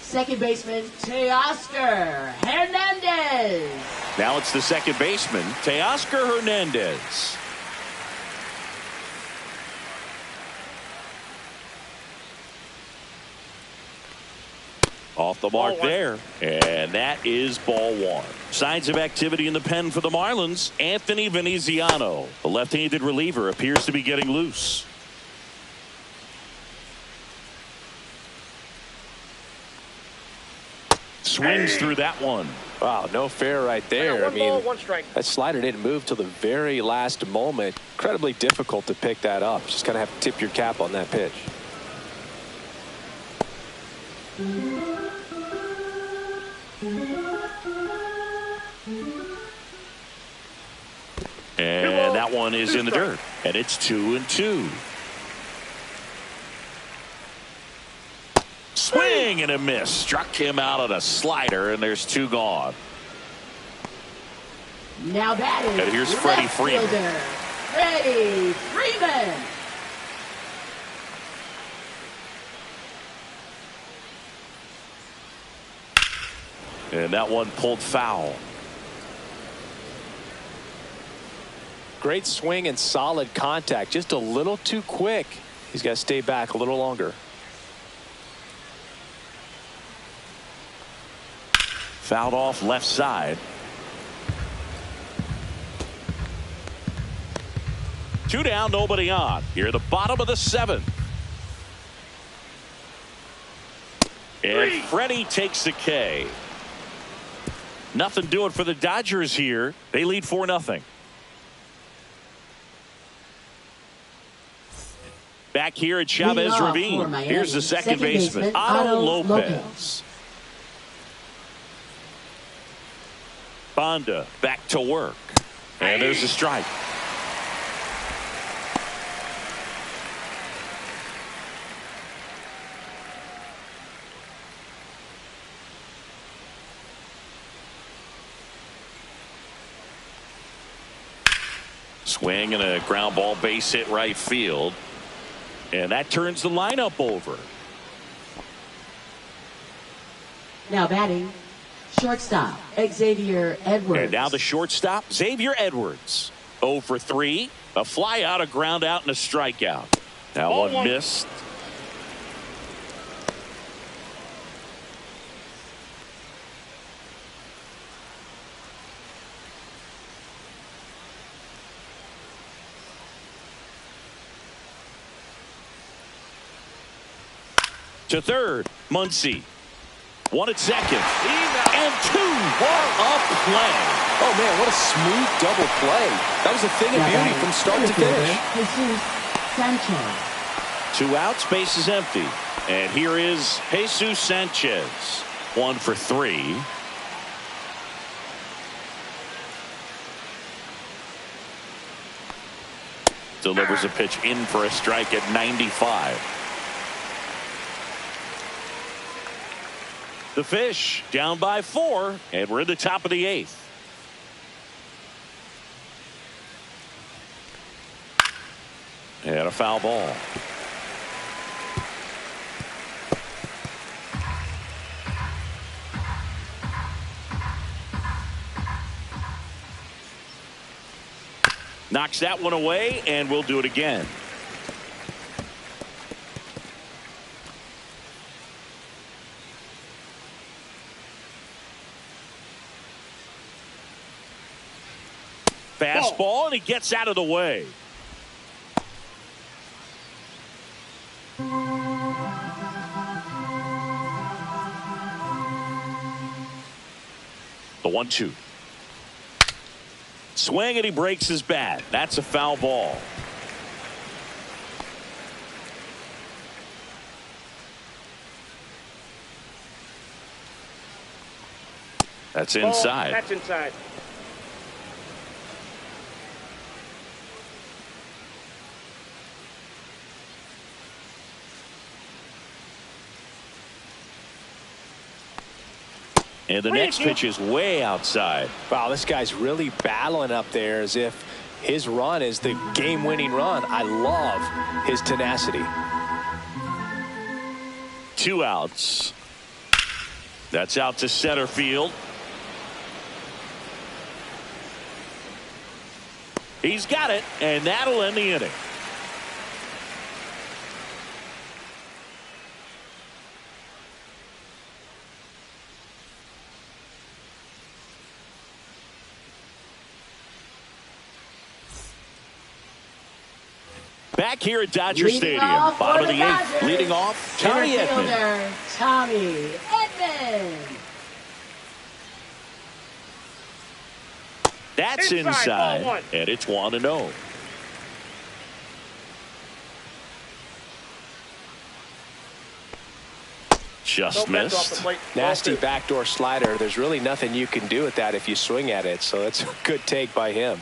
second baseman Teoscar Hernandez. Now it's the second baseman, Teoscar Hernandez. Off the mark there, and that is ball one. Signs of activity in the pen for the Marlins. Anthony Veneziano, the left-handed reliever, appears to be getting loose. Swings through that one. Wow, no fair right there. I mean, ball, one strike. that slider didn't move till the very last moment. Incredibly difficult to pick that up. Just kind of have to tip your cap on that pitch. And that one is in the dirt. And it's 2-2. Swing and a miss. Struck him out on a slider, and there's two gone. Now batting, And here's Freddie left Freeman. fielder, Freddie Freeman. And that one pulled foul. Great swing and solid contact. Just a little too quick. He's got to stay back a little longer. Fouled off left side. Two down, nobody on. Here at the bottom of the seventh. And Freddie takes the K. Nothing doing for the Dodgers here. They lead 4-0. Back here at Chavez Ravine. Here's the second baseman, Otto Lopez. Bonda back to work. And there's a strike. Swing and a ground ball, base hit right field. And that turns the lineup over. Now batting, shortstop Xavier Edwards. And now the shortstop, Xavier Edwards. 0 for 3. A fly out, a ground out, and a strikeout. Now one missed. To third, Muncy. One at second. And two. What a play. Oh, man, what a smooth double play. That was a thing of beauty from start to finish. Jesus Sanchez. 2 outs, base is empty. And here is Jesus Sanchez. 1 for 3. Delivers a pitch in for a strike at 95. The Fish down by 4, and we're in the top of the 8th. And a foul ball. Knocks that one away, and we'll do it again. Fastball, and he gets out of the way. The 1-2. Swing, and he breaks his bat. That's a foul ball. That's inside. That's inside. And the next pitch is way outside. Wow, this guy's really battling up there as if his run is the game-winning run. I love his tenacity. 2 outs. That's out to center field. He's got it, and that'll end the inning. Back here at Dodger Stadium, bottom of the 8th, leading off, Tommy Edman. Tommy Edman. That's inside, and it's 1-0. Just missed. Nasty backdoor slider. There's really nothing you can do with that if you swing at it, so that's a good take by him.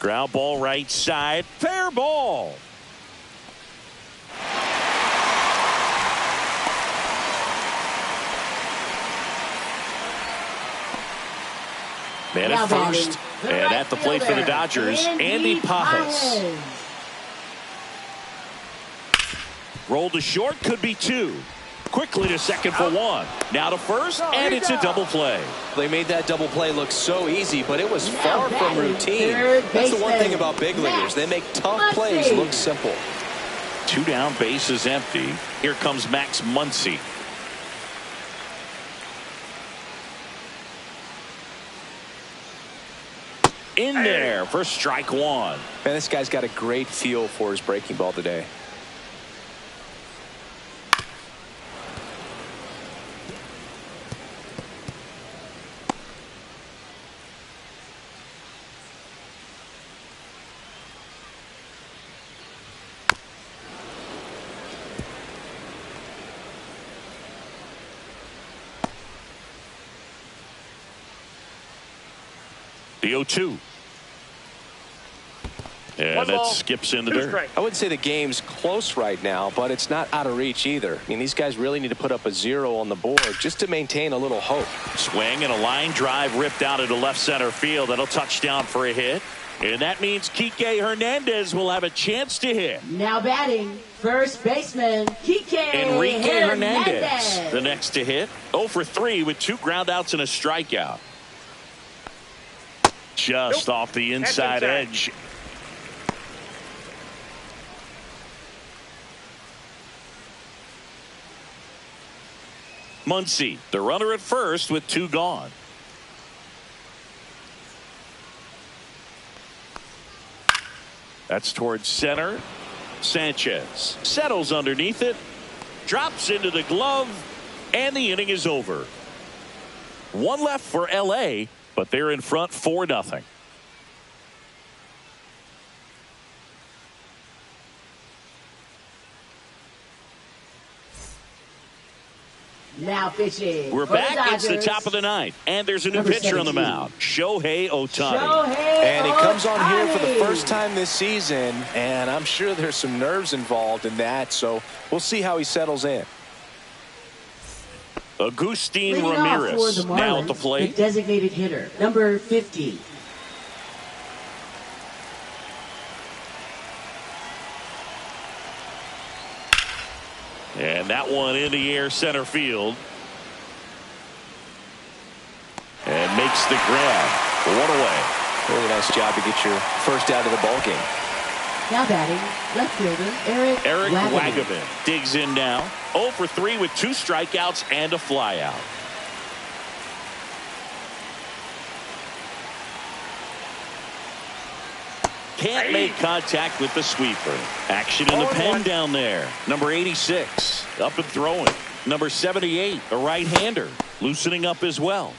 Ground ball right side. Fair ball. Man at first. And at the plate for the Dodgers, Andy Pajas. Roll to short, could be 2. Quickly to second for 1. Now to first, and it's a double play. They made that double play look so easy, but it was far from routine. That's the one thing about big leaguers. They make tough plays look simple. 2 down, bases empty. Here comes Max Muncy. In there for strike 1. Man, this guy's got a great feel for his breaking ball today. The 0-2. And that skips in the dirt. I wouldn't say the game's close right now, but it's not out of reach either. I mean, these guys really need to put up a 0 on the board just to maintain a little hope. Swing and a line drive ripped out into left center field. That'll touch down for a hit. And that means Kike Hernandez will have a chance to hit. Now batting, first baseman, Kike Enrique Hernandez. The next to hit. 0 for 3 with 2 groundouts and a strikeout. Just off the inside edge. Muncy, the runner at first with 2 gone. That's towards center. Sanchez settles underneath it, drops into the glove, and the inning is over. 1 left for LA, but they're in front 4-0. Now pitching. We're back. It's the top of the 9th, and there's a new pitcher on the mound, Shohei Ohtani. And he comes on here for the first time this season, and I'm sure there's some nerves involved in that, so we'll see how he settles in. Agustin Leading Ramirez off for the now at the Marlins, plate. the designated hitter, number 50. And that one in the air center field. And makes the grab. 1 away. Really nice job to get your first out of the ball game. Now batting, left fielder, Eric Wagaman digs in now. 0 for 3 with 2 strikeouts and a flyout. can't make contact with the sweeper. Action in the pen down there. Number 86 up and throwing. Number 78, a right-hander, loosening up as well.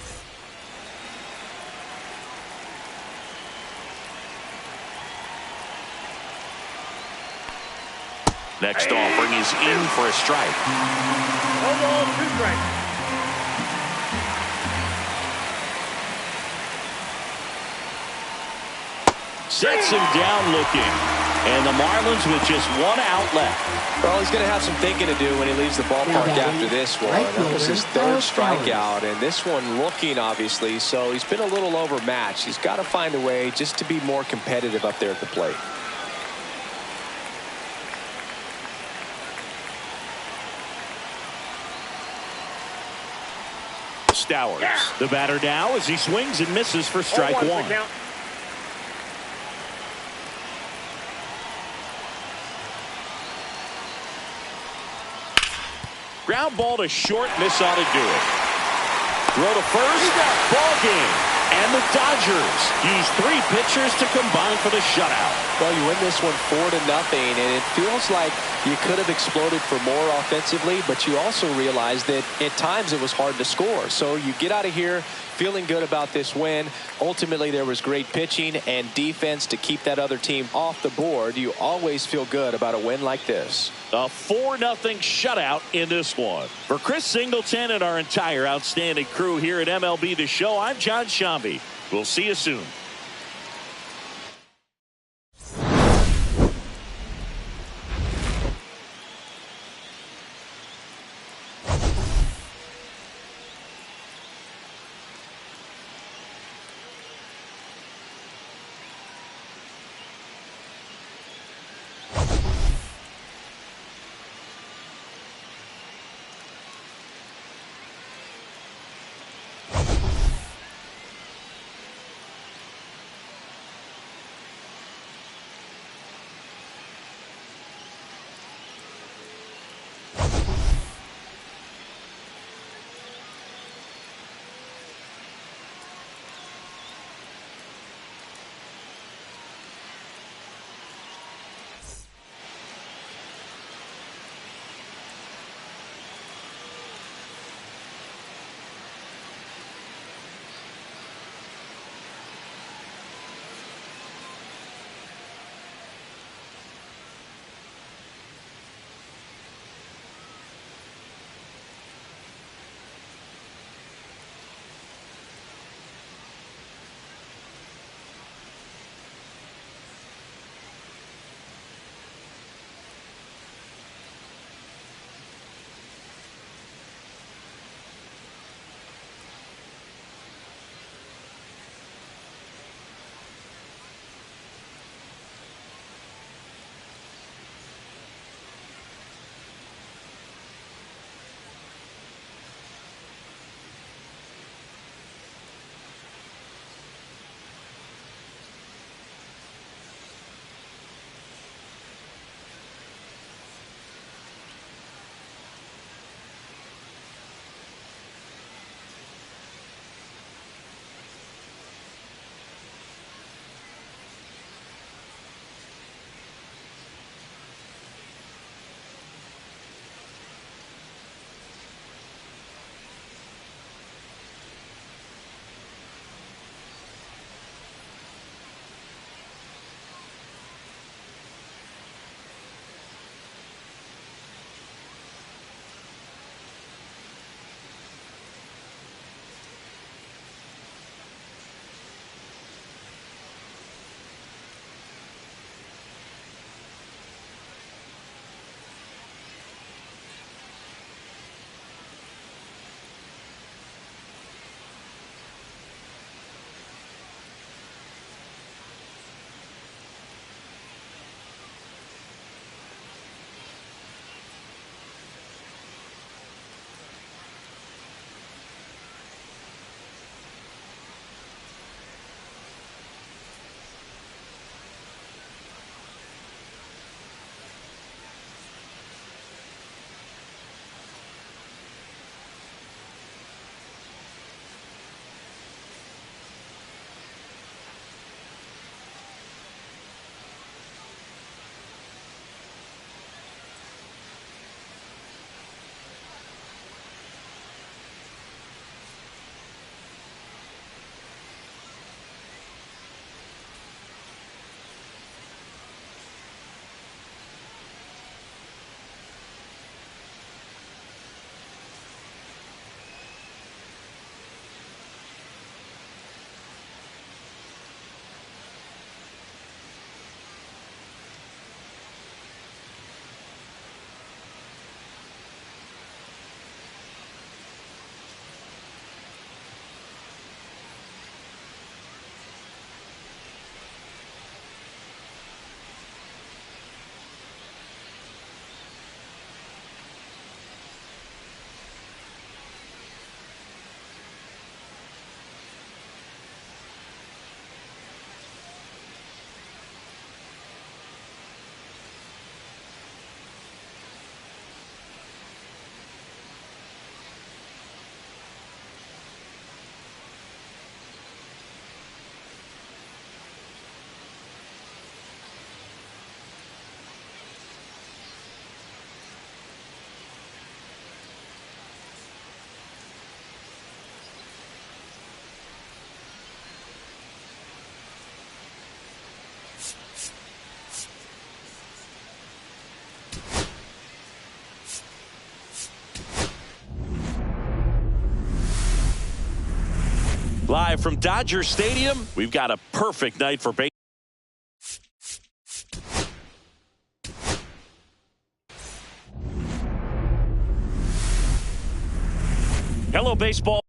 Next offering is in for a strike. 2 strikes. Sets him down looking. And the Marlins with just 1 out left. Well, he's going to have some thinking to do when he leaves the ballpark after this one. That was his 3rd strikeout, and this one looking, obviously, so he's been a little overmatched. He's got to find a way just to be more competitive up there at the plate. Stowers, the batter now as he swings and misses for strike 1. Ground ball to short, miss ought to do it. Throw to first, ball game. And the Dodgers use 3 pitchers to combine for the shutout. Well, you win this one 4-0, and it feels like you could have exploded for more offensively, but you also realize that at times it was hard to score. So you get out of here feeling good about this win. Ultimately, there was great pitching and defense to keep that other team off the board. You always feel good about a win like this. A 4-0 shutout in this one. For Chris Singleton and our entire outstanding crew here at MLB The Show, I'm John Shambi. We'll see you soon. Live from Dodger Stadium, we've got a perfect night for baseball. Hello, baseball.